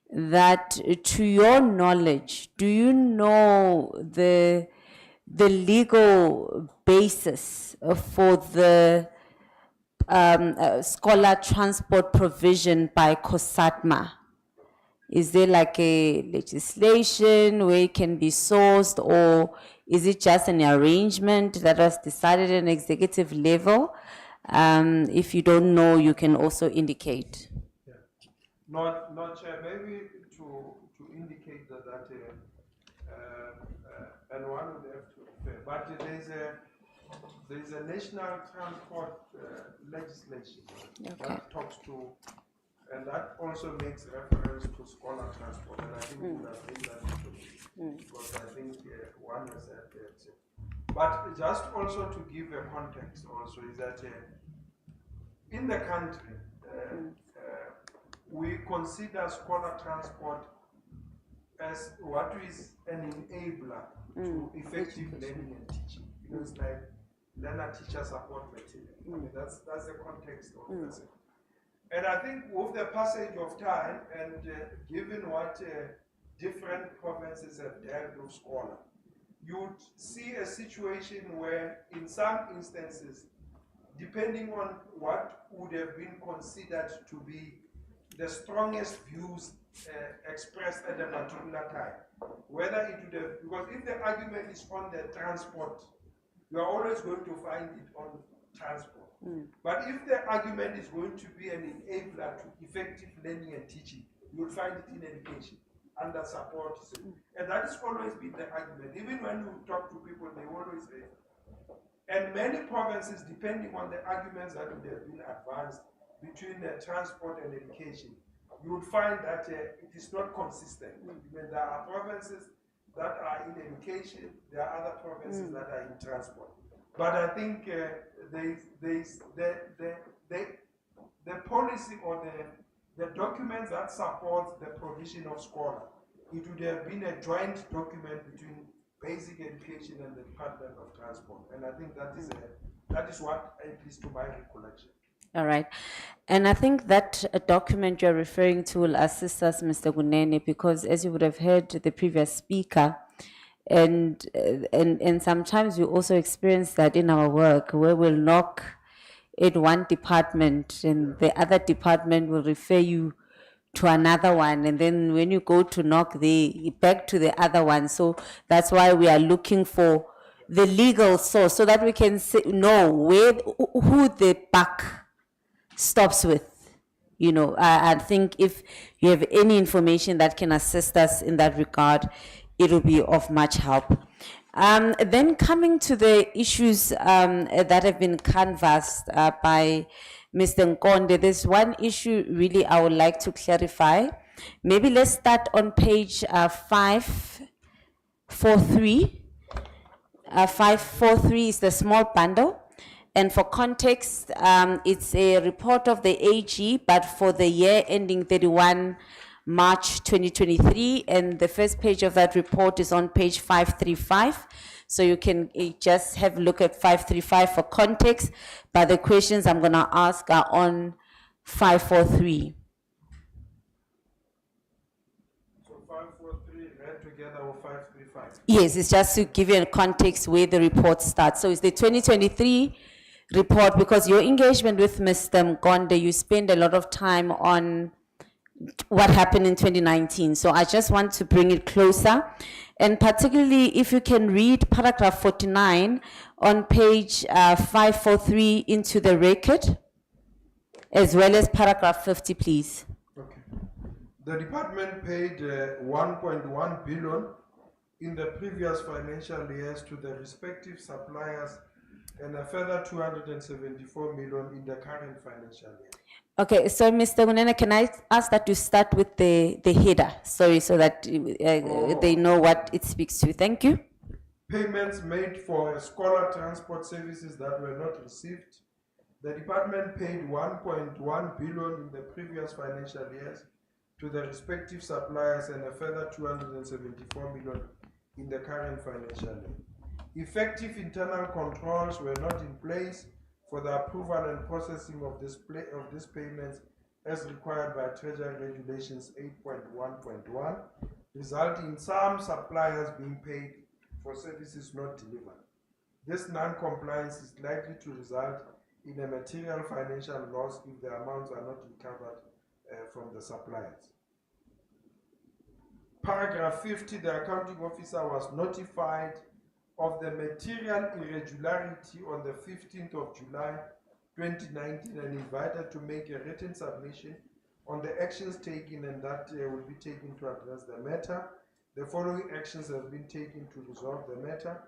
that to your knowledge, do you know the legal basis for the scholar transport provision by COSATMA? Is there like a legislation where it can be sourced, or is it just an arrangement that was decided at an executive level? If you don't know, you can also indicate. Not Chair, maybe to indicate that, and one would have to refer, but there's a national transport legislation that talks to, and that also makes reference to scholar transport, and I think we would have made that information, because I think one has said that. But just also to give a context also is that in the country, we consider scholar transport as what is an enabler to effective learning and teaching. You know, it's like learner-teacher support material. I mean, that's the context of this. And I think with the passage of time and given what different provinces have dealt with scholar, you'd see a situation where in some instances, depending on what would have been considered to be the strongest views expressed at a particular time, whether it would have, because if the argument is on the transport, you are always going to find it on transport. But if the argument is going to be an enabler to effective learning and teaching, you will find it in education, under support. And that has always been the argument. Even when you talk to people, they always say, and many provinces, depending on the arguments that would have been advanced between transport and education, you would find that it is not consistent. When there are provinces that are in education, there are other provinces that are in transport. But I think the policy or the documents that support the provision of scholar, it would have been a joint document between basic education and the Department of Transport. And I think that is what, at least to my recollection. All right. And I think that document you're referring to will assist us, Mr. Gunene, because as you would have heard the previous speaker, and sometimes we also experience that in our work, where we'll knock at one department and the other department will refer you to another one, and then when you go to knock back to the other one. So that's why we are looking for the legal source, so that we can know who the buck stops with. You know, I think if you have any information that can assist us in that regard, it will be of much help. Then coming to the issues that have been canvassed by Mr. Nkonde, there's one issue really I would like to clarify. Maybe let's start on page 543. 543 is the small bundle. And for context, it's a report of the AG, but for the year ending 31 March 2023, and the first page of that report is on page 535. So you can just have a look at 535 for context, but the questions I'm gonna ask are on 543. So 543 read together with 535? Yes, it's just to give you a context where the report starts. So it's the 2023 report, because your engagement with Mr. Nkonde, you spend a lot of time on what happened in 2019. So I just want to bring it closer. And particularly if you can read paragraph 49 on page 543 into the record, as well as paragraph 50, please. Okay. The department paid 1.1 billion in the previous financial years to the respective suppliers and a further 274 million in the current financial year. Okay, so Mr. Gunene, can I ask that you start with the header? Sorry, so that they know what it speaks to. Thank you. payments made for scholar transport services that were not received. The department paid 1.1 billion in the previous financial years to the respective suppliers and a further 274 million in the current financial year. Effective internal controls were not in place for the approval and processing of these payments as required by Treasury Regulations 8.1.1, resulting in some suppliers being paid for services not delivered. This non-compliance is likely to result in a material financial loss if the amounts are not recovered from the suppliers. Paragraph 50, the accounting officer was notified of the material irregularity on the 15th of July 2019 and invited to make a written submission on the actions taken, and that will be taken to address the matter. The following actions have been taken to resolve the matter.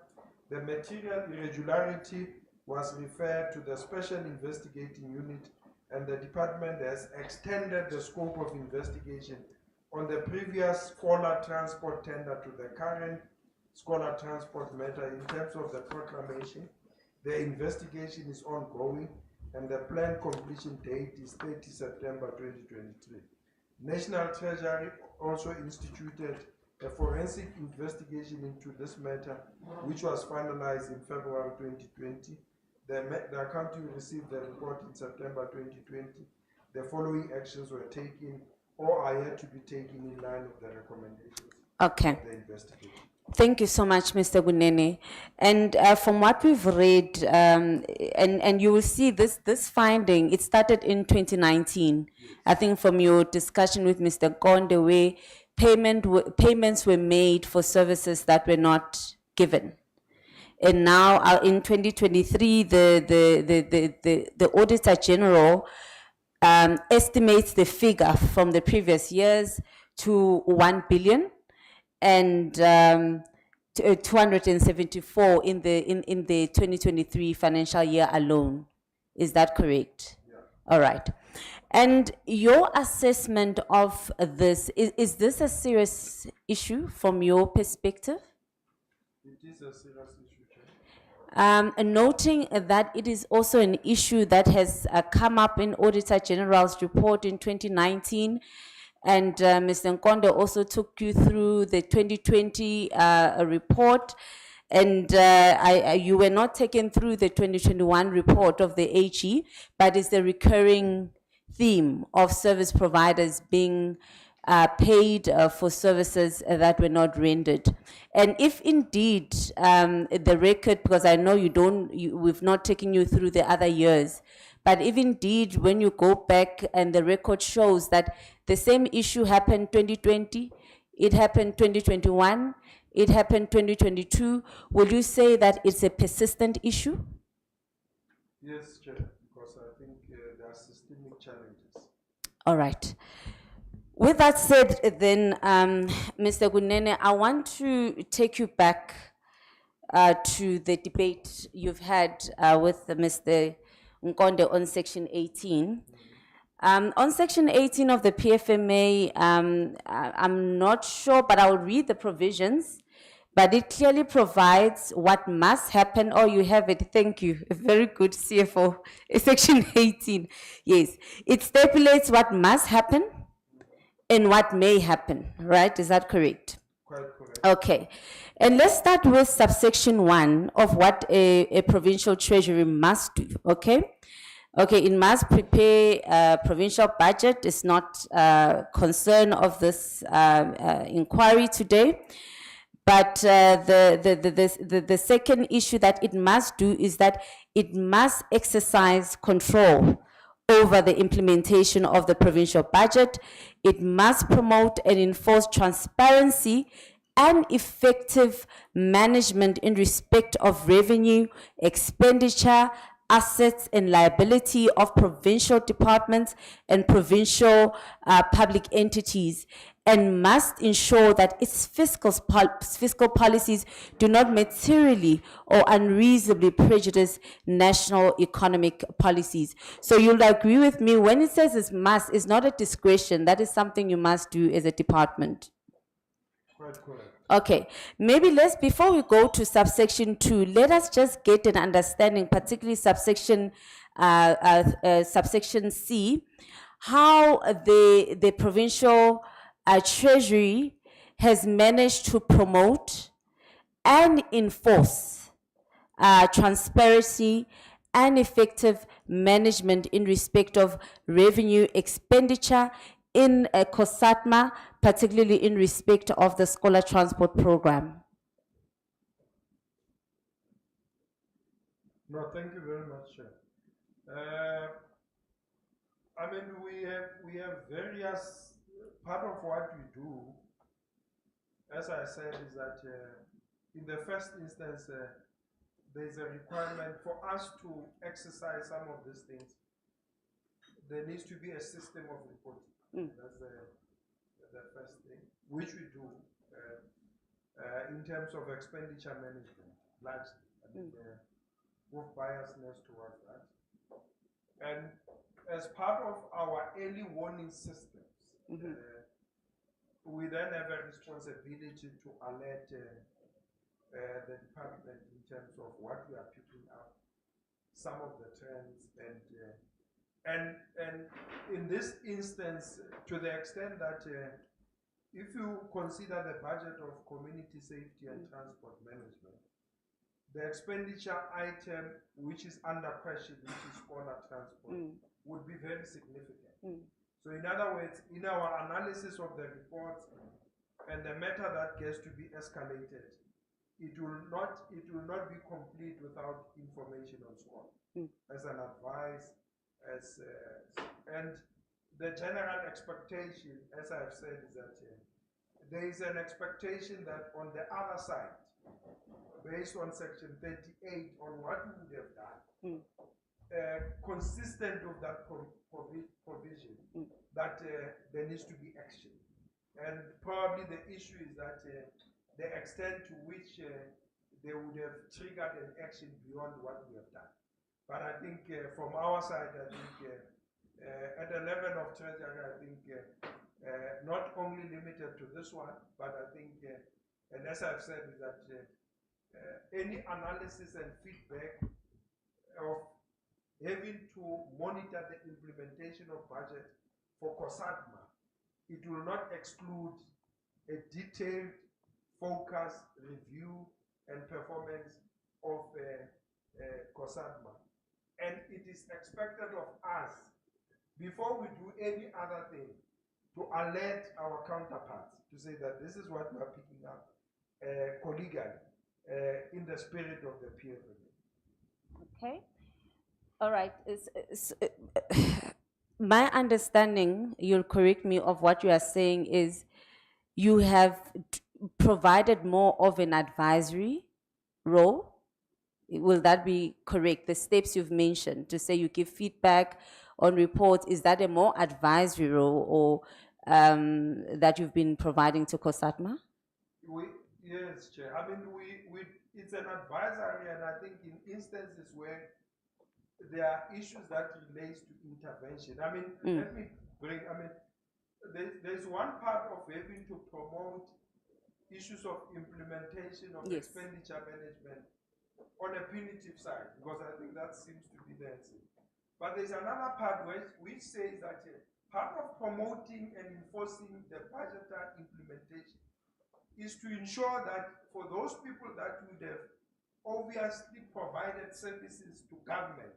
The material irregularity was referred to the Special Investigating Unit, and the department has extended the scope of investigation on the previous scholar transport tender to the current scholar transport matter. In terms of the proclamation, the investigation is ongoing and the planned completion date is 30 September 2023. National Treasury also instituted a forensic investigation into this matter, which was finalized in February 2020. The accounting received the report in September 2020. The following actions were taken or are yet to be taken in line with the recommendations of the investigation. Thank you so much, Mr. Gunene. And from what we've read, and you will see this finding, it started in 2019. Yes. I think from your discussion with Mr. Gonde, where payments were made for services that were not given. And now in 2023, the Auditor General estimates the figure from the previous years to 1 billion and 274 in the 2023 financial year alone. Is that correct? Yeah. All right. And your assessment of this, is this a serious issue from your perspective? It is a serious issue. Noting that it is also an issue that has come up in Auditor General's report in 2019, and Mr. Nkonde also took you through the 2020 report, and you were not taken through the 2021 report of the AG, but it's the recurring theme of service providers being paid for services that were not rendered. And if indeed the record, because I know we've not taken you through the other years, but if indeed when you go back and the record shows that the same issue happened 2020, it happened 2021, it happened 2022, will you say that it's a persistent issue? Yes, Chair, because I think there are systemic challenges. All right. With that said, then, Mr. Gunene, I want to take you back to the debate you've had with Mr. Nkonde on Section 18. On Section 18 of the PFMA, I'm not sure, but I'll read the provisions. But it clearly provides what must happen. Oh, you have it. Thank you. A very good CFO. Section 18. Yes. It stipulates what must happen and what may happen, right? Is that correct? Quite correct. Okay. And let's start with subsection 1 of what a provincial treasury must do, okay? Okay, it must prepare a provincial budget. It's not a concern of this inquiry today. But the second issue that it must do is that it must exercise control over the implementation of the provincial budget. It must promote and enforce transparency and effective management in respect of revenue, expenditure, assets and liability of provincial departments and provincial public entities, and must ensure that its fiscal policies do not materially or unreasonably prejudice national economic policies. So you'll agree with me, when it says it must, it's not a discretion, that is something you must do as a department. Quite correct. Okay, maybe before we go to subsection 2, let us just get an understanding, particularly subsection C, how the provincial treasury has managed to promote and enforce transparency and effective management in respect of revenue expenditure in COSATMA, particularly in respect of the Scholar Transport Program. No, thank you very much, Chair. I mean, we have various, part of what we do, as I said, is that in the first instance, there's a requirement for us to exercise some of these things. There needs to be a system of reporting. That's the first thing, which we do in terms of expenditure management, largely. I mean, with biasness towards that. And as part of our early warning systems, we then have a responsibility to alert the department in terms of what we are picking up, some of the trends, and in this instance, to the extent that if you consider the budget of community safety and transport management, the expenditure item which is under pressure, which is scholar transport, would be very significant. So in other words, in our analysis of the reports and the matter that gets to be escalated, it will not be complete without information on scholar as an advice, and the general expectation, as I've said, is that there is an expectation that on the other side, based on section 38, on what we would have done, consistent with that provision, that there needs to be action. And probably the issue is that the extent to which they would have triggered an action beyond what we have done. But I think from our side, I think at the level of treasury, I think not only limited to this one, but I think, and as I've said, is that any analysis and feedback of having to monitor the implementation of budget for COSATMA, it will not exclude a detailed, focused review and performance of COSATMA. And it is expected of us, before we do any other thing, to alert our counterparts to say that this is what we are picking up collegially in the spirit of the peer review. Okay. All right. My understanding, you'll correct me, of what you are saying is you have provided more of an advisory role. Will that be correct? The steps you've mentioned to say you give feedback on reports, is that a more advisory role or that you've been providing to COSATMA? Yes, Chair. I mean, it's an advisory, and I think in instances where there are issues that relates to intervention. I mean, let me bring, I mean, there's one part of having to promote issues of implementation of expenditure management on a punitive side, because I think that seems to be the answer. But there's another part which says that part of promoting and enforcing the budgetary implementation is to ensure that for those people that would have obviously provided services to government,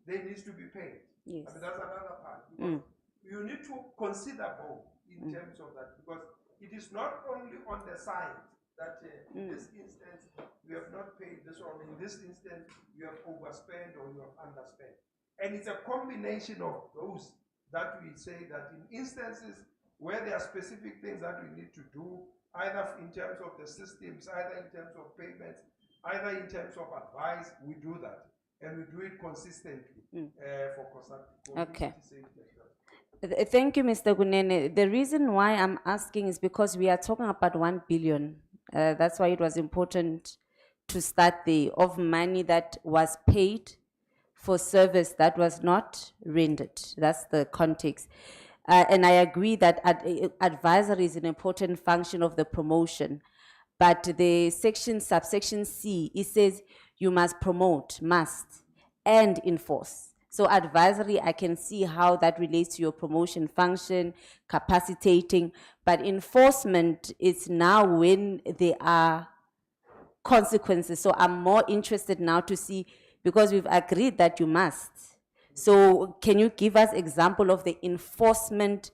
they need to be paid. Yes. I mean, that's another part. Because you need to consider both in terms of that, because it is not only on the side that in this instance you have not paid this, or in this instance you have overspent or you have underspent. And it's a combination of those that we say that in instances where there are specific things that we need to do, either in terms of the systems, either in terms of payments, either in terms of advice, we do that. And we do it consistently for COSATMA. Okay. Thank you, Mr. Gunene. The reason why I'm asking is because we are talking about 1 billion. That's why it was important to start there, of money that was paid for service that was not rendered. That's the context. And I agree that advisory is an important function of the promotion. But the subsection C, it says you must promote, must, and enforce. So advisory, I can see how that relates to your promotion function, capacitating, but enforcement is now when there are consequences. So I'm more interested now to see, because we've agreed that you must. So can you give us example of the enforcement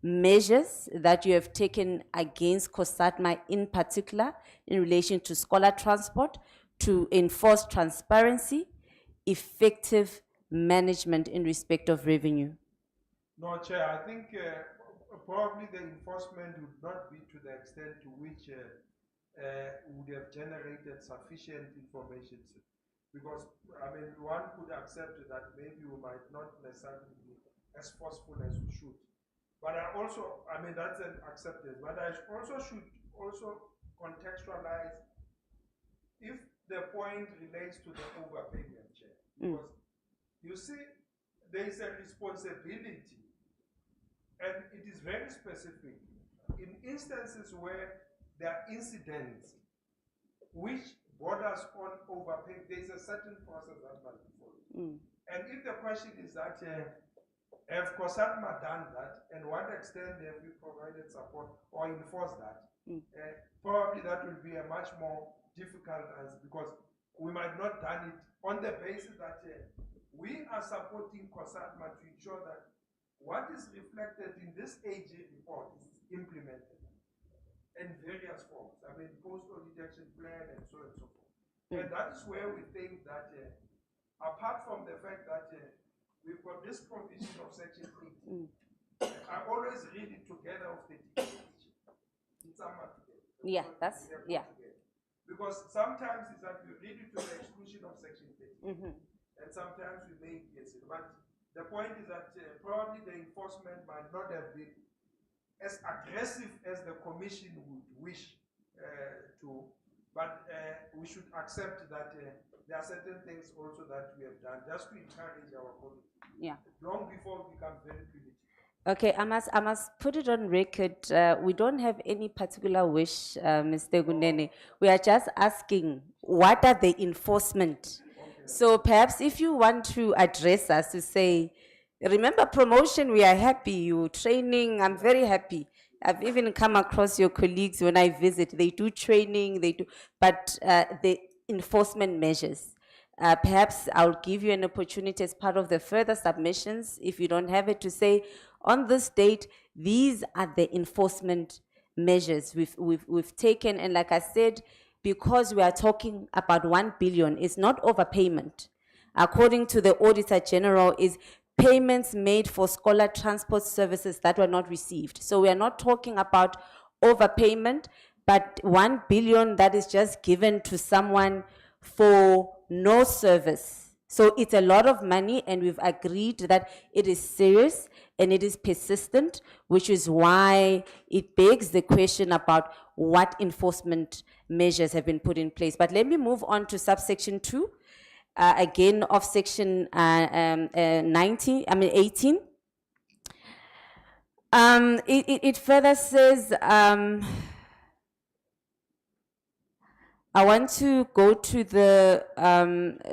measures that you have taken against COSATMA in particular in relation to scholar transport to enforce transparency, effective management in respect of revenue? No, Chair, I think probably the enforcement would not be to the extent to which would have generated sufficient information. Because, I mean, one could accept that maybe we might not necessarily be as forceful as we should. But I also, I mean, that's an acceptance. But I also should also contextualize if the point relates to the overpayment, Chair. Because you see, there is a responsibility, and it is very specific. In instances where there are incidents which borders on overpayment, there is a certain process that must be followed. And if the question is that have COSATMA done that, and what extent have we provided support or enforced that, probably that will be a much more difficult answer, because we might not done it on the basis that we are supporting COSATMA to ensure that what is reflected in this AG report is implemented in various forms. I mean, post-audit action plan and so on and so forth. And that is where we think that, apart from the fact that we've got this provision of Section 8, I always read it together with the declaration. It's together. Yeah, that's, yeah. Together. Because sometimes it's that we read it to the exclusion of Section 30. And sometimes we may guess it. But the point is that probably the enforcement might not have been as aggressive as the Commission would wish to, but we should accept that there are certain things also that we have done just to encourage our community. Yeah. Long before we become very punitive. Okay, I must put it on record. We don't have any particular wish, Mr. Gunene. We are just asking, what are the enforcement? So perhaps if you want to address us to say, remember promotion, we are happy, you training, I'm very happy. I've even come across your colleagues when I visit, they do training, they do, but the enforcement measures. Perhaps I'll give you an opportunity as part of the further submissions, if you don't have it, to say, on this date, these are the enforcement measures we've taken. And like I said, because we are talking about 1 billion, it's not overpayment. According to the Auditor General, is payments made for scholar transport services that were not received. So we are not talking about overpayment, but 1 billion that is just given to someone for no service. So it's a lot of money, and we've agreed that it is serious and it is persistent, which is why it begs the question about what enforcement measures have been put in place. But let me move on to subsection 2, again of section 18. It further says, I want to go to the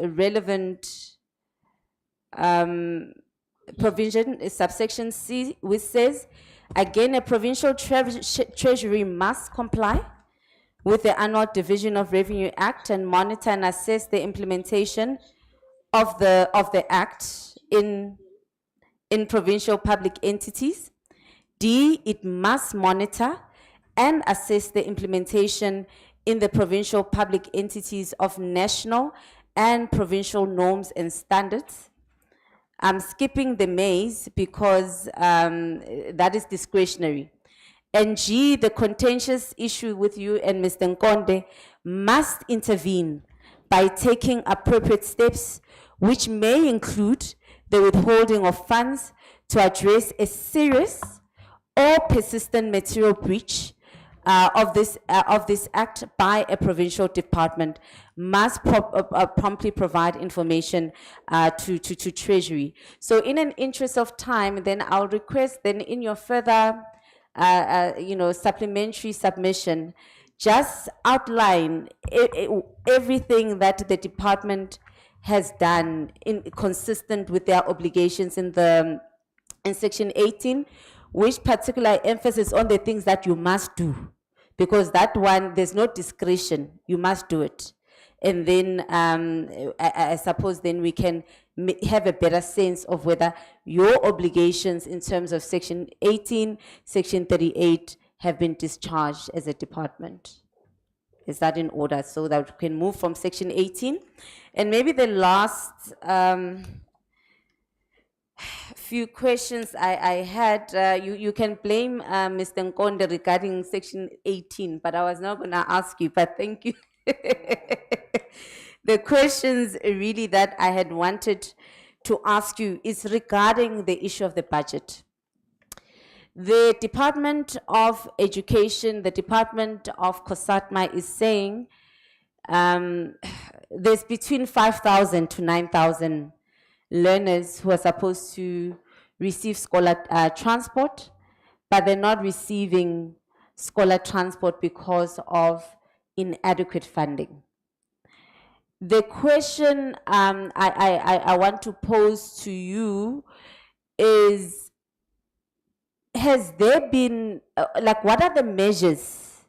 relevant provision, subsection C, which says, again, a provincial treasury must comply with the Annual Division of Revenue Act and monitor and assess the implementation of the Act in provincial public entities. D, it must monitor and assess the implementation in the provincial public entities of national and provincial norms and standards. I'm skipping the maze because that is discretionary. And G, the contentious issue with you and Mr. Nkonde must intervene by taking appropriate steps, which may include the withholding of funds to address a serious or persistent material breach of this act by a provincial department must promptly provide information to Treasury. So in an interest of time, then I'll request then in your further supplementary submission, just outline everything that the department has done consistent with their obligations in section 18, which particular emphasis on the things that you must do, because that one, there's no discretion, you must do it. And then I suppose then we can have a better sense of whether your obligations in terms of section 18, section 38 have been discharged as a department. Is that in order, so that we can move from section 18? And maybe the last few questions I had, you can blame Mr. Nkonde regarding section 18, but I was not going to ask you, but thank you. The questions really that I had wanted to ask you is regarding the issue of the budget. The Department of Education, the Department of COSATMA is saying there's between 5,000 to 9,000 learners who are supposed to receive scholar transport, but they're not receiving scholar transport because of inadequate funding. The question I want to pose to you is, has there been, what are the measures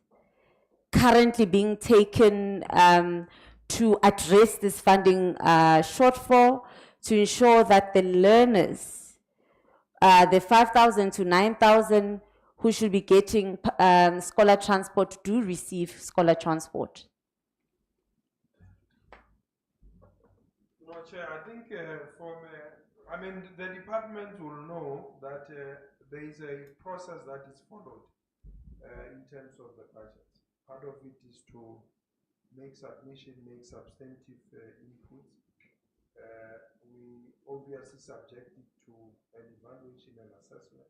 currently being taken to address this funding shortfall, to ensure that the learners, the 5,000 to 9,000 who should be getting scholar transport, do receive scholar transport? No, Chair, I think the department will know that there is a process that is followed in terms of the budget. Part of it is to make submission, make substantive inputs. We obviously subject it to an evaluation and assessment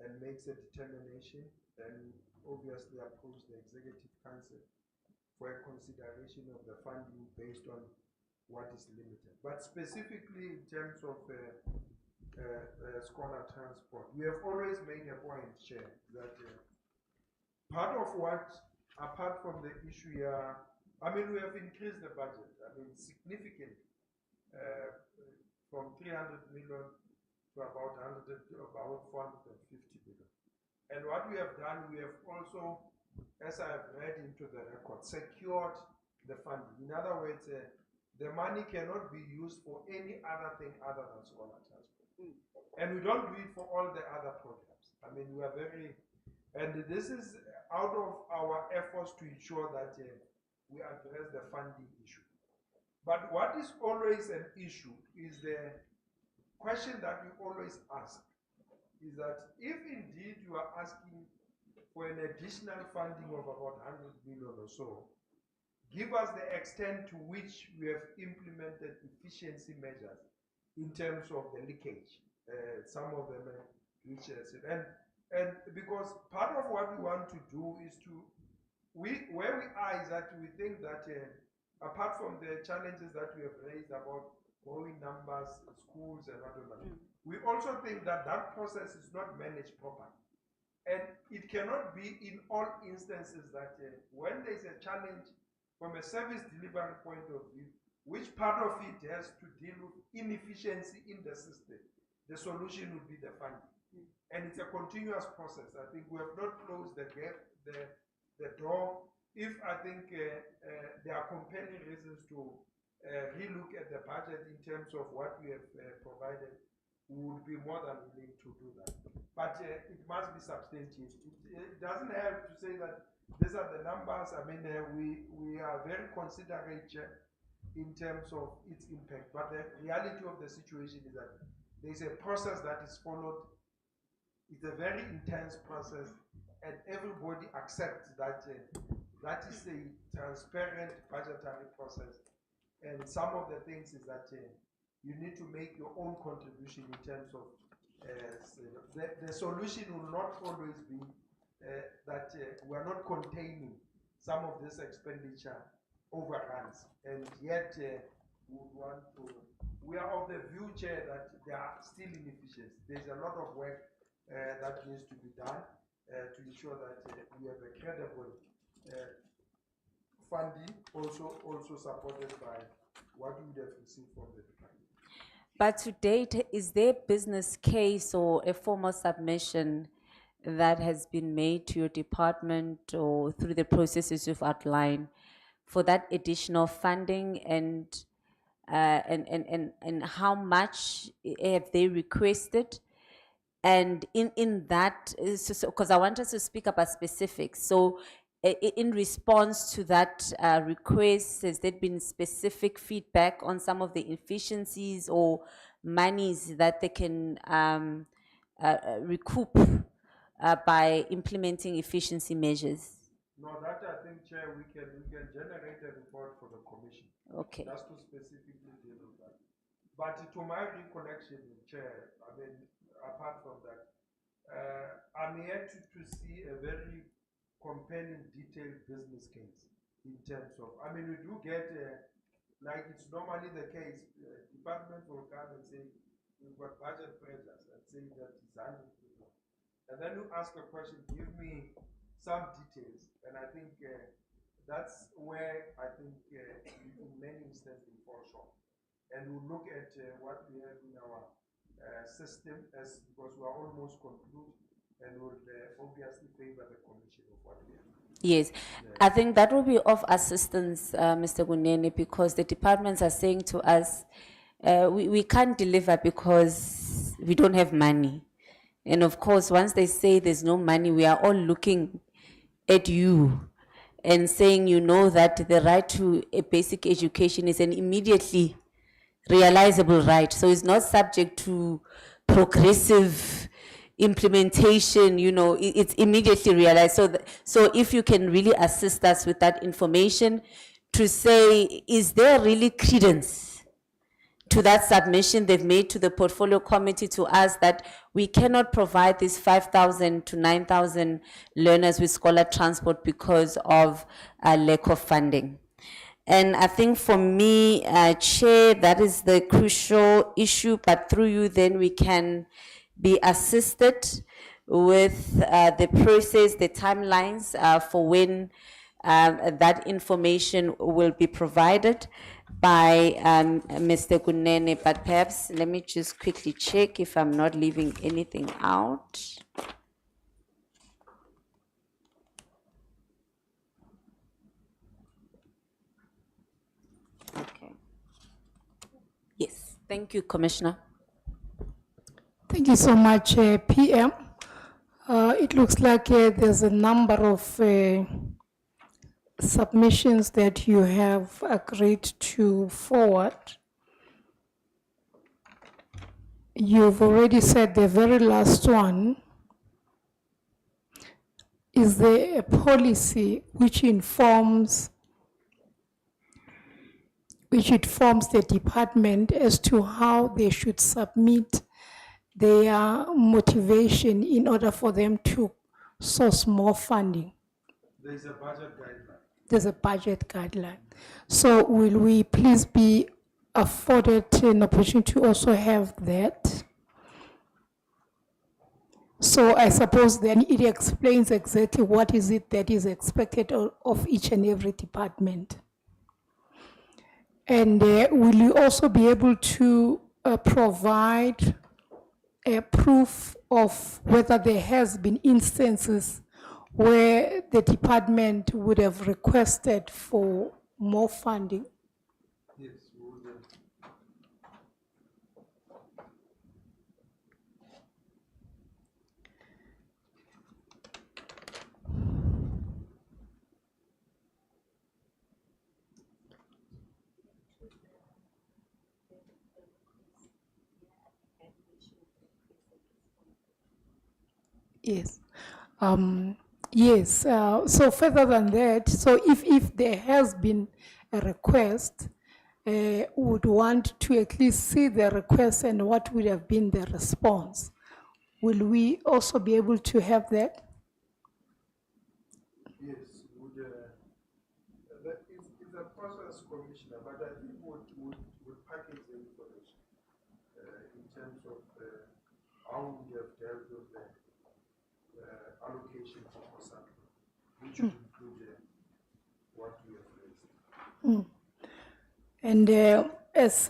and makes a determination, and obviously approves the Executive Council for a consideration of the funding based on what is limited. But specifically in terms of scholar transport, we have always made a point, Chair, that part of what, apart from the issue here, we have increased the budget, significantly, from 300 million to about 450 million. And what we have done, we have also, as I have read into the record, secured the funding. In other words, the money cannot be used for any other thing other than scholar transport. And we don't do it for all the other programs. We are very, and this is out of our efforts to ensure that we address the funding issue. But what is always an issue is the question that we always ask, is that if indeed you are asking for an additional funding of about 100 million or so, give us the extent to which we have implemented efficiency measures in terms of the leakage. Some of them, and because part of what we want to do is to, where we are is that we think that apart from the challenges that we have raised about growing numbers, schools and whatever, we also think that that process is not managed properly. And it cannot be in all instances that when there is a challenge from a service delivery point of view, which part of it has to deal with inefficiency in the system, the solution would be the funding. And it's a continuous process. I think we have not closed the gap, the door. If I think there are compelling reasons to relook at the budget in terms of what we have provided, we would be more than willing to do that. But it must be substantiated. It doesn't help to say that these are the numbers. We are very considerate in terms of its impact. But the reality of the situation is that there is a process that is followed. It's a very intense process, and everybody accepts that that is a transparent budgetary process. And some of the things is that you need to make your own contribution in terms of the solution will not always be that we are not containing some of this expenditure overruns, and yet we would want to. We are of the view, Chair, that there are still inefficiencies. There's a lot of work that needs to be done to ensure that we have a credible funding, also supported by what we would have received from the department. But to date, is there a business case or a formal submission that has been made to your department or through the processes you've outlined for that additional funding, and how much have they requested? And in that, because I want us to speak about specifics. So in response to that request, has there been specific feedback on some of the efficiencies or monies that they can recoup by implementing efficiency measures? No, that I think, Chair, we can generate a report for the commission. Okay. Just to specifically deal with that. But to my recollection, Chair, I mean, apart from that, I'm yet to see a very compelling, detailed business case in terms of, I mean, we do get, like it's normally the case, departments will come and say, we've got budget pressures and say that it's 100%. And then you ask a question, give me some details, and I think that's where I think in many instances we fall short. And we'll look at what we have in our system, as because we are almost concluded, and will obviously favor the commission of what we have. Yes, I think that will be of assistance, Mr. Gunene, because the departments are saying to us, we can't deliver because we don't have money. And of course, once they say there's no money, we are all looking at you and saying, you know, that the right to a basic education is an immediately realizable right. So it's not subject to progressive implementation, you know, it's immediately realized. So if you can really assist us with that information to say, is there really credence to that submission they've made to the portfolio committee to us that we cannot provide these 5,000 to 9,000 learners with scholar transport because of a lack of funding? And I think for me, Chair, that is the crucial issue, but through you then we can be assisted with the process, the timelines for when that information will be provided by Mr. Gunene. But perhaps let me just quickly check if I'm not leaving anything out. Okay. Yes, thank you, Commissioner. Thank you so much, PM. It looks like there's a number of submissions that you have agreed to forward. You've already said the very last one. Is there a policy which informs the department as to how they should submit their motivation in order for them to source more funding? There's a budget guideline. There's a budget guideline. So will we please be afforded an opportunity to also have that? So I suppose then it explains exactly what is it that is expected of each and every department. And will you also be able to provide a proof of whether there has been instances where the department would have requested for more funding? Yes, we will. Yes. Yes. So further than that, so if there has been a request, would want to at least see the request and what would have been the response. Will we also be able to have that? it's a process, Commissioner, but I think would package the information in terms of how we have dealt with the allocation for something, which would include what we have raised. And as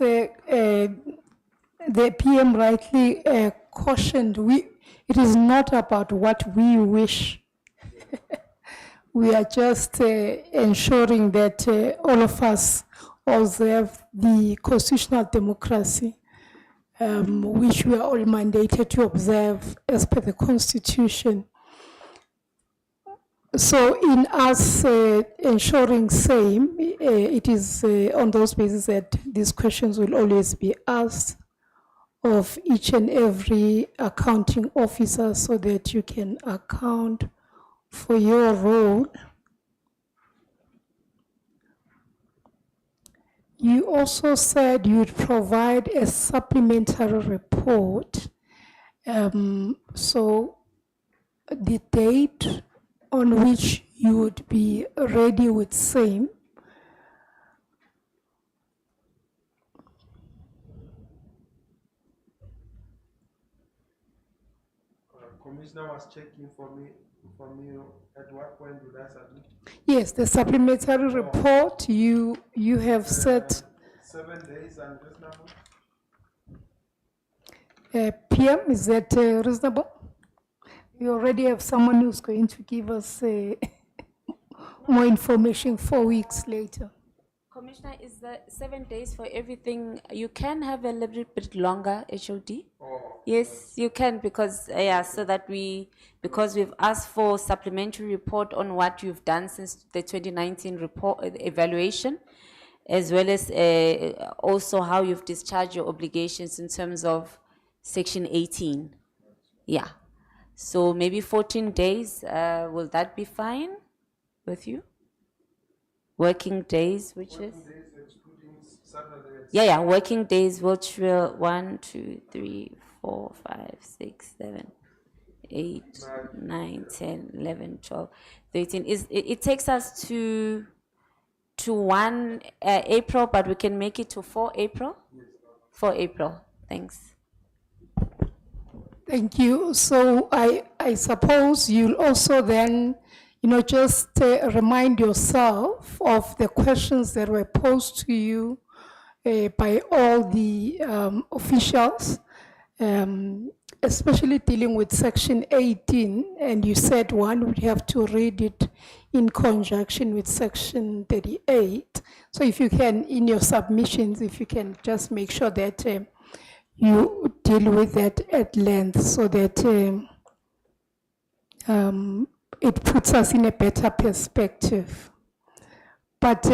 the PM rightly cautioned, it is not about what we wish. We are just ensuring that all of us observe the constitutional democracy, which we are all mandated to observe as per the Constitution. So in us ensuring same, it is on those bases that these questions will always be asked of each and every accounting officer so that you can account for your role. You also said you'd provide a supplementary report. So the date on which you would be ready with same. Commissioner was checking for me at what point would I submit? Yes, the supplementary report you have set 7 days and reasonable? PM, is that reasonable? We already have someone who's going to give us more information 4 weeks later. Commissioner, is that 7 days for everything? You can have a little bit longer, HOD? Yes, you can, because, so that because we've asked for supplementary report on what you've done since the 2019 report, evaluation, as well as also how you've discharged your obligations in terms of Section 18. Yeah. So maybe 14 days, will that be fine with you? Working days, which is? Days excluding Saturday. Yeah, working days, which will 1, 2, 3, 4, 5, 6, 7, 8, 9, 10, 11, 12, 13. It takes us to 1 April, but we can make it to 4 April? 4 April, thanks. Thank you. So I suppose you'll also then, just remind yourself of the questions that were posed to you by all the officials, especially dealing with Section 18. And you said one would have to read it in conjunction with Section 38. So if you can, in your submissions, if you can just make sure that you deal with that at length so that it puts us in a better perspective. But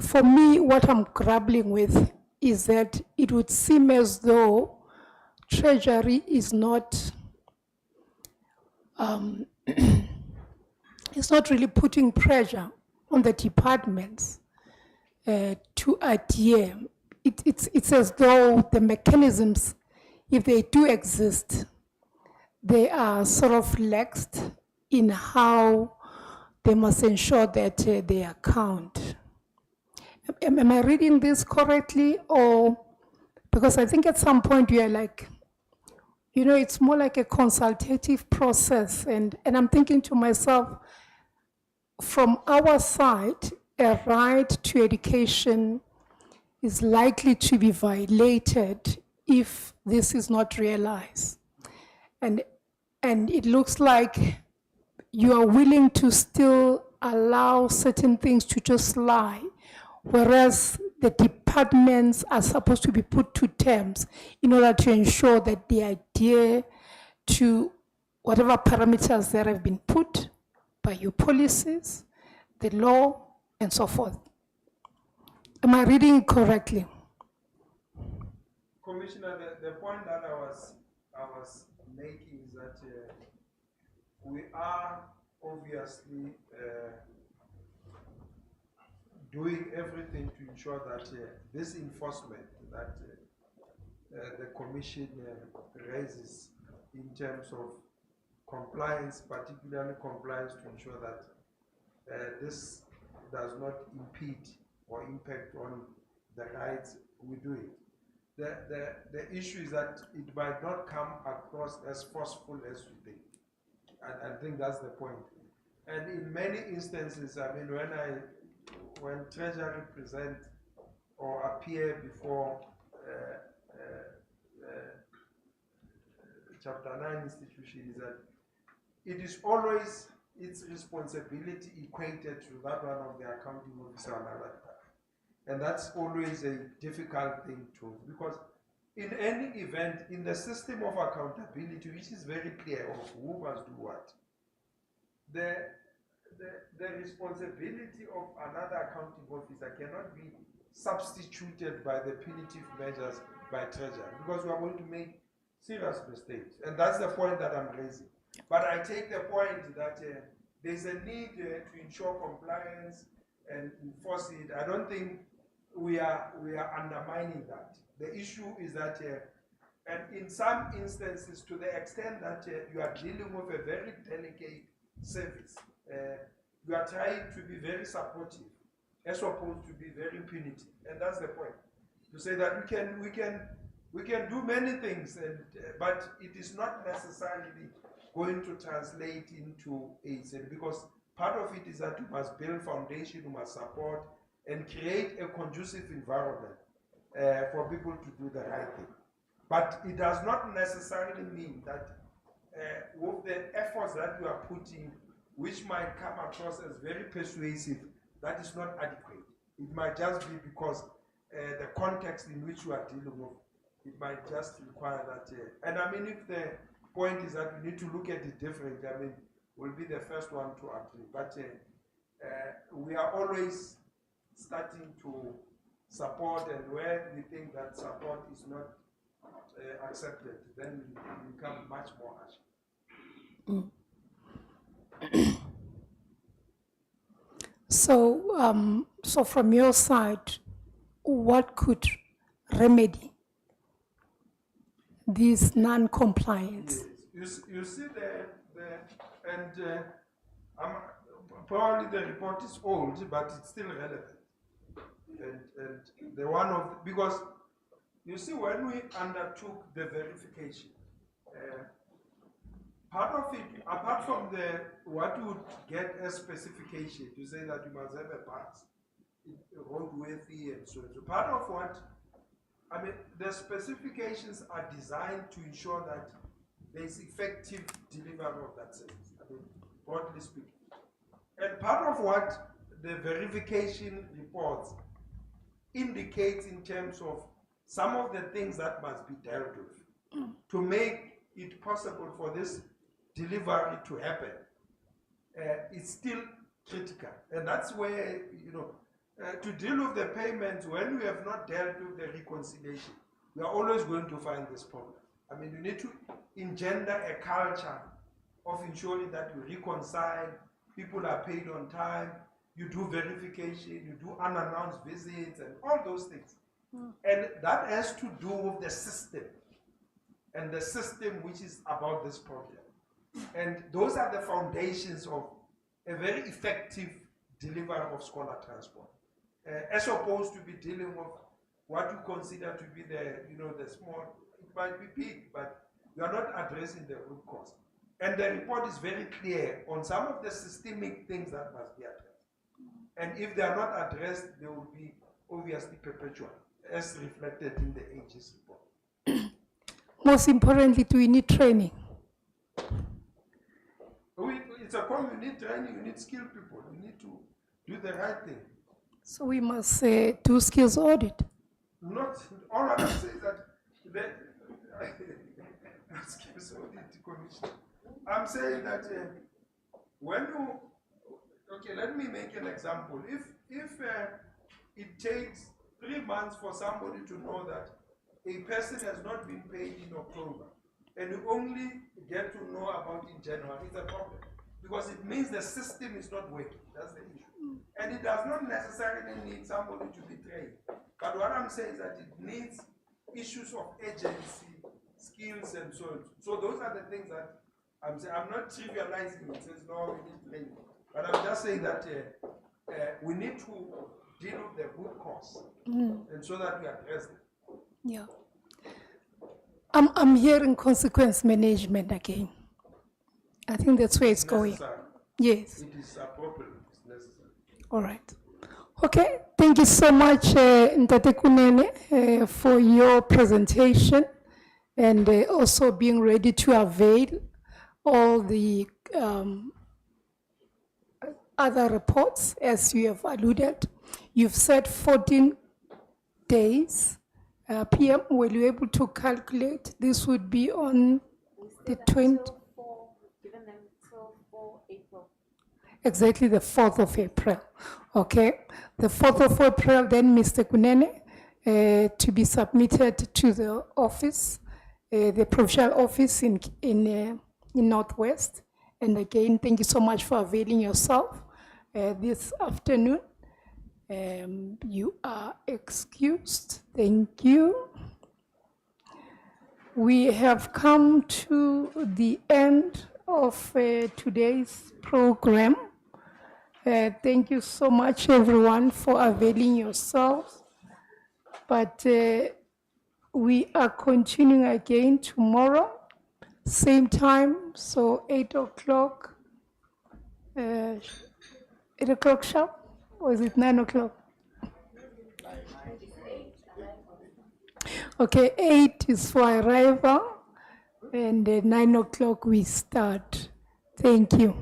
for me, what I'm grappling with is that it would seem as though Treasury is not it's not really putting pressure on the departments to adhere. It's as though the mechanisms, if they do exist, they are sort of laxed in how they must ensure that they account. Am I reading this correctly? Or because I think at some point you are like, it's more like a consultative process. And I'm thinking to myself, from our side, a right to education is likely to be violated if this is not realized. And it looks like you are willing to still allow certain things to just lie, whereas the departments are supposed to be put to terms in order to ensure that they adhere to whatever parameters that have been put by your policies, the law, and so forth. Am I reading it correctly? Commissioner, the point that I was making is that we are obviously doing everything to ensure that this enforcement that the Commission raises in terms of compliance, particularly compliance to ensure that this does not impede or impact on the rights, we do it. The issue is that it might not come across as forceful as we think. And I think that's the point. And in many instances, I mean, when Treasury present or appear before Chapter 9 institution, is that it is always its responsibility equated to that one of the accounting officer or another department. And that's always a difficult thing to, because in any event, in the system of accountability, which is very clear of who must do what, the responsibility of another accounting officer cannot be substituted by the punitive measures by Treasury, because we are going to make serious mistakes. And that's the point that I'm raising. But I take the point that there's a need to ensure compliance and enforce it. I don't think we are undermining that. The issue is that, and in some instances, to the extent that you are dealing with a very delicate service, you are trying to be very supportive as opposed to be very punitive. And that's the point. To say that we can do many things, and but it is not necessarily going to translate into a set, because part of it is that you must build foundation, you must support and create a conducive environment for people to do the right thing. But it does not necessarily mean that with the efforts that we are putting, which might come across as very persuasive, that is not adequate. It might just be because the context in which we are dealing with, it might just require that. And I mean, if the point is that we need to look at it differently, I mean, we'll be the first one to agree. But we are always starting to support, and where we think that support is not accepted, then we become much more harsh. So from your side, what could remedy this non-compliance? Yes. You see probably the report is old, but it's still relevant. And the one of, because you see, when we undertook the verification, part of it, apart from what you would get as specification to say that you must have a pass, roadworthy and so on. So part of what, I mean, the specifications are designed to ensure that there is effective delivery of that service, I mean, broadly speaking. And part of what the verification reports indicates in terms of some of the things that must be dealt with to make it possible for this delivery to happen, it's still critical. And that's where, you know, to deal with the payments, when we have not dealt with the reconciliation, we are always going to find this problem. I mean, you need to engender a culture of ensuring that you reconcile, people are paid on time, you do verification, you do unannounced visits, and all those things. And that has to do with the system, and the system which is about this problem. And those are the foundations of a very effective delivery of scholar transport, as opposed to be dealing with what you consider to be the small. It might be big, but you are not addressing the root cause. And the report is very clear on some of the systemic things that must be addressed. And if they are not addressed, they will be obviously perpetual, as reflected in the AG's report. Most importantly, do we need training? It's a call, you need training, you need skilled people, you need to do the right thing. So we must do skills audit. Not all I can say is that skills audit commission. I'm saying that when you, okay, let me make an example. If it takes 3 months for somebody to know that a person has not been paid in October, and you only get to know about it in January, it's a problem. Because it means the system is not working. That's the issue. And it does not necessarily need somebody to be trained. But what I'm saying is that it needs issues of agency, skills, and so on. So those are the things that I'm saying. I'm not trivializing it. It says, no, we need training. But I'm just saying that we need to deal with the root cause, and so that we address it. Yeah. I'm hearing consequence management again. I think that's where it's going. Necessary. Yes. It is appropriate. It's necessary. All right. Okay. Thank you so much, Ntate Kunene, for your presentation and also being ready to avail all the other reports, as you have alluded. You've said 14 days. PM, were you able to calculate? This would be on the 20. Given them till 4 April. Exactly the 4th of April. Okay. The 4th of April, then, Mr. Kunene, to be submitted to the office, the provincial office in Northwest. And again, thank you so much for availing yourself this afternoon. You are excused. Thank you. We have come to the end of today's program. Thank you so much, everyone, for availing yourselves. But we are continuing again tomorrow, same time, so 8 o'clock. 8 o'clock sharp, or is it 9 o'clock? Okay, 8 is for arrival, and 9 o'clock we start. Thank you.